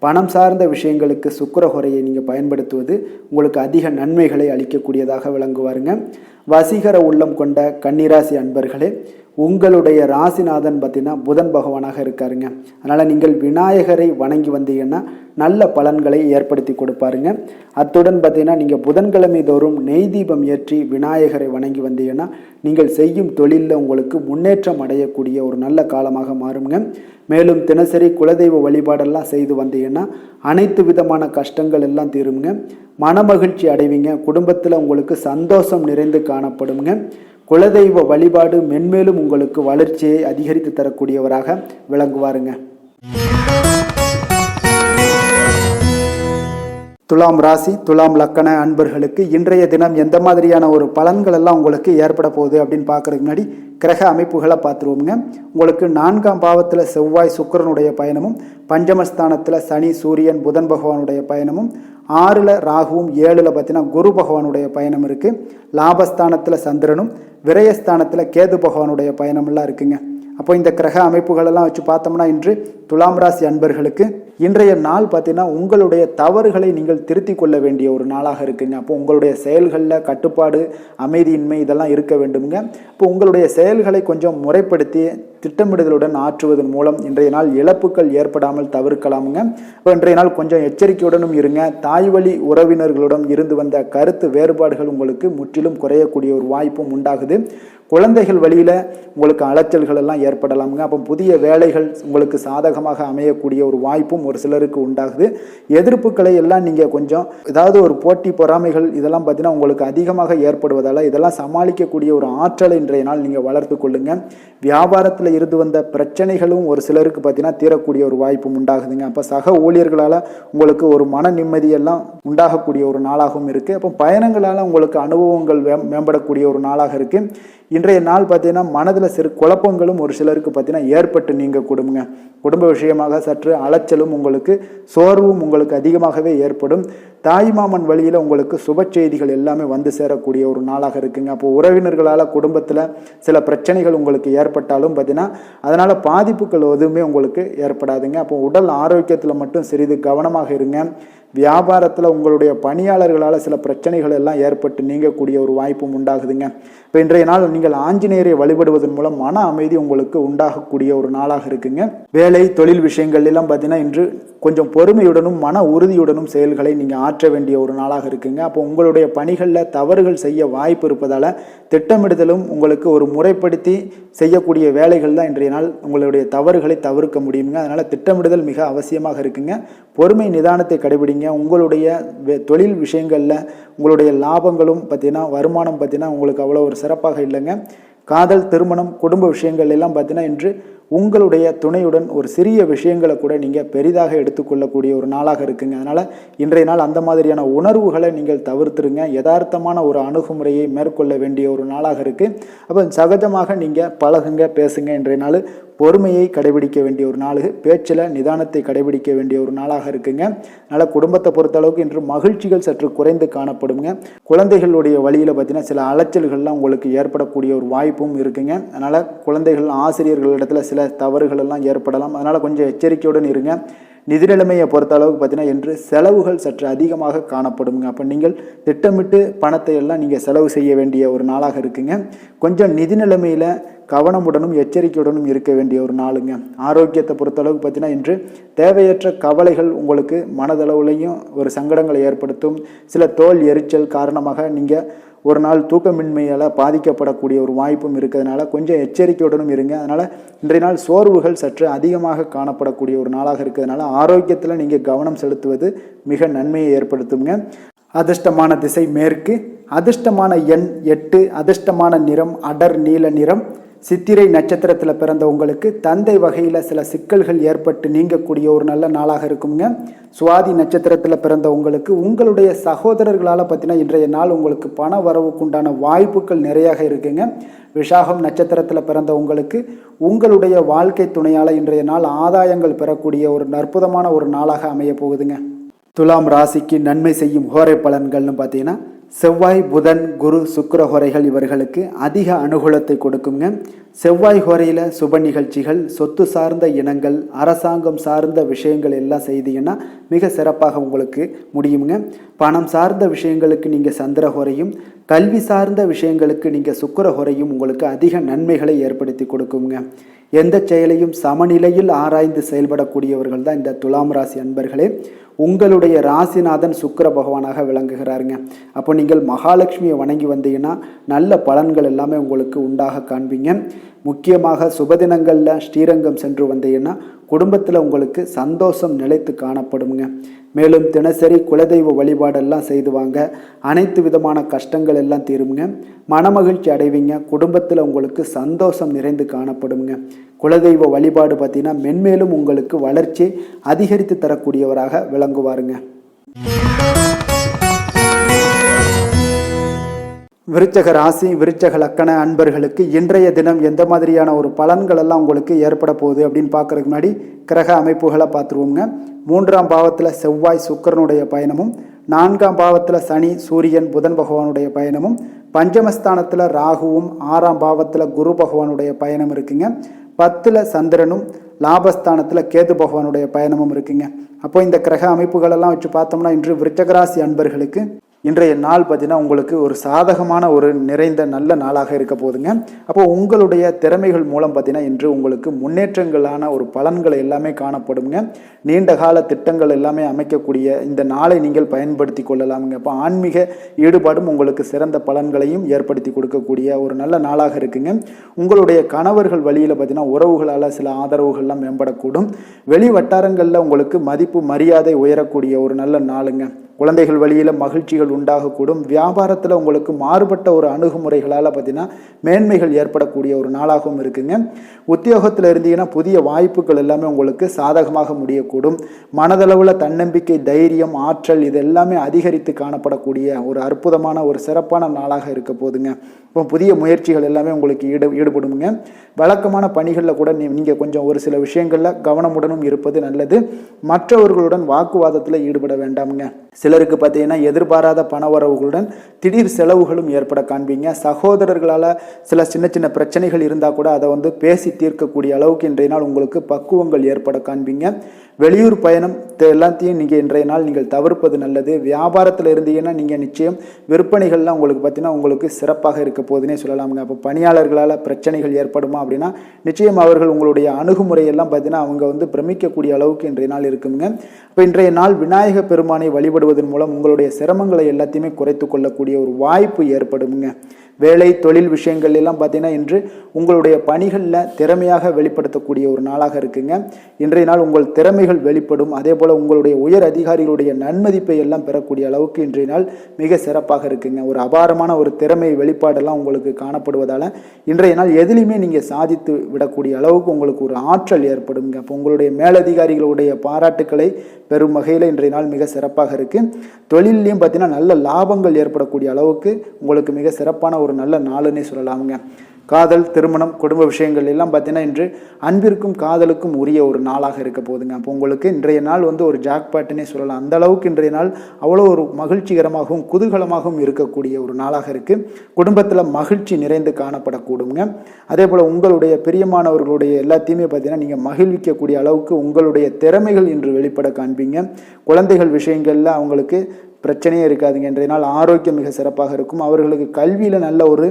பணம் சார்ந்த விஷயங்களுக்கு சுக்கிர ஹோரையை நீங்கள் பயன்படுத்துவது உங்களுக்கு அதிக நன்மைகளை அளிக்கக்கூடியதாக விளங்குவாருங்க. வசீகர உள்ளம் கொண்ட கன்னிராசி அன்பர்களே, உங்களுடைய ராசிநாதன் பார்த்தீங்கன்னா புதன் பகவானாக இருக்காருங்க. அதனால் நீங்கள் விநாயகரை வணங்கி வந்தீங்கன்னா நல்ல பலன்களை ஏற்படுத்தி கொடுப்பாருங்க. அத்துடன் பார்த்தீங்கன்னா நீங்கள் புதன்கிழமை தோறும் நெய் தீபம் ஏற்றி விநாயகரை வணங்கி வந்தீங்கன்னா நீங்கள் செய்யும் தொழிலில் உங்களுக்கு முன்னேற்றம் அடையக்கூடிய ஒரு நல்ல காலமாக மாறுங்க. மேலும் தினசரி குலதெய்வ வழிபாடெல்லாம் செய்து வந்தீங்கன்னா அனைத்து விதமான கஷ்டங்கள் எல்லாம் தீருங்க. மனமகிழ்ச்சி அடைவீங்க. குடும்பத்தில் உங்களுக்கு சந்தோஷம் நிறைந்து காணப்படுங்க. குலதெய்வ வழிபாடு மென்மேலும் உங்களுக்கு வளர்ச்சியை அதிகரித்து தரக்கூடியவராக விளங்குவாருங்க. துலாம் ராசி, துலாம் லக்கண அன்பர்களுக்கு இன்றைய தினம் எந்த மாதிரியான ஒரு பலன்கள் எல்லாம் உங்களுக்கு ஏற்பட போகுது அப்படின்னு பார்க்கறதுக்கு முன்னாடி கிரக அமைப்புகளை பார்த்துருவோங்க. உங்களுக்கு 4ஆம் பாவத்தில் செவ்வாய் சுக்கிரனுடைய பயணமும், பஞ்சமஸ்தானத்தில் சனி சூரியன் புதன் பகவானுடைய பயணமும், 6ல் ராகுவும் 7ல் பார்த்தீங்கன்னா குரு பகவானுடைய பயணம் இருக்குது. லாபஸ்தானத்தில் சந்திரனும், விரயஸ்தானத்தில் கேது பகவானுடைய பயணமெல்லாம் இருக்குங்க. அப்போ இந்த கிரக அமைப்புகளெல்லாம் வச்சு பார்த்தோம்னா இன்று துலாம் ராசி அன்பர்களுக்கு இன்றைய நாள் பார்த்தீங்கன்னா உங்களுடைய தவறுகளை நீங்கள் திருத்தி கொள்ள வேண்டிய ஒரு நாளாக இருக்குங்க. அப்போ உங்களுடைய செயல்களில் கட்டுப்பாடு, அமைதியின்மை இதெல்லாம் இருக்க வேண்டுங்க. இப்போ உங்களுடைய செயல்களை கொஞ்சம் முறைப்படுத்தி திட்டமிடுதலுடன் ஆற்றுவதன் மூலம் இன்றைய நாள் இழப்புகள் ஏற்படாமல் தவிர்க்கலாமுங்க. இப்போ இன்றைய நாள் கொஞ்சம் எச்சரிக்கையுடனும் இருங்க. தாய் வழி உறவினர்களுடன் இருந்து வந்த கருத்து வேறுபாடுகள் உங்களுக்கு முற்றிலும் குறையக்கூடிய ஒரு வாய்ப்பும் உண்டாகுது. குழந்தைகள் வழியில் உங்களுக்கு அலைச்சல்கள் எல்லாம் ஏற்படலாமுங்க. அப்போ புதிய வேலைகள் உங்களுக்கு சாதகமாக அமையக்கூடிய ஒரு வாய்ப்பும் ஒரு சிலருக்கு உண்டாகுது. எதிர்ப்புகளை எல்லாம் நீங்கள் கொஞ்சம் ஏதாவது ஒரு போட்டி பொறாமைகள் இதெல்லாம் பார்த்தீங்கன்னா உங்களுக்கு அதிகமாக ஏற்படுவதால் இதெல்லாம் சமாளிக்கக்கூடிய ஒரு ஆற்றலை இன்றைய நாள் நீங்கள் வளர்த்து கொள்ளுங்க. வியாபாரத்தில் இருந்து வந்த பிரச்சனைகளும் ஒரு சிலருக்கு பார்த்தீங்கன்னா தீரக்கூடிய ஒரு வாய்ப்பும் உண்டாகுதுங்க. அப்போ சக ஊழியர்களால் உங்களுக்கு ஒரு மன நிம்மதியெல்லாம் உண்டாகக்கூடிய ஒரு நாளாகவும் இருக்குது. அப்போ பயணங்களால் உங்களுக்கு அனுபவங்கள் மேம்படக்கூடிய ஒரு நாளாக இருக்குது. இன்றைய நாள் பார்த்தீங்கன்னா மனதில் சிறு குழப்பங்களும் ஒரு சிலருக்கு பார்த்தீங்கன்னா ஏற்பட்டு நீங்க குடும்ப விஷயமாக சற்று அலைச்சலும் உங்களுக்கு சோர்வும் உங்களுக்கு அதிகமாகவே ஏற்படும். தாய்மாமன் வழியில் உங்களுக்கு சுப செய்திகள் எல்லாமே வந்து சேரக்கூடிய ஒரு நாளாக இருக்குங்க. அப்போ உறவினர்களால் குடும்பத்தில் சில பிரச்சனைகள் உங்களுக்கு ஏற்பட்டாலும் பார்த்தீங்கன்னா அதனால் பாதிப்புகள் எதுவுமே உங்களுக்கு ஏற்படாதுங்க. அப்போ உடல் ஆரோக்கியத்தில் மட்டும் சிறிது கவனமாக இருங்க. வியாபாரத்தில் உங்களுடைய பணியாளர்களால் சில பிரச்சனைகள் எல்லாம் ஏற்பட்டு நீங்கக்கூடிய ஒரு வாய்ப்பும் உண்டாகுதுங்க. இப்போ இன்றைய நாள் நீங்கள் ஆஞ்சநேயரை வழிபடுவதன் மூலம் மன அமைதி உங்களுக்கு உண்டாகக்கூடிய ஒரு நாளாக இருக்குங்க. வேலை தொழில் விஷயங்கள் எல்லாம் பார்த்தீங்கன்னா இன்று கொஞ்சம் பொறுமையுடனும் மன உறுதியுடனும் செயல்களை நீங்கள் ஆற்ற வேண்டிய ஒரு நாளாக இருக்குங்க. அப்போ உங்களுடைய பணிகளில் தவறுகள் செய்ய வாய்ப்பு இருப்பதால் திட்டமிடுதலும் உங்களுக்கு ஒரு முறைப்படுத்தி செய்யக்கூடிய வேலைகள் தான் இன்றைய நாள் உங்களுடைய தவறுகளை தவிர்க்க முடியுங்க. அதனால் திட்டமிடுதல் மிக அவசியமாக இருக்குங்க. பொறுமை நிதானத்தை கடைபிடிங்க. உங்களுடைய தொழில் விஷயங்களில் உங்களுடைய லாபங்களும் பார்த்தீங்கன்னா வருமானம் பார்த்தீங்கன்னா உங்களுக்கு அவ்வளோ ஒரு சிறப்பாக இல்லைங்க. காதல், திருமணம், குடும்ப விஷயங்கள் எல்லாம் பார்த்தீங்கன்னா இன்று உங்களுடைய துணையுடன் ஒரு சிறிய விஷயங்களை கூட நீங்கள் பெரிதாக எடுத்துக்கொள்ளக்கூடிய ஒரு நாளாக இருக்குங்க. அதனால் இன்றைய நாள் அந்த மாதிரியான உணர்வுகளை நீங்கள் தவிர்த்துருங்க. யதார்த்தமான ஒரு அணுகுமுறையை மேற்கொள்ள வேண்டிய ஒரு நாளாக இருக்குது. அப்போ சகஜமாக நீங்கள் பழகுங்க, பேசுங்க. இன்றைய நாள் பொறுமையை கடைபிடிக்க வேண்டிய ஒரு நாள், பேச்சில் நிதானத்தை கடைபிடிக்க வேண்டிய ஒரு நாளாக இருக்குங்க. அதனால் குடும்பத்தை பொறுத்தளவுக்கு இன்று மகிழ்ச்சிகள் சற்று குறைந்து காணப்படுங்க. குழந்தைகளுடைய வழியில் பார்த்தீங்கன்னா சில அலைச்சல்கள்லாம் உங்களுக்கு ஏற்படக்கூடிய ஒரு வாய்ப்பும் இருக்குங்க. அதனால் குழந்தைகள் ஆசிரியர்களிடத்தில் சில தவறுகள் எல்லாம் ஏற்படலாம். அதனால் கொஞ்சம் எச்சரிக்கையுடன் இருங்க. நிதி நிலைமையை பொறுத்த அளவுக்கு பார்த்தீங்கன்னா இன்று செலவுகள் சற்று அதிகமாக காணப்படுங்க. அப்போ நீங்கள் திட்டமிட்டு பணத்தை எல்லாம் நீங்கள் செலவு செய்ய வேண்டிய ஒரு நாளாக இருக்குங்க. கொஞ்சம் நிதி நிலைமையில் கவனமுடனும் எச்சரிக்கையுடனும் இருக்க வேண்டிய ஒரு நாளுங்க. ஆரோக்கியத்தை பொறுத்தளவுக்கு பார்த்தீங்கன்னா இன்று தேவையற்ற கவலைகள் உங்களுக்கு மனதளவுலையும் ஒரு சங்கடங்களை ஏற்படுத்தும். சில தோல் எரிச்சல் காரணமாக நீங்கள் ஒரு நாள் தூக்கமின்மையால் பாதிக்கப்படக்கூடிய ஒரு வாய்ப்பும் இருக்கிறதுனால கொஞ்சம் எச்சரிக்கையுடனும் இருங்க. அதனால் இன்றைய நாள் சோர்வுகள் சற்று அதிகமாக காணப்படக்கூடிய ஒரு நாளாக இருக்கிறதுனால ஆரோக்கியத்தில் நீங்கள் கவனம் செலுத்துவது மிக நன்மையை ஏற்படுத்துங்க. அதிர்ஷ்டமான திசை மேற்கு, அதிர்ஷ்டமான எண் 8, அதிர்ஷ்டமான நிறம் அடர் நீல நிறம். சித்திரை நட்சத்திரத்தில் பிறந்த உங்களுக்கு தந்தை வகையில் சில சிக்கல்கள் ஏற்பட்டு நீங்கக்கூடிய ஒரு நல்ல நாளாக இருக்குங்க. சுவாதி நட்சத்திரத்தில் பிறந்த உங்களுக்கு உங்களுடைய சகோதரர்களால் பார்த்தீங்கன்னா இன்றைய நாள் உங்களுக்கு பண வரவுக்குண்டான வாய்ப்புகள் நிறையாக இருக்குங்க. விஷாகம் நட்சத்திரத்தில் பிறந்த உங்களுக்கு உங்களுடைய வாழ்க்கை துணையால் இன்றைய நாள் ஆதாயங்கள் பெறக்கூடிய ஒரு அற்புதமான ஒரு நாளாக அமைய போகுதுங்க. துலாம் ராசிக்கு நன்மை செய்யும் ஹோரை பலன்கள்னு பார்த்தீங்கன்னா செவ்வாய், புதன், குரு, சுக்கிர ஹோரைகள் இவர்களுக்கு அதிக அனுகூலத்தை கொடுக்குங்க. செவ்வாய் ஹோரையில் சுப நிகழ்ச்சிகள், சொத்து சார்ந்த இனங்கள், அரசாங்கம் சார்ந்த விஷயங்கள் எல்லாம் செய்தீங்கன்னா மிக சிறப்பாக உங்களுக்கு முடியுங்க. பணம் சார்ந்த விஷயங்களுக்கு நீங்கள் சந்திர ஹோரையும், கல்வி சார்ந்த விஷயங்களுக்கு நீங்கள் சுக்கிர ஹோரையும் உங்களுக்கு அதிக நன்மைகளை ஏற்படுத்தி கொடுக்குங்க. எந்த செயலையும் சமநிலையில் ஆராய்ந்து செயல்படக்கூடியவர்கள் தான் இந்த துலாம் ராசி அன்பர்களே. உங்களுடைய ராசிநாதன் சுக்கிர பகவானாக விளங்குகிறாருங்க. அப்போ நீங்கள் மகாலட்சுமியை வணங்கி வந்தீங்கன்னா நல்ல பலன்கள் எல்லாமே உங்களுக்கு உண்டாக காண்பீங்க. முக்கியமாக சுபதினங்களில் ஸ்ரீரங்கம் சென்று வந்தீங்கன்னா குடும்பத்தில் உங்களுக்கு சந்தோஷம் நிலைத்து காணப்படுங்க. மேலும் தினசரி குலதெய்வ வழிபாடெல்லாம் செய்து வாங்க, அனைத்து விதமான கஷ்டங்கள் எல்லாம் தீருங்க, மனமகிழ்ச்சி அடைவீங்க, குடும்பத்தில் உங்களுக்கு சந்தோஷம் நிறைந்து காணப்படுங்க. குலதெய்வ வழிபாடு பார்த்தீங்கன்னா மென்மேலும் உங்களுக்கு வளர்ச்சி அதிகரித்து தரக்கூடியவராக விளங்குவாருங்க. விருச்சக ராசி, விருச்சக லக்கண அன்பர்களுக்கு இன்றைய தினம் எந்த மாதிரியான ஒரு பலன்கள் எல்லாம் உங்களுக்கு ஏற்பட போகுது அப்படின்னு பார்க்கறதுக்கு முன்னாடி கிரக அமைப்புகளை பார்த்துருவோங்க. 3ஆம் பாவத்தில் செவ்வாய் சுக்கிரனுடைய பயணமும், 4ஆம் பாவத்தில் சனி சூரியன் புதன் பகவானுடைய பயணமும், பஞ்சமஸ்தானத்தில் ராகுவும், 6ஆம் பாவத்தில் குரு பகவானுடைய பயணம் இருக்குங்க. 10ல் சந்திரனும், லாபஸ்தானத்தில் கேது பகவானுடைய பயணமும் இருக்குங்க. அப்போ இந்த கிரக அமைப்புகளெல்லாம் வச்சு பார்த்தோம்னா இன்று விருச்சகராசி அன்பர்களுக்கு இன்றைய நாள் பார்த்தீங்கன்னா உங்களுக்கு ஒரு சாதகமான ஒரு நிறைந்த நல்ல நாளாக இருக்க போதுங்க. அப்போ உங்களுடைய திறமைகள் மூலம் பார்த்தீங்கன்னா இன்று உங்களுக்கு முன்னேற்றங்களான ஒரு பலன்களை எல்லாமே காணப்படுங்க. நீண்ட கால திட்டங்கள் எல்லாமே அமைக்கக்கூடிய இந்த நாளை நீங்கள் பயன்படுத்தி கொள்ளலாமுங்க. அப்போ ஆன்மீக ஈடுபாடும் உங்களுக்கு சிறந்த பலன்களையும் ஏற்படுத்தி கொடுக்கக்கூடிய ஒரு நல்ல நாளாக இருக்குங்க. உங்களுடைய கணவர்கள் வழியில் பார்த்தீங்கன்னா உறவுகளால் சில ஆதரவுகள்லாம் மேம்படக்கூடும். வெளி வட்டாரங்களில் உங்களுக்கு மதிப்பு மரியாதை உயரக்கூடிய ஒரு நல்ல நாளுங்க. குழந்தைகள் வழியில் மகிழ்ச்சிகள் உண்டாகக்கூடும். வியாபாரத்தில் உங்களுக்கு மாறுபட்ட ஒரு அணுகுமுறைகளால் பார்த்தீங்கன்னா மேன்மைகள் ஏற்படக்கூடிய ஒரு நாளாகவும் இருக்குங்க. உத்தியோகத்தில் இருந்தீங்கன்னா புதிய வாய்ப்புகள் எல்லாமே உங்களுக்கு சாதகமாக முடியக்கூடும். மனதளவில் தன்னம்பிக்கை, தைரியம், ஆற்றல் இது எல்லாமே அதிகரித்து காணப்படக்கூடிய ஒரு அற்புதமான ஒரு சிறப்பான நாளாக இருக்க போதுங்க. இப்போ புதிய முயற்சிகள் எல்லாமே உங்களுக்கு ஈடுபடுங்க. வழக்கமான பணிகளில் கூட நீங்கள் கொஞ்சம் ஒரு சில விஷயங்களில் கவனமுடனும் இருப்பது நல்லது. மற்றவர்களுடன் வாக்குவாதத்தில் ஈடுபட வேண்டாமுங்க. சிலருக்கு பார்த்தீங்கன்னா எதிர்பாராத பணவரவுகளுடன் திடீர் செலவுகளும் ஏற்பட காண்பீங்க. சகோதரர்களால் சில சின்ன சின்ன பிரச்சனைகள் இருந்தால் கூட அதை பேசி தீர்க்கக்கூடிய அளவுக்கு இன்றைய நாள் உங்களுக்கு பக்குவங்கள் ஏற்பட காண்பீங்க. வெளியூர் பயணம் எல்லாத்தையும் நீங்கள் இன்றைய நாள் நீங்கள் தவிர்ப்பது நல்லது. வியாபாரத்தில் இருந்தீங்கன்னா நீங்கள் நிச்சயம் விற்பனைகள்லாம் உங்களுக்கு பார்த்தீங்கன்னா உங்களுக்கு சிறப்பாக இருக்க போதுன்னே சொல்லலாமுங்க. அப்போ பணியாளர்களால் பிரச்சனைகள் ஏற்படுமா அப்படின்னா நிச்சயம் அவர்கள் உங்களுடைய அணுகுமுறையெல்லாம் பார்த்தீங்கன்னா அவங்க பிரமிக்கக்கூடிய அளவுக்கு இன்றைய நாள் இருக்குங்க. இப்போ இன்றைய நாள் விநாயக பெருமானை வழிபடுவதன் மூலம் உங்களுடைய சிரமங்களை எல்லாத்தையுமே குறைத்து கொள்ளக்கூடிய ஒரு வாய்ப்பு ஏற்படுங்க. வேலை தொழில் விஷயங்கள் எல்லாம் பார்த்தீங்கன்னா இன்று உங்களுடைய பணிகளில் திறமையாக வெளிப்படுத்தக்கூடிய ஒரு நாளாக இருக்குங்க. இன்றைய நாள் உங்கள் திறமைகள் வெளிப்படும். அதே போல் உங்களுடைய உயர் அதிகாரிகளுடைய நன்மதிப்பை எல்லாம் பெறக்கூடிய அளவுக்கு இன்றைய நாள் மிக சிறப்பாக இருக்குங்க. ஒரு அபாரமான ஒரு திறமை வெளிப்பாடெல்லாம் உங்களுக்கு காணப்படுவதால் இன்றைய நாள் எதிலையுமே நீங்கள் சாதித்து விடக்கூடிய அளவுக்கு உங்களுக்கு ஒரு ஆற்றல் ஏற்படுங்க. அப்போ உங்களுடைய மேலதிகாரிகளுடைய பாராட்டுக்களை பெரும் வகையில் இன்றைய நாள் மிக சிறப்பாக இருக்குது. தொழிலையும் பார்த்தீங்கன்னா நல்ல லாபங்கள் ஏற்படக்கூடிய அளவுக்கு உங்களுக்கு மிக சிறப்பான ஒரு நல்ல நாளுன்னே சொல்லலாமுங்க. காதல், திருமணம், குடும்ப விஷயங்கள் எல்லாம் பார்த்தீங்கன்னா இன்று அன்பிற்கும் காதலுக்கும் உரிய ஒரு நாளாக இருக்க போகுதுங்க. அப்போ உங்களுக்கு இன்றைய நாள் ஒரு ஜாக்பாட்டுன்னே சொல்லலாம். அந்த அளவுக்கு இன்றைய நாள் அவ்வளோ ஒரு மகிழ்ச்சிகரமாகவும் குதூகலமாகவும் இருக்கக்கூடிய ஒரு நாளாக இருக்குது. குடும்பத்தில் மகிழ்ச்சி நிறைந்து காணப்படக்கூடுங்க. அதே போல் உங்களுடைய பிரியமானவர்களுடைய எல்லாத்தையுமே பார்த்தீங்கன்னா நீங்கள் மகிழ்விக்கக்கூடிய அளவுக்கு உங்களுடைய திறமைகள் இன்று வெளிப்பட காண்பீங்க. குழந்தைகள் விஷயங்களில் அவங்களுக்கு பிரச்சனையே இருக்காதுங்க. இன்றைய நாள் ஆரோக்கியம் மிக சிறப்பாக இருக்கும். அவர்களுக்கு கல்வியில் நல்ல ஒரு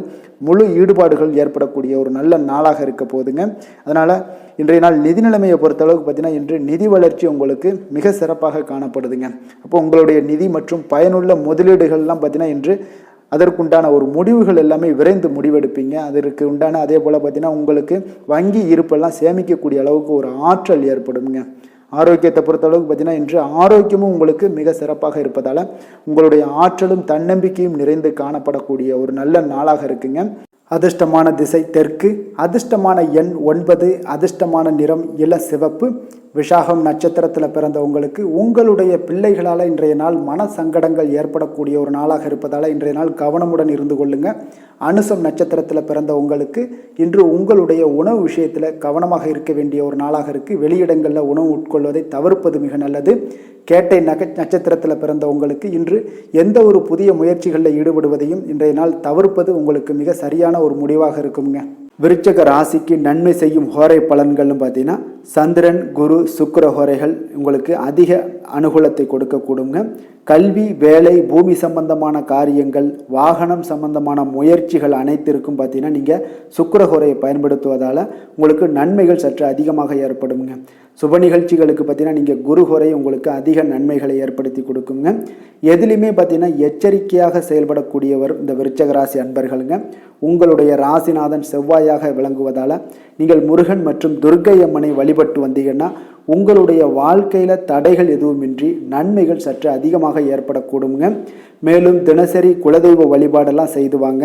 முழு ஈடுபாடுகள் ஏற்படக்கூடிய ஒரு நல்ல நாளாக இருக்க போகுதுங்க. அதனால் இன்றைய நாள் நிதி நிலைமையை பொறுத்தளவுக்கு பார்த்தீங்கன்னா இன்று நிதி வளர்ச்சி உங்களுக்கு மிக சிறப்பாக காணப்படுதுங்க. அப்போ உங்களுடைய நிதி மற்றும் பயனுள்ள முதலீடுகள்லாம் பார்த்தீங்கன்னா இன்று அதற்குண்டான ஒரு முடிவுகள் எல்லாமே விரைந்து முடிவெடுப்பீங்க. அதற்கு உண்டான அதே போல் பார்த்தீங்கன்னா உங்களுக்கு வங்கி இருப்பெல்லாம் சேமிக்கக்கூடிய அளவுக்கு ஒரு ஆற்றல் ஏற்படுங்க. ஆரோக்கியத்தை பொறுத்தளவுக்கு பார்த்தீங்கன்னா இன்று ஆரோக்கியமும் உங்களுக்கு மிக சிறப்பாக இருப்பதால் உங்களுடைய ஆற்றலும் தன்னம்பிக்கையும் நிறைந்து காணப்படக்கூடிய ஒரு நல்ல நாளாக இருக்குங்க. அதிர்ஷ்டமான திசை தெற்கு, அதிர்ஷ்டமான எண் 9, அதிர்ஷ்டமான நிறம் இள சிவப்பு. விஷாகம் நட்சத்திரத்தில் பிறந்தவங்களுக்கு உங்களுடைய பிள்ளைகளால் இன்றைய நாள் மன சங்கடங்கள் ஏற்படக்கூடிய ஒரு நாளாக இருப்பதால் இன்றைய நாள் கவனமுடன் இருந்து கொள்ளுங்க. அனுசம் நட்சத்திரத்தில் பிறந்தவங்களுக்கு இன்று உங்களுடைய உணவு விஷயத்தில் கவனமாக இருக்க வேண்டிய ஒரு நாளாக இருக்குது. வெளியிடங்களில் உணவு உட்கொள்வதை தவிர்ப்பது மிக நல்லது. கேட்டை நட்சத்திரத்தில் பிறந்தவங்களுக்கு இன்று எந்த ஒரு புதிய முயற்சிகளில் ஈடுபடுவதையும் இன்றைய நாள் தவிர்ப்பது உங்களுக்கு மிக சரியான ஒரு முடிவாக இருக்குங்க. விருச்சக ராசிக்கு நன்மை செய்யும் ஹோரை பலன்கள்னு பார்த்தீங்கன்னா சந்திரன், குரு, சுக்கிர ஹோரைகள் உங்களுக்கு அதிக அனுகூலத்தை கொடுக்கக்கூடுங்க. கல்வி, வேலை, பூமி சம்பந்தமான காரியங்கள், வாகனம் சம்பந்தமான முயற்சிகள் அனைத்திற்கும் பார்த்தீங்கன்னா நீங்கள் சுக்கிர ஹோரையை பயன்படுத்துவதால் உங்களுக்கு நன்மைகள் சற்று அதிகமாக ஏற்படுங்க. சுப நிகழ்ச்சிகளுக்கு பார்த்தீங்கன்னா நீங்கள் குரு ஹோரை உங்களுக்கு அதிக நன்மைகளை ஏற்படுத்தி கொடுக்குங்க. எதுலையுமே பார்த்தீங்கன்னா எச்சரிக்கையாக செயல்படக்கூடியவர் இந்த விருச்சக ராசி அன்பர்களுங்க. உங்களுடைய ராசிநாதன் செவ்வாயாக விளங்குவதால் நீங்கள் முருகன் மற்றும் துர்க்கை அம்மனை வழிபட்டு வந்தீங்கன்னா உங்களுடைய வாழ்க்கையில் தடைகள் எதுவுமின்றி நன்மைகள் சற்று அதிகமாக ஏற்படக்கூடுங்க. மேலும் தினசரி குலதெய்வ வழிபாடெல்லாம் செய்து வாங்க.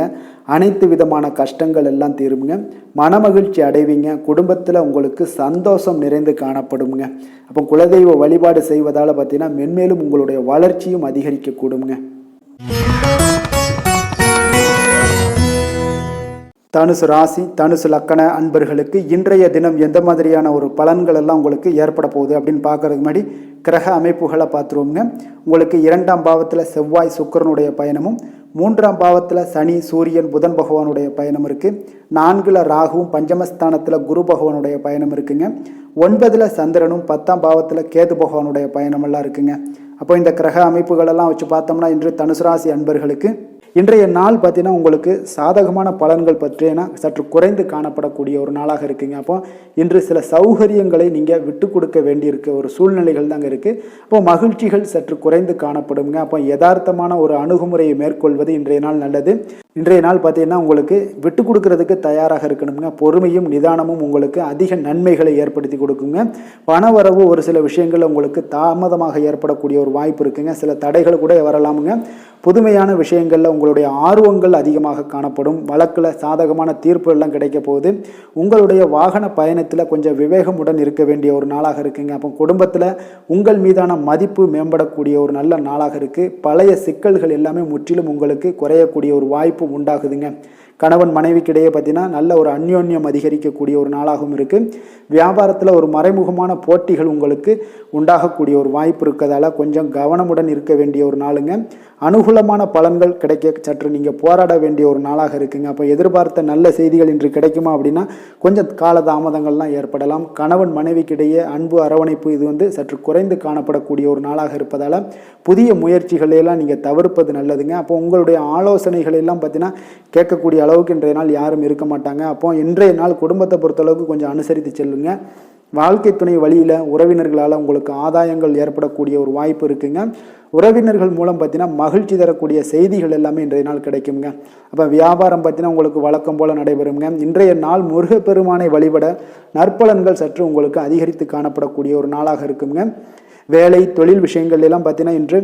அனைத்து விதமான கஷ்டங்கள் எல்லாம் தீருங்க. மனமகிழ்ச்சி அடைவீங்க. குடும்பத்தில் உங்களுக்கு சந்தோஷம் நிறைந்து காணப்படுங்க. அப்போ குலதெய்வ வழிபாடு செய்வதால் பார்த்தீங்கன்னா மென்மேலும் உங்களுடைய வளர்ச்சியும் அதிகரிக்கக்கூடுங்க. தனுசு ராசி, தனுசு லக்கண அன்பர்களுக்கு இன்றைய தினம் எந்த மாதிரியான ஒரு பலன்கள் எல்லாம் உங்களுக்கு ஏற்பட போகுது அப்படின்னு பார்க்கறதுக்கு முன்னாடி கிரக அமைப்புகளை பார்த்துருவோங்க. உங்களுக்கு 2ஆம் பாவத்தில் செவ்வாய் சுக்கிரனுடைய பயணமும், 3ஆம் பாவத்தில் சனி, சூரியன், புதன் பகவானுடைய பயணம் இருக்குது. 4ல் ராகுவும், பஞ்சமஸ்தானத்தில் குரு பகவானுடைய பயணம் இருக்குங்க. 9ல் சந்திரனும், 10ஆம் பாவத்தில் கேது பகவானுடைய பயணமெல்லாம் இருக்குங்க. அப்போ இந்த கிரக அமைப்புகளெல்லாம் வச்சு பார்த்தோம்னா இன்று தனுசு ராசி அன்பர்களுக்கு இன்றைய நாள் பார்த்தீங்கன்னா உங்களுக்கு சாதகமான பலன்கள் பற்றினா சற்று குறைந்து காணப்படக்கூடிய ஒரு நாளாக இருக்குங்க. அப்போ இன்று சில சௌகரியங்களை நீங்கள் விட்டு கொடுக்க வேண்டியிருக்க ஒரு சூழ்நிலைகள் தாங்க இருக்குது. அப்போ மகிழ்ச்சிகள் சற்று குறைந்து காணப்படுங்க. அப்போ யதார்த்தமான ஒரு அணுகுமுறையை மேற்கொள்வது இன்றைய நாள் நல்லது. இன்றைய நாள் பார்த்தீங்கன்னா உங்களுக்கு விட்டு கொடுக்கறதுக்கு தயாராக இருக்கணுங்க. பொறுமையும் நிதானமும் உங்களுக்கு அதிக நன்மைகளை ஏற்படுத்தி கொடுக்குங்க. பணவரவு ஒரு சில விஷயங்கள் உங்களுக்கு தாமதமாக ஏற்படக்கூடிய ஒரு வாய்ப்பு இருக்குங்க. சில தடைகள் கூட வரலாமுங்க. புதுமையான விஷயங்களில் உங்களுடைய ஆர்வங்கள் அதிகமாக காணப்படும். வழக்கில் சாதகமான தீர்ப்பு எல்லாம் கிடைக்க போகுது. உங்களுடைய வாகன பயணத்தில் கொஞ்சம் விவேகமுடன் இருக்க வேண்டிய ஒரு நாளாக இருக்குங்க. அப்போ குடும்பத்தில் உங்கள் மீதான மதிப்பு மேம்படக்கூடிய ஒரு நல்ல நாளாக இருக்குது. பழைய சிக்கல்கள் எல்லாமே முற்றிலும் உங்களுக்கு குறையக்கூடிய ஒரு வாய்ப்பு உண்டாகுதுங்க. கணவன் மனைவிக்கிடையே பார்த்தீங்கன்னா நல்ல ஒரு அந்யோன்யம் அதிகரிக்கக்கூடிய ஒரு நாளாகவும் இருக்குது. வியாபாரத்தில் ஒரு மறைமுகமான போட்டிகள் உங்களுக்கு உண்டாகக்கூடிய ஒரு வாய்ப்பு இருக்கிறதால கொஞ்சம் கவனமுடன் இருக்க வேண்டிய ஒரு நாளுங்க. அனுகூலமான பலன்கள் கிடைக்க சற்று நீங்கள் போராட வேண்டிய ஒரு நாளாக இருக்குங்க. அப்போ எதிர்பார்த்த நல்ல செய்திகள் இன்று கிடைக்குமா அப்படின்னா கொஞ்சம் காலதாமதங்கள்லாம் ஏற்படலாம். கணவன் மனைவிக்கிடையே அன்பு, அரவணைப்பு இது சற்று குறைந்து காணப்படக்கூடிய ஒரு நாளாக இருப்பதால் புதிய முயற்சிகளையெல்லாம் நீங்கள் தவிர்ப்பது நல்லதுங்க. அப்போ உங்களுடைய ஆலோசனைகள் எல்லாம் பார்த்தீங்கன்னா கேட்கக்கூடிய அளவுக்கு இன்றைய நாள் யாரும் இருக்க மாட்டாங்க. அப்போ இன்றைய நாள் குடும்பத்தை பொறுத்தளவுக்கு கொஞ்சம் அனுசரித்து செல்லுங்க. வாழ்க்கை துணை வழியில் உறவினர்களால் உங்களுக்கு ஆதாயங்கள் ஏற்படக்கூடிய ஒரு வாய்ப்பு இருக்குங்க. உறவினர்கள் மூலம் பார்த்தீங்கன்னா மகிழ்ச்சி தரக்கூடிய செய்திகள் எல்லாமே இன்றைய நாள் கிடைக்குங்க. அப்போ வியாபாரம் பார்த்தீங்கன்னா உங்களுக்கு வழக்கம் போல் நடைபெறுங்க. இன்றைய நாள் முருகப்பெருமானை வழிபட நற்பலன்கள் சற்று உங்களுக்கு அதிகரித்து காணப்படக்கூடிய ஒரு நாளாக இருக்குங்க. வேலை, தொழில் விஷயங்கள் எல்லாம் பார்த்தீங்கன்னா இன்று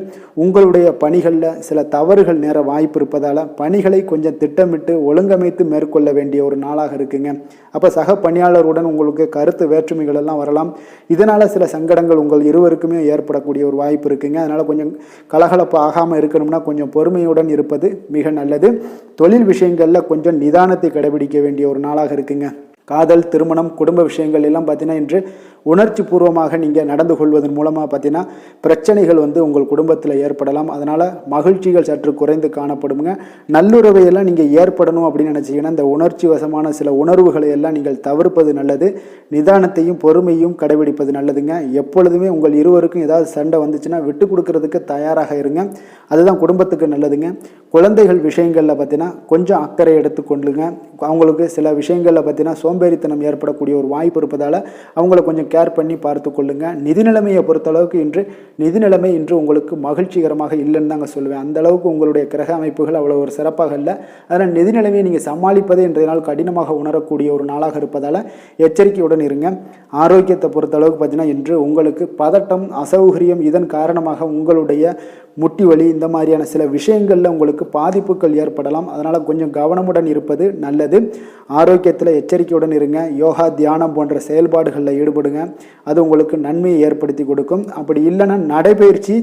உங்களுடைய பணிகளில் சில தவறுகள் நேர வாய்ப்பு இருப்பதால் பணிகளை கொஞ்சம் திட்டமிட்டு ஒழுங்கமைத்து மேற்கொள்ள வேண்டிய ஒரு நாளாக இருக்குங்க. அப்போ சக பணியாளருடன் உங்களுக்கு கருத்து வேற்றுமைகள் எல்லாம் வரலாம். இதனால் சில சங்கடங்கள் உங்கள் இருவருக்குமே ஏற்படக்கூடிய ஒரு வாய்ப்பு இருக்குங்க. அதனால் கொஞ்சம் கலகலப்பு ஆகாமல் இருக்கணும்னா கொஞ்சம் பொறுமையுடன் இருப்பது மிக நல்லது. தொழில் விஷயங்களில் கொஞ்சம் நிதானத்தை கடைபிடிக்க வேண்டிய ஒரு நாளாக இருக்குங்க. காதல், திருமணம், குடும்ப விஷயங்கள் எல்லாம் பார்த்தீங்கன்னா இன்று உணர்ச்சி பூர்வமாக நீங்கள் நடந்து கொள்வதன் மூலமாக பார்த்தீங்கன்னா பிரச்சனைகள் உங்கள் குடும்பத்தில் ஏற்படலாம். அதனால் மகிழ்ச்சிகள் சற்று குறைந்து காணப்படுங்க. நல்லுறவையெல்லாம் நீங்கள் ஏற்படணும் அப்படின்னு நினச்சிங்கன்னா இந்த உணர்ச்சி வசமான சில உணர்வுகளை எல்லாம் நீங்கள் தவிர்ப்பது நல்லது. நிதானத்தையும் பொறுமையும் கடைபிடிப்பது நல்லதுங்க. எப்பொழுதுமே உங்கள் இருவருக்கும் ஏதாவது சண்டை வந்துச்சுன்னா விட்டு கொடுக்கறதுக்கு தயாராக இருங்க. அதுதான் குடும்பத்துக்கு நல்லதுங்க. குழந்தைகள் விஷயங்களில் பார்த்தீங்கன்னா கொஞ்சம் அக்கறை எடுத்துக்கொள்ளுங்க. அவங்களுக்கு சில விஷயங்களில் பார்த்தீங்கன்னா சோம்பேறித்தனம் ஏற்படக்கூடிய ஒரு வாய்ப்பு இருப்பதால் அவங்கள கொஞ்சம் கேர் பண்ணி பார்த்து கொள்ளுங்க. நிதி நிலைமையை பொறுத்தளவுக்கு நிதி நிலைமை இன்று உங்களுக்கு மகிழ்ச்சிகரமாக இல்லைன்னு தாங்க சொல்லுவேன். அந்த அளவுக்கு உங்களுடைய கிரக அமைப்புகள் அவ்வளோ ஒரு சிறப்பாக இல்லை. அதனால் நிதி நிலைமையை நீங்கள் சமாளிப்பதே இன்றைய நாள் கடினமாக உணரக்கூடிய ஒரு நாளாக இருப்பதால் எச்சரிக்கையுடன் இருங்க. ஆரோக்கியத்தை பொறுத்தளவுக்கு பார்த்தீங்கன்னா இன்று உங்களுக்கு பதட்டம், அசௌகரியம் இதன் காரணமாக உங்களுடைய முட்டி வலி இந்த மாதிரியான சில விஷயங்களில் உங்களுக்கு பாதிப்புகள் ஏற்படலாம். அதனால் கொஞ்சம் கவனமுடன் இருப்பது நல்லது. ஆரோக்கியத்தில் எச்சரிக்கையுடன் இருங்க. யோகா, தியானம் போன்ற செயல்பாடுகளில் ஈடுபடுங்க. அது உங்களுக்கு நன்மையை ஏற்படுத்தி கொடுக்கும். அப்படி இல்லைன்னா நடைபயிற்சி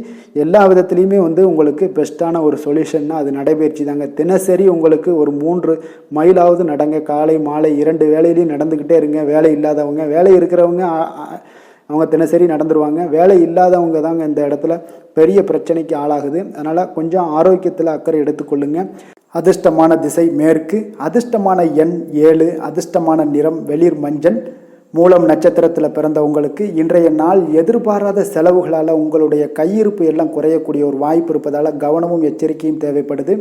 எல்லா விதத்துலேயுமே உங்களுக்கு பெஸ்ட்டான ஒரு சொல்யூஷன்னா அது நடைபயிற்சி தாங்க. தினசரி உங்களுக்கு ஒரு 3 மைலாவது நடங்க. காலை மாலை 2 வேளையிலையும் நடந்துக்கிட்டே இருங்க. வேலை இல்லாதவங்க, வேலை இருக்கிறவங்க அவங்க தினசரி நடந்துருவாங்க. வேலை இல்லாதவங்க தாங்க இந்த இடத்துல பெரிய பிரச்சனைக்கு ஆளாகுது. அதனால் கொஞ்சம் ஆரோக்கியத்தில் அக்கறை எடுத்துக்கொள்ளுங்க. அதிர்ஷ்டமான திசை மேற்கு, அதிர்ஷ்டமான எண் 7, அதிர்ஷ்டமான நிறம் வெளிர் மஞ்சள். மூலம் நட்சத்திரத்தில் பிறந்த உங்களுக்கு இன்றைய நாள் எதிர்பாராத செலவுகளால் உங்களுடைய கையிருப்பு எல்லாம் குறையக்கூடிய ஒரு வாய்ப்பு இருப்பதால் கவனமும் எச்சரிக்கையும் தேவைப்படுது.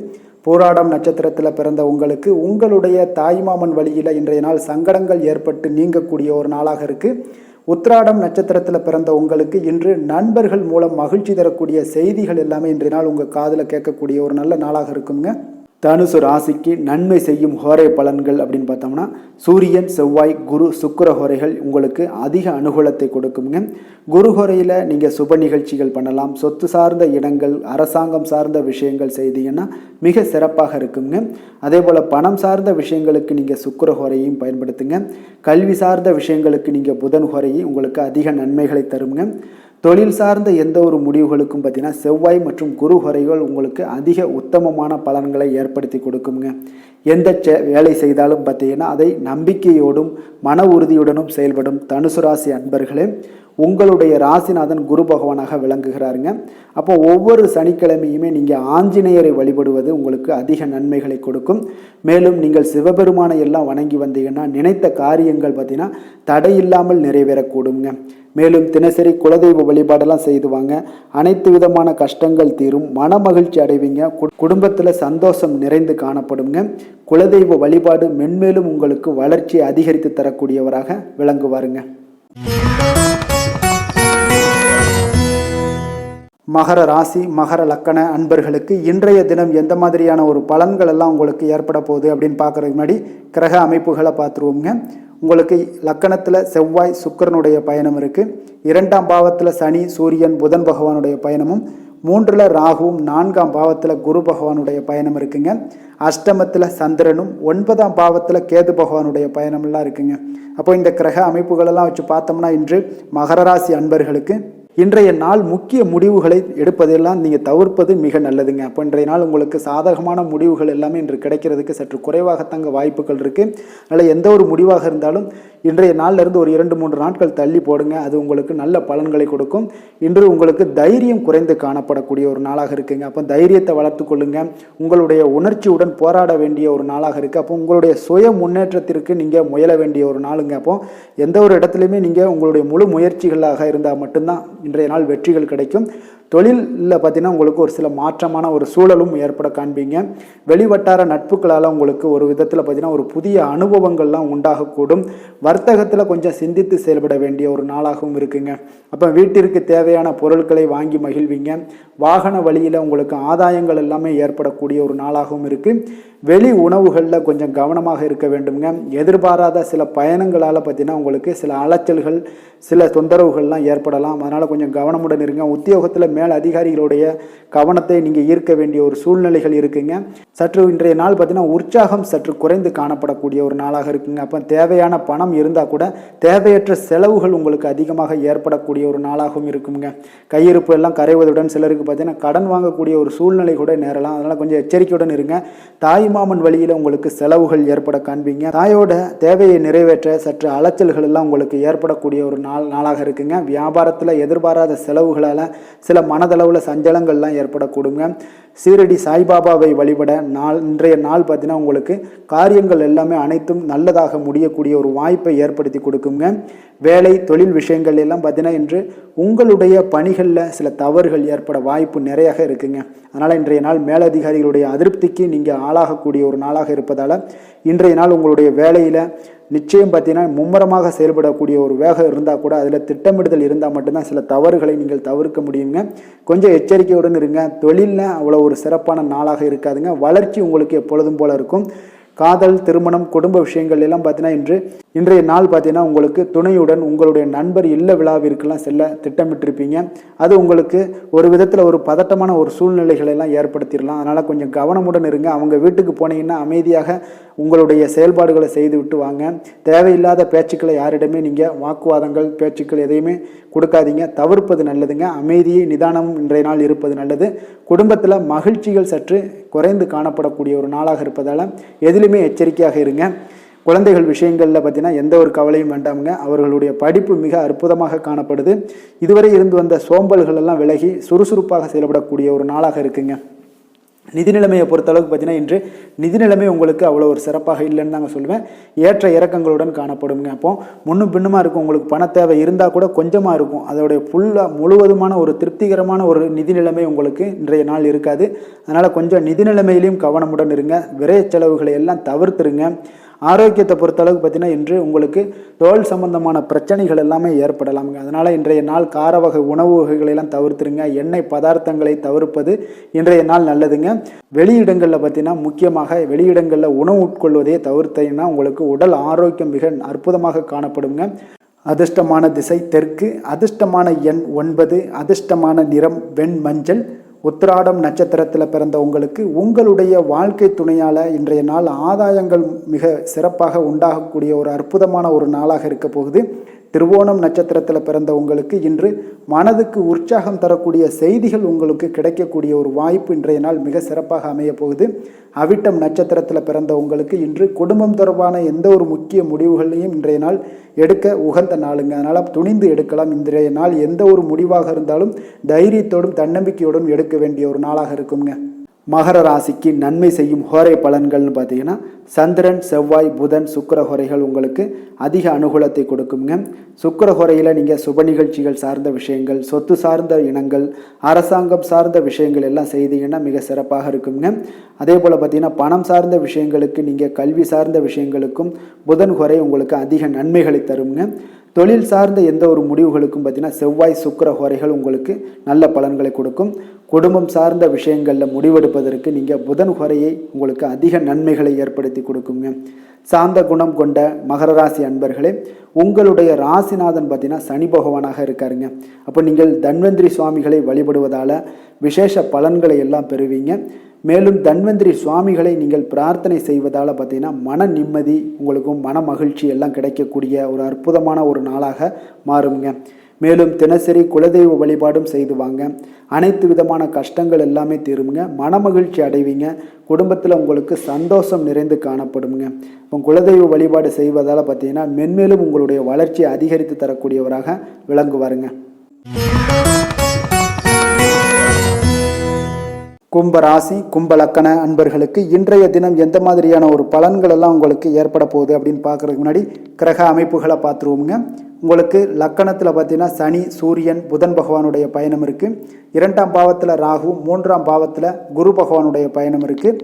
போராடம் நட்சத்திரத்தில் பிறந்த உங்களுக்கு உங்களுடைய தாய்மாமன் வழியில் இன்றைய நாள் சங்கடங்கள் ஏற்பட்டு நீங்கக்கூடிய ஒரு நாளாக இருக்குது. உத்திராடம் நட்சத்திரத்தில் பிறந்த உங்களுக்கு இன்று நண்பர்கள் மூலம் மகிழ்ச்சி தரக்கூடிய செய்திகள் எல்லாமே இன்றைய நாள் உங்கள் காதில் கேட்கக்கூடிய ஒரு நல்ல நாளாக இருக்குங்க. தனுசு ராசிக்கு நன்மை செய்யும் ஹோரை பலன்கள் அப்படின்னு பார்த்தோம்னா சூரியன், செவ்வாய், குரு, சுக்கிர ஹோரைகள் உங்களுக்கு அதிக அனுகூலத்தை கொடுக்குங்க. குரு ஹோரையில் நீங்கள் சுப நிகழ்ச்சிகள் பண்ணலாம். சொத்து சார்ந்த இடங்கள், அரசாங்கம் சார்ந்த விஷயங்கள் செய்தீங்கன்னா மிக சிறப்பாக இருக்குங்க. அதே போல் பணம் சார்ந்த விஷயங்களுக்கு நீங்கள் சுக்கிர ஹோரையும் பயன்படுத்துங்க. கல்வி சார்ந்த விஷயங்களுக்கு நீங்கள் புதன் ஹோரையும் உங்களுக்கு அதிக நன்மைகளை தருங்க. தொழில் சார்ந்த எந்த ஒரு முடிவுகளுக்கும் பார்த்தீங்கன்னா செவ்வாய் மற்றும் குரு ஹோரைகள் உங்களுக்கு அதிக உத்தமமான பலன்களை ஏற்படுத்தி கொடுக்குங்க. எந்த வேலை செய்தாலும் பார்த்தீங்கன்னா அதை நம்பிக்கையோடும் மன உறுதியுடனும் செயல்படும் தனுசு ராசி அன்பர்களே, உங்களுடைய ராசிநாதன் குரு பகவானாக விளங்குகிறாருங்க. அப்போ ஒவ்வொரு சனிக்கிழமையுமே நீங்கள் ஆஞ்சநேயரை வழிபடுவது உங்களுக்கு அதிக நன்மைகளை கொடுக்கும். மேலும் நீங்கள் சிவபெருமானை எல்லாம் வணங்கி வந்தீங்கன்னா நினைத்த காரியங்கள் பார்த்தீங்கன்னா தடையில்லாமல் நிறைவேறக்கூடுங்க. மேலும் தினசரி குலதெய்வ வழிபாடெல்லாம் செய்துவாங்க. அனைத்து விதமான கஷ்டங்கள் தீரும், மன மகிழ்ச்சி அடைவீங்க. குடும்பத்தில் சந்தோஷம் நிறைந்து காணப்படுங்க. குலதெய்வ வழிபாடு மென்மேலும் உங்களுக்கு வளர்ச்சியை அதிகரித்து தரக்கூடியவராக விளங்குவாருங்க. மகர ராசி, மகர லக்கண அன்பர்களுக்கு இன்றைய தினம் எந்த மாதிரியான ஒரு பலன்கள் எல்லாம் உங்களுக்கு ஏற்பட போகுது அப்படின்னு பார்க்குறதுக்கு முன்னாடி கிரக அமைப்புகளை பார்த்துருவோங்க. உங்களுக்கு லக்கணத்தில் செவ்வாய், சுக்கிரனுடைய பயணம் இருக்குது. 2ஆம் பாவத்தில் சனி, சூரியன், புதன் பகவானுடைய பயணமும், 3ல் ராகுவும், 4ஆம் பாவத்தில் குரு பகவானுடைய பயணம் இருக்குங்க. அஷ்டமத்தில் சந்திரனும், 9ஆம் பாவத்தில் கேது பகவானுடைய பயணமெல்லாம் இருக்குங்க. அப்போ இந்த கிரக அமைப்புகளெல்லாம் வச்சு பார்த்தோம்னா இன்று மகர ராசி அன்பர்களுக்கு இன்றைய நாள் முக்கிய முடிவுகளை எடுப்பதெல்லாம் நீங்கள் தவிர்ப்பது மிக நல்லதுங்க. அப்போ இன்றைய நாள் உங்களுக்கு சாதகமான முடிவுகள் எல்லாமே இன்று கிடைக்கிறதுக்கு சற்று குறைவாகத்தாங்க வாய்ப்புகள் இருக்குது. அதனால் எந்த ஒரு முடிவாக இருந்தாலும் இன்றைய நாளிலிருந்து ஒரு 2-3 நாட்கள் தள்ளி போடுங்க. அது உங்களுக்கு நல்ல பலன்களை கொடுக்கும். இன்று உங்களுக்கு தைரியம் குறைந்து காணப்படக்கூடிய ஒரு நாளாக இருக்குங்க. அப்போ தைரியத்தை வளர்த்து கொள்ளுங்க. உங்களுடைய உணர்ச்சியுடன் போராட வேண்டிய ஒரு நாளாக இருக்குது. அப்போ உங்களுடைய சுய முன்னேற்றத்திற்கு நீங்கள் முயல வேண்டிய ஒரு நாளுங்க. அப்போ எந்த ஒரு இடத்துலையுமே நீங்கள் உங்களுடைய முழு முயற்சிகளாக இருந்தால் மட்டும்தான் இன்றைய நாள் வெற்றிகள் கிடைக்கும். தொழிலில் பார்த்தீங்கன்னா உங்களுக்கு ஒரு சில மாற்றமான ஒரு சூழலும் ஏற்பட காண்பீங்க. வெளிவட்டார நட்புகளால் உங்களுக்கு ஒரு விதத்தில் பார்த்தீங்கன்னா ஒரு புதிய அனுபவங்கள்லாம் உண்டாகக்கூடும். வர்த்தகத்தில் கொஞ்சம் சிந்தித்து செயல்பட வேண்டிய ஒரு நாளாகவும் இருக்குங்க. அப்போ வீட்டிற்கு தேவையான பொருட்களை வாங்கி மகிழ்வீங்க. வாகன வழியில் உங்களுக்கு ஆதாயங்கள் எல்லாமே ஏற்படக்கூடிய ஒரு நாளாகவும் இருக்குது. வெளி உணவுகளில் கொஞ்சம் கவனமாக இருக்க வேண்டுங்க. எதிர்பாராத சில பயணங்களால் பார்த்தீங்கன்னா உங்களுக்கு சில அலைச்சல்கள், சில தொந்தரவுகள்லாம் ஏற்படலாம். அதனால் கொஞ்சம் கவனமுடன் இருங்க. உத்தியோகத்தில் மேல் அதிகாரிகளுடைய கவனத்தை நீங்கள் ஈர்க்க வேண்டிய ஒரு சூழ்நிலைகள் இருக்குங்க. சற்று இன்றைய நாள் பார்த்தீங்கன்னா உற்சாகம் சற்று குறைந்து காணப்படக்கூடிய ஒரு நாளாக இருக்குங்க. அப்போ தேவையான பணம் இருந்தால் கூட தேவையற்ற செலவுகள் உங்களுக்கு அதிகமாக ஏற்படக்கூடிய ஒரு நாளாகவும் இருக்குங்க. கையிருப்பு எல்லாம் கரைவதுடன் சிலருக்கு பார்த்தீங்கன்னா கடன் வாங்கக்கூடிய ஒரு சூழ்நிலை கூட நேரலாம். அதனால் கொஞ்சம் எச்சரிக்கையுடன் இருங்க. தாய் மாமன் வழியில் உங்களுக்கு செலவுகள் ஏற்பட காண்பீங்க. தாயோட தேவையை நிறைவேற்ற சற்று அலைச்சல்கள் எல்லாம் உங்களுக்கு ஏற்படக்கூடிய ஒரு நாளாக இருக்குங்க. வியாபாரத்தில் எதிர்பாராத செலவுகளால் சில மனதளவில் சஞ்சலங்கள்லாம் ஏற்படக்கூடுங்க. சீரடி சாய்பாபாவை வழிபட இன்றைய நாள் பார்த்தீங்கன்னா உங்களுக்கு காரியங்கள் எல்லாமே அனைத்தும் நல்லதாக முடியக்கூடிய ஒரு வாய்ப்பை ஏற்படுத்தி கொடுக்குங்க. வேலை தொழில் விஷயங்கள் எல்லாம் பார்த்தீங்கன்னா இன்று உங்களுடைய பணிகளில் சில தவறுகள் ஏற்பட வாய்ப்பு நிறையாக இருக்குங்க. அதனால் இன்றைய நாள் மேலதிகாரிகளுடைய அதிருப்திக்கு நீங்கள் ஆளாகக்கூடிய ஒரு நாளாக இருப்பதால் இன்றைய நாள் உங்களுடைய வேலையில் நிச்சயம் பார்த்தீங்கன்னா மும்முரமாக செயல்படக்கூடிய ஒரு வேகம் இருந்தால் கூட அதில் திட்டமிடுதல் இருந்தால் மட்டும்தான் சில தவறுகளை நீங்கள் தவிர்க்க முடியுங்க. கொஞ்சம் எச்சரிக்கையுடன் இருங்க. தொழிலில் அவ்வளோ ஒரு சிறப்பான நாளாக இருக்காதுங்க. வளர்ச்சி உங்களுக்கு எப்பொழுதும் போல இருக்கும். காதல், திருமணம், குடும்ப விஷயங்கள் எல்லாம் பார்த்தீங்கன்னா இன்றைய நாள் பார்த்தீங்கன்னா உங்களுக்கு துணையுடன் உங்களுடைய நண்பர் இல்ல விழாவிற்கெல்லாம் செல்ல திட்டமிட்டிருப்பீங்க. அது உங்களுக்கு ஒரு விதத்தில் ஒரு பதட்டமான ஒரு சூழ்நிலைகளை எல்லாம் ஏற்படுத்திடலாம். அதனால் கொஞ்சம் கவனமுடன் இருங்க. அவங்க வீட்டுக்கு போனீங்கன்னா அமைதியாக உங்களுடைய செயல்பாடுகளை செய்து விட்டு வாங்க. தேவையில்லாத பேச்சுக்களை யாரிடமே நீங்கள் வாக்குவாதங்கள் பேச்சுக்கள் எதையுமே கொடுக்காதீங்க. தவிர்ப்பது நல்லதுங்க. அமைதியை நிதானமும் இன்றைய நாள் இருப்பது நல்லது. குடும்பத்தில் மகிழ்ச்சிகள் சற்று குறைந்து காணப்படக்கூடிய ஒரு நாளாக இருப்பதால் எதிலுமே எச்சரிக்கையாக இருங்க. குழந்தைகள் விஷயங்களில் பார்த்தீங்கன்னா எந்த ஒரு கவலையும் வேண்டாமுங்க. அவர்களுடைய படிப்பு மிக அற்புதமாக காணப்படுது. இதுவரை இருந்து வந்த சோம்பல்கள் எல்லாம் விலகி சுறுசுறுப்பாக செயல்படக்கூடிய ஒரு நாளாக இருக்குங்க. நிதி நிலைமையை பொறுத்தளவுக்கு பார்த்தீங்கன்னா இன்று நிதி நிலைமை உங்களுக்கு அவ்வளோ ஒரு சிறப்பாக இல்லைன்னு தாங்க சொல்லுவேன். ஏற்ற இறக்கங்களுடன் காணப்படுங்க. அப்போ முன்னும் பின்னுமா இருக்கும். உங்களுக்கு பண தேவை இருந்தால் கூட கொஞ்சமாக இருக்கும். அதோடைய முழுவதுமான ஒரு திருப்திகரமான ஒரு நிதி நிலைமை உங்களுக்கு இன்றைய நாள் இருக்காது. அதனால் கொஞ்சம் நிதி நிலைமையிலையும் கவனமுடன் இருங்க. விரைய செலவுகளை எல்லாம் தவிர்த்துருங்க. ஆரோக்கியத்தை பொறுத்தளவுக்கு பார்த்தீங்கன்னா இன்று உங்களுக்கு தோல் சம்பந்தமான பிரச்சனைகள் எல்லாமே ஏற்படலாமுங்க. அதனால் இன்றைய நாள் கார வகை உணவு வகைகளெல்லாம் தவிர்த்துருங்க. எண்ணெய் பதார்த்தங்களை தவிர்ப்பது இன்றைய நாள் நல்லதுங்க. வெளியிடங்களில் பார்த்தீங்கன்னா முக்கியமாக வெளியிடங்களில் உணவு உட்கொள்வதையே தவிர்த்தீங்கன்னா உங்களுக்கு உடல் ஆரோக்கியம் மிக அற்புதமாக காணப்படுங்க. அதிர்ஷ்டமான திசை தெற்கு, அதிர்ஷ்டமான எண் 9, அதிர்ஷ்டமான நிறம் வெண் மஞ்சள். உத்திராடம் நட்சத்திரத்தில் பிறந்த உங்களுடைய வாழ்க்கை துணையால் இன்றைய நாள் ஆதாயங்கள் மிக சிறப்பாக உண்டாகக்கூடிய ஒரு அற்புதமான ஒரு நாளாக இருக்க போகுது. திருவோணம் நட்சத்திரத்தில் பிறந்த இன்று மனதுக்கு உற்சாகம் தரக்கூடிய செய்திகள் உங்களுக்கு கிடைக்கக்கூடிய ஒரு வாய்ப்பு இன்றைய நாள் மிக சிறப்பாக அமைய போகுது. அவிட்டம் நட்சத்திரத்தில் பிறந்த இன்று குடும்பம் தொடர்பான எந்த ஒரு முக்கிய முடிவுகளையும் இன்றைய நாள் எடுக்க உகந்த நாளுங்க. அதனால் துணிந்து எடுக்கலாம். இன்றைய நாள் எந்த ஒரு முடிவாக இருந்தாலும் தைரியத்தோடும் தன்னம்பிக்கையோடும் எடுக்க வேண்டிய ஒரு நாளாக இருக்குங்க. மகர ராசிக்கு நன்மை செய்யும் ஹோரை பலன்கள்னு பார்த்தீங்கன்னா சந்திரன், செவ்வாய், புதன், சுக்கிர ஹோரைகள் உங்களுக்கு அதிக அனுகூலத்தை கொடுக்குங்க. சுக்கிர ஹோரையில் நீங்கள் சுப நிகழ்ச்சிகள் சார்ந்த விஷயங்கள், சொத்து சார்ந்த இனங்கள், அரசாங்கம் சார்ந்த விஷயங்கள் எல்லாம் செய்தீங்கன்னா மிக சிறப்பாக இருக்குங்க. அதே போல் பார்த்தீங்கன்னா பணம் சார்ந்த விஷயங்களுக்கு, நீங்கள் கல்வி சார்ந்த விஷயங்களுக்கும் புதன் ஹோரை உங்களுக்கு அதிக நன்மைகளை தருங்க. தொழில் சார்ந்த எந்த ஒரு முடிவுகளுக்கும் பார்த்தீங்கன்னா செவ்வாய், சுக்கிர ஹோரைகள் உங்களுக்கு நல்ல பலன்களை கொடுக்கும். குடும்பம் சார்ந்த விஷயங்களில் முடிவெடுப்பதற்கு நீங்கள் புதன் ஹோரையை உங்களுக்கு அதிக நன்மைகளை ஏற்படுத்தி கொடுக்குங்க. சாந்த குணம் கொண்ட மகர ராசி அன்பர்களே, உங்களுடைய ராசிநாதன் பார்த்தீங்கன்னா சனி பகவானாக இருக்காருங்க. அப்போ நீங்கள் தன்வந்திரி சுவாமிகளை வழிபடுவதால் விசேஷ பலன்களை எல்லாம் பெறுவீங்க. மேலும் தன்வந்திரி சுவாமிகளை நீங்கள் பிரார்த்தனை செய்வதால் பார்த்தீங்கன்னா மன நிம்மதி உங்களுக்கும் மன மகிழ்ச்சி எல்லாம் கிடைக்கக்கூடிய ஒரு அற்புதமான ஒரு நாளாக மாறுங்க. மேலும் தினசரி குலதெய்வ வழிபாடும் செய்து வாங்க. அனைத்து விதமான கஷ்டங்கள் எல்லாமே தீருங்க. மன மகிழ்ச்சி அடைவீங்க. குடும்பத்தில் உங்களுக்கு சந்தோஷம் நிறைந்து காணப்படுங்க. இப்போ குலதெய்வ வழிபாடு செய்வதால் பார்த்தீங்கன்னா மென்மேலும் உங்களுடைய வளர்ச்சியை அதிகரித்து தரக்கூடியவராக விளங்குவாருங்க. கும்ப ராசி, கும்ப லக்கண அன்பர்களுக்கு இன்றைய தினம் எந்த மாதிரியான ஒரு பலன்கள் எல்லாம் உங்களுக்கு ஏற்பட போகுது அப்படின்னு பார்க்குறதுக்கு முன்னாடி கிரக அமைப்புகளை பார்த்துருவோங்க. உங்களுக்கு லக்கணத்தில் பார்த்தீங்கன்னா சனி, சூரியன், புதன் பகவானுடைய பயணம் இருக்குது. 2ஆம் பாவத்தில் ராகு, 3ஆம் பாவத்தில் குரு பகவானுடைய பயணம் இருக்குது.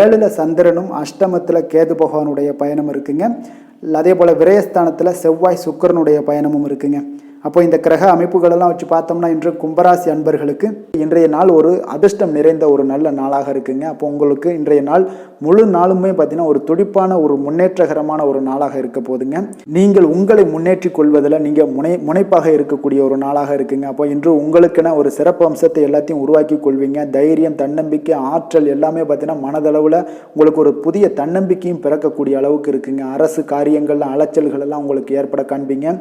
7ல் சந்திரனும், அஷ்டமத்தில் கேது பகவானுடைய பயணம் இருக்குங்க. அதே போல் விரயஸ்தானத்தில் செவ்வாய், சுக்கிரனுடைய பயணமும் இருக்குங்க. அப்போ இந்த கிரக அமைப்புகளெல்லாம் வச்சு பார்த்தோம்னா இன்று கும்பராசி அன்பர்களுக்கு இன்றைய நாள் ஒரு அதிர்ஷ்டம் நிறைந்த ஒரு நல்ல நாளாக இருக்குங்க. அப்போ உங்களுக்கு இன்றைய நாள் முழு நாளுமே பார்த்தீங்கன்னா ஒரு துடிப்பான ஒரு முன்னேற்றகரமான ஒரு நாளாக இருக்க போதுங்க. நீங்கள் உங்களை முன்னேற்றி கொள்வதில் நீங்கள் முனைப்பாக இருக்கக்கூடிய ஒரு நாளாக இருக்குங்க. அப்போ இன்று உங்களுக்கென ஒரு சிறப்பு அம்சத்தை எல்லாத்தையும் உருவாக்கி கொள்வீங்க. தைரியம், தன்னம்பிக்கை, ஆற்றல் எல்லாமே பார்த்தீங்கன்னா மனதளவில் உங்களுக்கு ஒரு புதிய தன்னம்பிக்கையும் பிறக்கக்கூடிய அளவுக்கு இருக்குங்க. அரசு காரியங்கள்ல அலைச்சல்கள் எல்லாம் உங்களுக்கு ஏற்பட காண்பீங்க.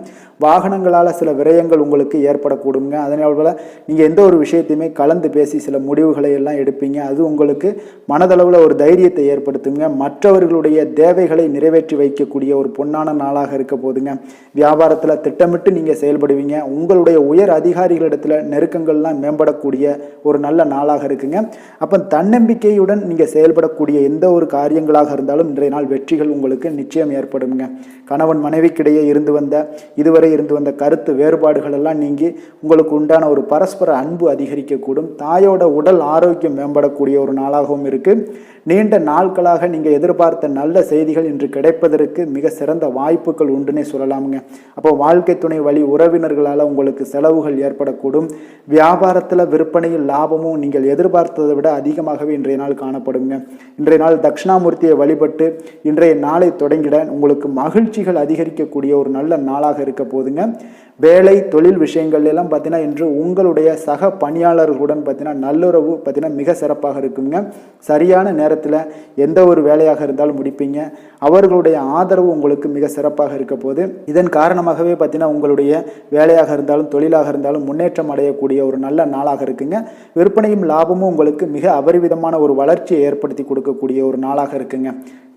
வாகனங்களால் சில விரயங்கள் உங்களுக்கு ஏற்படக்கூடுங்க. அதனால நீங்கள் எந்த ஒரு விஷயத்தையுமே கலந்து பேசி சில முடிவுகளை எல்லாம் எடுப்பீங்க. அது உங்களுக்கு மனதளவில் ஒரு தைரியத்தை ஏற்படுத்துங்க. மற்றவர்களுடைய தேவைகளை நிறைவேற்றி வைக்கக்கூடிய ஒரு பொன்னான நாளாக இருக்க போதுங்க. வியாபாரத்தில் திட்டமிட்டு நீங்கள் செயல்படுவீங்க. உங்களுடைய உயர் அதிகாரிகளிடத்தில் நெருக்கங்கள்லாம் மேம்படக்கூடிய ஒரு நல்ல நாளாக இருக்குங்க. அப்போ தன்னம்பிக்கையுடன் நீங்கள் செயல்படக்கூடிய எந்த ஒரு காரியங்களாக இருந்தாலும் இன்றைய நாள் வெற்றிகள் உங்களுக்கு நிச்சயம் ஏற்படுங்க. கணவன் மனைவிக்கிடையே இதுவரை இருந்து வந்த கருத்து வேறுபாடுகள் எல்லாம் நீங்கி உங்களுக்கு உண்டான ஒரு பரஸ்பர அன்பு அதிகரிக்கக்கூடும். தாயோட உடல் ஆரோக்கியம் மேம்படக்கூடிய ஒரு நாளாகவும் இருக்கு. நீண்ட நாட்களாக நீங்கள் எதிர்பார்த்த நல்ல செய்திகள் இன்று கிடைப்பதற்கு மிக சிறந்த வாய்ப்புகள் உண்டுன்னே சொல்லலாமுங்க. அப்போ வாழ்க்கை துணை வழி உறவினர்களால் உங்களுக்கு செலவுகள் ஏற்படக்கூடும். வியாபாரத்தில் விற்பனையில் லாபமும் நீங்கள் எதிர்பார்த்ததை விட அதிகமாகவே இன்றைய நாள் காணப்படுங்க. இன்றைய நாள் தட்சிணாமூர்த்தியை வழிபட்டு இன்றைய நாளை தொடங்கிட உங்களுக்கு மகிழ்ச்சிகள் அதிகரிக்கக்கூடிய ஒரு நல்ல நாளாக இருக்க போதுங்க. வேலை தொழில் விஷயங்கள் எல்லாம் பார்த்தீங்கன்னா இன்று உங்களுடைய சக பணியாளர்களுடன் பார்த்தீங்கன்னா நல்லுறவு பார்த்தீங்கன்னா மிக சிறப்பாக இருக்குங்க. சரியான நேரத்தில் எந்த ஒரு வேலையாக இருந்தாலும் முடிப்பீங்க. அவர்களுடைய ஆதரவு உங்களுக்கு மிக சிறப்பாக இருக்க போது. இதன் காரணமாகவே பார்த்தீங்கன்னா உங்களுடைய வேலையாக இருந்தாலும் தொழிலாக இருந்தாலும் முன்னேற்றம் அடையக்கூடிய ஒரு நல்ல நாளாக இருக்குங்க. விற்பனையும் லாபமும் உங்களுக்கு மிக அபரிவிதமான ஒரு வளர்ச்சியை ஏற்படுத்தி கொடுக்கக்கூடிய ஒரு நாளாக இருக்குங்க.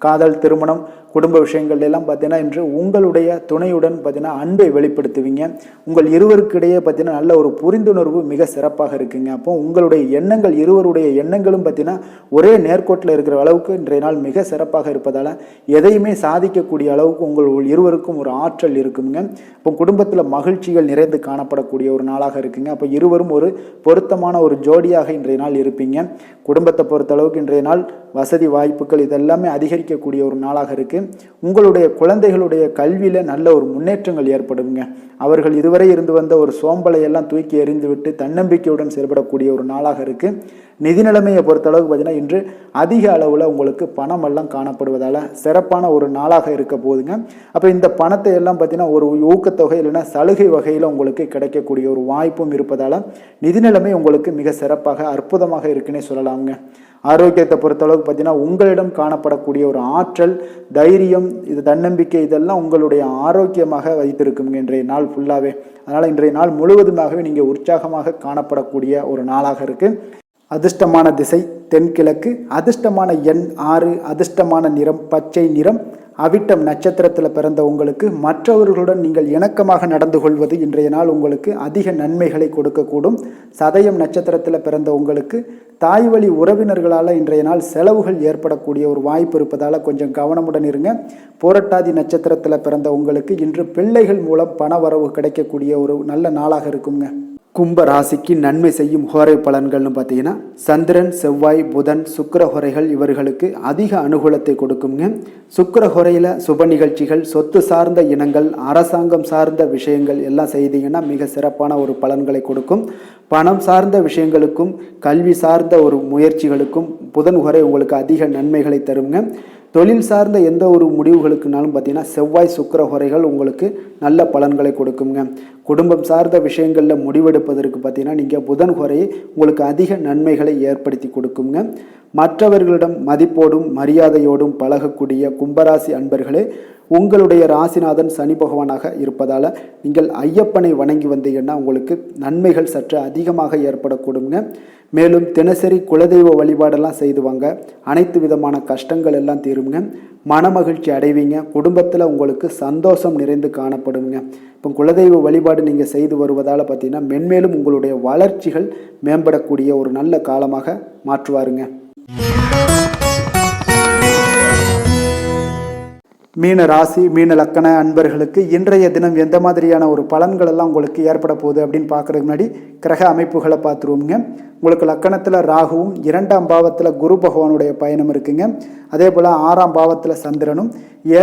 காதல், திருமணம், குடும்ப விஷயங்கள் எல்லாம் பார்த்தீங்கன்னா இன்று உங்களுடைய துணையுடன் பார்த்தீங்கன்னா அன்பை வெளிப்படுத்துவீங்க. உங்கள் இருவருக்கிடையே பார்த்தீங்கன்னா நல்ல ஒரு புரிந்துணர்வு மிக சிறப்பாக இருக்குங்க. அப்போ உங்களுடைய எண்ணங்கள், இருவருடைய எண்ணங்களும் பார்த்தீங்கன்னா ஒரே நேர்கோட்டில் இருக்கிற அளவுக்கு இன்றைய நாள் மிக சிறப்பாக இருப்பதால் எதையுமே சாதிக்கக்கூடிய அளவுக்கு உங்கள் இருவருக்கும் ஒரு ஆற்றல் இருக்குங்க. இப்போ குடும்பத்தில் மகிழ்ச்சிகள் நிறைந்து காணப்படக்கூடிய ஒரு நாளாக இருக்குங்க. அப்போ இருவரும் ஒரு பொருத்தமான ஒரு ஜோடியாக இன்றைய நாள் இருப்பீங்க. குடும்பத்தை பொறுத்த அளவுக்கு இன்றைய நாள் வசதி வாய்ப்புகள் இதெல்லாமே அதிகரிக்கக்கூடிய ஒரு நாளாக இருக்கு. உங்களுடைய குழந்தைகளுடைய கல்வியில நல்ல ஒரு முன்னேற்றங்கள் ஏற்படுங்க. அவர்கள் இதுவரை இருந்து வந்த ஒரு சோம்பலை எல்லாம் தூக்கி எறிந்து விட்டு தன்னம்பிக்கையுடன் செயல்படக்கூடிய ஒரு நாளாக இருக்கு. நிதி நிலைமையை பொறுத்தளவுக்கு பார்த்தீங்கன்னா இன்று அதிக அளவில் உங்களுக்கு பணம் எல்லாம் காணப்படுவதால் சிறப்பான ஒரு நாளாக இருக்க போதுங்க. அப்போ இந்த பணத்தை எல்லாம் பார்த்தீங்கன்னா ஒரு ஊக்கத்தொகை இல்லைன்னா சலுகை வகையில் உங்களுக்கு கிடைக்கக்கூடிய ஒரு வாய்ப்பும் இருப்பதால் நிதி நிலைமை உங்களுக்கு மிக சிறப்பாக அற்புதமாக இருக்குன்னே சொல்லலாமுங்க. ஆரோக்கியத்தை பொறுத்தளவுக்கு பார்த்தீங்கன்னா உங்களிடம் காணப்படக்கூடிய ஒரு ஆற்றல், தைரியம், இது தன்னம்பிக்கை இதெல்லாம் உங்களுடைய ஆரோக்கியமாக வைத்திருக்குங்க இன்றைய நாள் ஃபுல்லாகவே. அதனால் இன்றைய நாள் முழுவதுமாகவே நீங்கள் உற்சாகமாக காணப்படக்கூடிய ஒரு நாளாக இருக்குது. அதிர்ஷ்டமான திசை தென்கிழக்கு, அதிர்ஷ்டமான எண் 6, அதிர்ஷ்டமான நிறம் பச்சை நிறம். அவிட்டம் நட்சத்திரத்தில் பிறந்த உங்களுக்கு மற்றவர்களுடன் நீங்கள் இணக்கமாக நடந்து கொள்வது இன்றைய நாள் உங்களுக்கு அதிக நன்மைகளை கொடுக்கக்கூடும். சதயம் நட்சத்திரத்தில் பிறந்த உங்களுக்கு தாய் வழி உறவினர்களால் இன்றைய நாள் செலவுகள் ஏற்படக்கூடிய ஒரு வாய்ப்பு இருப்பதால் கொஞ்சம் கவனமுடன் இருங்க. புரட்டாதி நட்சத்திரத்தில் பிறந்த உங்களுக்கு இன்று பிள்ளைகள் மூலம் பண வரவு கிடைக்கக்கூடிய ஒரு நல்ல நாளாக இருக்குங்க. கும்ப ராசிக்கு நன்மை செய்யும் ஹோரை பலன்கள்னு பார்த்தீங்கன்னா சந்திரன், செவ்வாய், புதன், சுக்கிர ஹோரைகள் இவர்களுக்கு அதிக அனுகூலத்தை கொடுக்குங்க. சுக்கிர ஹோரையில் சுப நிகழ்ச்சிகள், சொத்து சார்ந்த இனங்கள், அரசாங்கம் சார்ந்த விஷயங்கள் எல்லாம் செய்தீங்கன்னா மிக சிறப்பான ஒரு பலன்களை கொடுக்கும். பணம் சார்ந்த விஷயங்களுக்கும் கல்வி சார்ந்த ஒரு முயற்சிகளுக்கும் புதன் ஹோரை உங்களுக்கு அதிக நன்மைகளை தருங்க. தொழில் சார்ந்த எந்த ஒரு முடிவுகளுக்குனாலும் பார்த்தீங்கன்னா செவ்வாய், சுக்கிர ஹோரைகள் உங்களுக்கு நல்ல பலன்களை கொடுக்குங்க. குடும்பம் சார்ந்த விஷயங்களில் முடிவெடுப்பதற்கு பார்த்தீங்கன்னா நீங்கள் புதன் ஹோரையை உங்களுக்கு அதிக நன்மைகளை ஏற்படுத்தி கொடுக்குங்க. மற்றவர்களிடம் மதிப்போடும் மரியாதையோடும் பழகக்கூடிய கும்பராசி அன்பர்களே, உங்களுடைய ராசிநாதன் சனி பகவானாக இருப்பதால் நீங்கள் ஐயப்பனை வணங்கி வந்தீங்கன்னா உங்களுக்கு நன்மைகள் சற்று அதிகமாக ஏற்படக்கூடுங்க. மேலும் தினசரி குலதெய்வ வழிபாடெல்லாம் செய்து வாங்க. அனைத்து விதமான கஷ்டங்கள் எல்லாம் தீருங்க. மனமகிழ்ச்சி அடைவீங்க. குடும்பத்தில் உங்களுக்கு சந்தோஷம் நிறைந்து காணப்படுங்க. இப்போ குலதெய்வ வழிபாடு நீங்கள் செய்து வருவதால் பார்த்தீங்கன்னா மென்மேலும் உங்களுடைய வளர்ச்சிகள் மேம்படக்கூடிய ஒரு நல்ல காலமாக மாற்றுவாருங்க. மீன ராசி மீன லக்கண அன்பர்களுக்கு இன்றைய தினம் எந்த மாதிரியான ஒரு பலன்கள் எல்லாம் உங்களுக்கு ஏற்பட போகுது அப்படின்னு பார்க்கறதுக்கு முன்னாடி கிரக அமைப்புகளை பார்த்துருவோங்க. உங்களுக்கு லக்கணத்தில் ராகுவும் 2ஆம் பாவத்தில் குரு பகவானுடைய பயணம் இருக்குங்க. அதே போல் 6ஆம் பாவத்தில் சந்திரனும்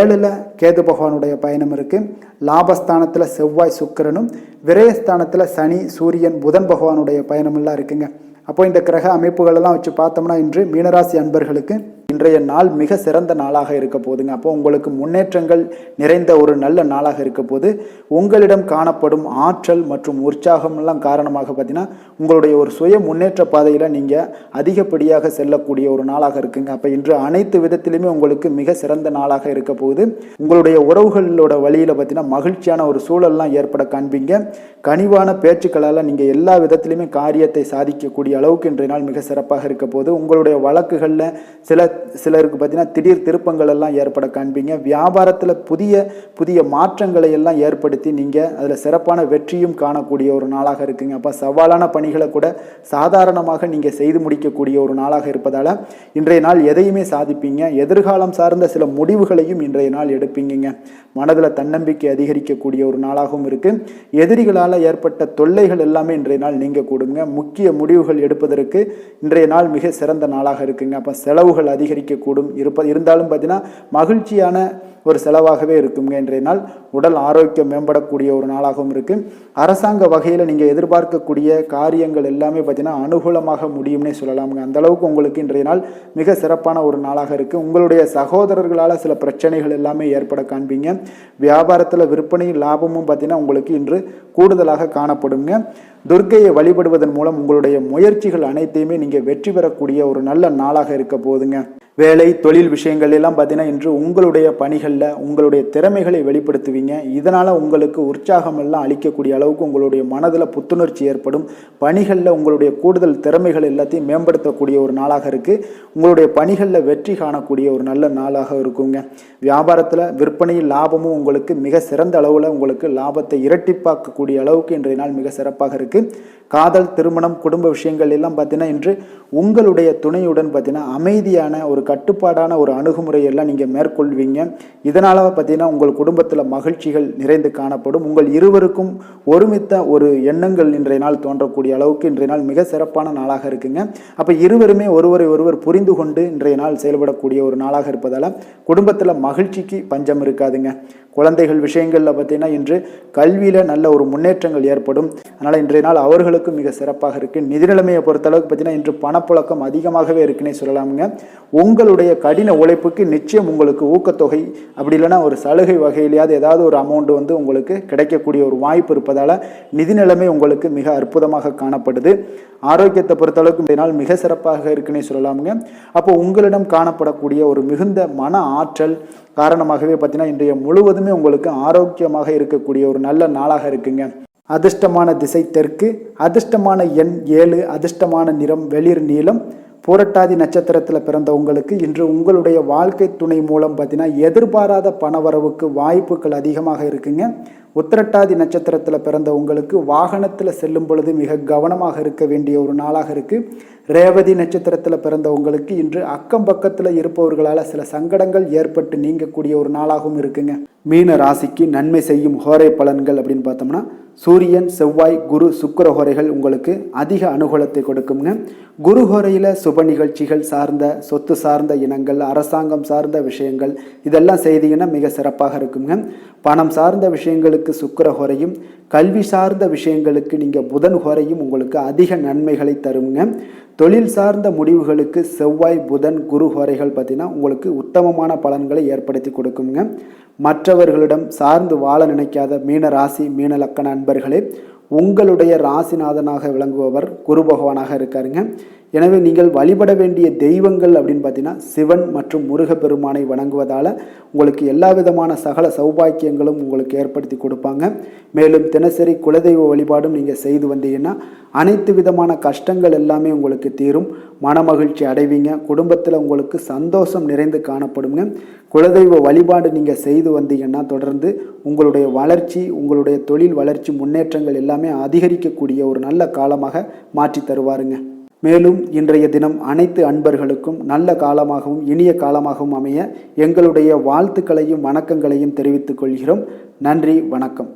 7ல் கேது பகவானுடைய பயணம் இருக்குது. லாபஸ்தானத்தில் செவ்வாய் சுக்கிரனும் விரயஸ்தானத்தில் சனி சூரியன் புதன் பகவானுடைய பயணமெல்லாம் இருக்குங்க. அப்போ இந்த கிரக அமைப்புகளெல்லாம் வச்சு பார்த்தோம்னா இன்று மீனராசி அன்பர்களுக்கு இன்றைய நாள் மிக சிறந்த நாளாக இருக்க போதுங்க. அப்போ உங்களுக்கு முன்னேற்றங்கள் நிறைந்த ஒரு நல்ல நாளாக இருக்க போது உங்களிடம் காணப்படும் ஆற்றல் மற்றும் உற்சாகம் எல்லாம் காரணமாக பார்த்தீங்கன்னா உங்களுடைய ஒரு சுய முன்னேற்ற பாதையில் நீங்கள் அதிகப்படியாக செல்லக்கூடிய ஒரு நாளாக இருக்குங்க. அப்போ இன்று அனைத்து விதத்திலுமே உங்களுக்கு மிக சிறந்த நாளாக இருக்க போகுது. உங்களுடைய உறவுகளோட வழியில் பார்த்தீங்கன்னா மகிழ்ச்சியான ஒரு சூழல்லாம் ஏற்பட காண்பீங்க. கனிவான பேச்சுக்களால் நீங்கள் எல்லா விதத்திலுமே காரியத்தை சாதிக்கக்கூடிய அளவுக்கு இன்றைய நாள் மிக சிறப்பாக இருக்க போது. உங்களுடைய வழக்குகளில் சிலருக்கு பார்த்தீங்கன்னா திடீர் திருப்பங்கள் எல்லாம் ஏற்பட காண்பீங்க. வியாபாரத்தில் புதிய புதிய மாற்றங்களை எல்லாம் ஏற்படுத்தி நீங்கள் அதில் சிறப்பான வெற்றியும் காணக்கூடிய ஒரு நாளாக இருக்குங்க. அப்போ சவாலான பணிகளை கூட சாதாரணமாக நீங்கள் செய்து முடிக்கக்கூடிய ஒரு நாளாக இருப்பதால் இன்றைய நாள் எதையுமே சாதிப்பீங்க. எதிர்காலம் சார்ந்த சில முடிவுகளையும் இன்றைய நாள் எடுப்பீங்க. மனதில் தன்னம்பிக்கை அதிகரிக்கக்கூடிய ஒரு நாளாகவும் இருக்குது. எதிரிகளால் ஏற்பட்ட தொல்லைகள் எல்லாமே இன்றைய நாள் நீங்கள் கொடுங்க. முக்கிய முடிவுகள் எடுப்பதற்கு இன்றைய நாள் மிக சிறந்த நாளாக இருக்குங்க. அப்போ செலவுகள் அதிகரிக்கக்கூடும் இருந்தாலும் பார்த்தீங்கன்னா மகிழ்ச்சியான ஒரு செலவாகவே இருக்குங்க. இன்றைய நாள் உடல் ஆரோக்கியம் மேம்படக்கூடிய ஒரு நாளாகவும் இருக்குது. அரசாங்க வகையில் நீங்கள் எதிர்பார்க்கக்கூடிய காரியங்கள் எல்லாமே பார்த்தீங்கன்னா அனுகூலமாக முடியும்னே சொல்லலாமுங்க. அந்த அளவுக்கு உங்களுக்கு இன்றைய நாள் மிக சிறப்பான ஒரு நாளாக இருக்குது. உங்களுடைய சகோதரர்களால் சில பிரச்சனைகள் எல்லாமே ஏற்பட காண்பீங்க. வியாபாரத்தில் விற்பனை லாபமும் பார்த்தீங்கன்னா உங்களுக்கு இன்று கூடுதலாக காணப்படுங்க. துர்க்கையை வழிபடுவதன் மூலம் உங்களுடைய முயற்சிகள் அனைத்தையுமே நீங்கள் வெற்றி பெறக்கூடிய ஒரு நல்ல நாளாக இருக்க போகுதுங்க. வேலை தொழில் விஷயங்கள் எல்லாம் பார்த்தீங்கன்னா இன்று உங்களுடைய பணிகளில் உங்களுடைய திறமைகளை வெளிப்படுத்துவீங்க. இதனால் உங்களுக்கு உற்சாகம் எல்லாம் அளிக்கக்கூடிய அளவுக்கு உங்களுடைய மனதில் புத்துணர்ச்சி ஏற்படும். பணிகளில் உங்களுடைய கூடுதல் திறமைகள் எல்லாத்தையும் மேம்படுத்தக்கூடிய ஒரு நாளாக இருக்குது. உங்களுடைய பணிகளில் வெற்றி காணக்கூடிய ஒரு நல்ல நாளாக இருக்குங்க. வியாபாரத்தில் விற்பனையில் லாபமும் உங்களுக்கு மிக சிறந்த அளவில் உங்களுக்கு லாபத்தை இரட்டிப்பாக்கக்கூடிய அளவுக்கு இன்றைய நாள் மிக சிறப்பாக இருக்குது. காதல் திருமணம் குடும்ப விஷயங்கள் எல்லாம் பார்த்தீங்கன்னா இன்று உங்களுடைய துணையுடன் பார்த்தீங்கன்னா அமைதியான ஒரு கட்டுப்பாடான ஒரு அணுகுமுறையெல்லாம் நீங்கள் மேற்கொள்வீங்க. இதனால் பார்த்தீங்கன்னா உங்கள் குடும்பத்தில் மகிழ்ச்சிகள் நிறைந்து காணப்படும். உங்கள் இருவருக்கும் ஒருமித்த ஒரு எண்ணங்கள் இன்றைய நாள் தோன்றக்கூடிய அளவுக்கு இன்றைய நாள் மிக சிறப்பான நாளாக இருக்குங்க. அப்போ இருவருமே ஒருவரை ஒருவர் புரிந்து கொண்டு இன்றைய நாள் செயல்படக்கூடிய ஒரு நாளாக இருப்பதால் குடும்பத்தில் மகிழ்ச்சிக்கு பஞ்சம் இருக்காதுங்க. குழந்தைகள் விஷயங்களில் பார்த்தீங்கன்னா இன்று கல்வியில் நல்ல ஒரு முன்னேற்றங்கள் ஏற்படும். அதனால் இன்றைய நாள் அவர்களுக்கு மிக சிறப்பாக இருக்குது. நிதி நிலைமையை பொறுத்தளவுக்கு பார்த்தீங்கன்னா இன்று பணப்புழக்கம் அதிகமாகவே இருக்குன்னே சொல்லலாமுங்க. உங்களுடைய கடின உழைப்புக்கு நிச்சயம் உங்களுக்கு ஊக்கத்தொகை அப்படி இல்லைன்னா ஒரு சலுகை வகையிலேயாவது ஏதாவது ஒரு அமௌண்ட் வந்து உங்களுக்கு கிடைக்கக்கூடிய ஒரு வாய்ப்பு இருப்பதால் நிதி நிலைமை உங்களுக்கு மிக அற்புதமாக காணப்படுது. ஆரோக்கியத்தை பொறுத்தளவுக்கு இன்றைய நாள் மிக சிறப்பாக இருக்குன்னே சொல்லலாமுங்க. அப்போ உங்களிடம் காணப்படக்கூடிய ஒரு மிகுந்த மன ஆற்றல் காரணமாகவே பார்த்தீங்கன்னா இன்றைய முழுவதுமே உங்களுக்கு ஆரோக்கியமாக இருக்கக்கூடிய ஒரு நல்ல நாளாக இருக்குங்க. அதிர்ஷ்டமான திசை தெற்கு, அதிர்ஷ்டமான எண் 7, அதிர்ஷ்டமான நிறம் வெளிர் நீலம். பூரட்டாதி நட்சத்திரத்தில் பிறந்த உங்களுக்கு இன்று உங்களுடைய வாழ்க்கை துணை மூலம் பார்த்தீங்கன்னா எதிர்பாராத பணவரவுக்கு வாய்ப்புகள் அதிகமாக இருக்குங்க. உத்திரட்டாதி நட்சத்திரத்தில் பிறந்த உங்களுக்கு வாகனத்தில் செல்லும் பொழுது மிக கவனமாக இருக்க வேண்டிய ஒரு நாளாக இருக்குது. ரேவதி நட்சத்திரத்தில் பிறந்த உங்களுக்கு இன்று அக்கம் பக்கத்தில் இருப்பவர்களால் சில சங்கடங்கள் ஏற்பட்டு நீங்கக்கூடிய ஒரு நாளாகவும் இருக்குங்க. மீன ராசிக்கு நன்மை செய்யும் ஹோரை பலன்கள் அப்படின்னு பார்த்தோம்னா சூரியன் செவ்வாய் குரு சுக்கிர ஹோரைகள் உங்களுக்கு அதிக அனுகூலத்தை கொடுக்குங்க. குரு ஹோரையில் சுப நிகழ்ச்சிகள் சார்ந்த சொத்து சார்ந்த இனங்கள் அரசாங்கம் சார்ந்த விஷயங்கள் இதெல்லாம் செய்தீங்கன்னா மிக சிறப்பாக இருக்குங்க. பணம் சார்ந்த விஷயங்களுக்கு சுக்கிர ஹோரையும் கல்வி சார்ந்த விஷயங்களுக்கு நீங்கள் புதன் ஹோரையும் உங்களுக்கு அதிக நன்மைகளை தருங்க. தொழில் சார்ந்த முடிவுகளுக்கு செவ்வாய் புதன் குரு ஹோரைகள் பார்த்தீங்கன்னா உங்களுக்கு உத்தமமான பலன்களை ஏற்படுத்தி கொடுக்குங்க. மற்றவர்களிடம் சார்ந்து வாழ நினைக்காத மீன ராசி மீன லக்கண அன்பர்களே, உங்களுடைய ராசிநாதனாக விளங்குபவர் குரு பகவானாக இருக்காருங்க. எனவே நீங்கள் வழிபட வேண்டிய தெய்வங்கள் அப்படின்னு பார்த்தீங்கன்னா சிவன் மற்றும் முருகப்பெருமானை வணங்குவதால் உங்களுக்கு எல்லா விதமான சகல சௌபாக்கியங்களும் உங்களுக்கு ஏற்படுத்தி கொடுப்பாங்க. மேலும் தினசரி குலதெய்வ வழிபாடும் நீங்கள் செய்து வந்தீங்கன்னா அனைத்து விதமான கஷ்டங்கள் எல்லாமே உங்களுக்கு தீரும். மனமகிழ்ச்சி அடைவீங்க. குடும்பத்தில் உங்களுக்கு சந்தோஷம் நிறைந்து காணப்படுங்க. குலதெய்வ வழிபாடு நீங்கள் செய்து வந்தீங்கன்னா தொடர்ந்து உங்களுடைய வளர்ச்சி உங்களுடைய தொழில் வளர்ச்சி முன்னேற்றங்கள் எல்லாமே அதிகரிக்கக்கூடிய ஒரு நல்ல காலமாக மாற்றி தருவாருங்க. மேலும் இன்றைய தினம் அனைத்து அன்பர்களுக்கும் நல்ல காலமாகவும் இனிய காலமாகவும் அமைய எங்களுடைய வாழ்த்துக்களையும் வணக்கங்களையும் தெரிவித்துக் கொள்கிறோம். நன்றி, வணக்கம்.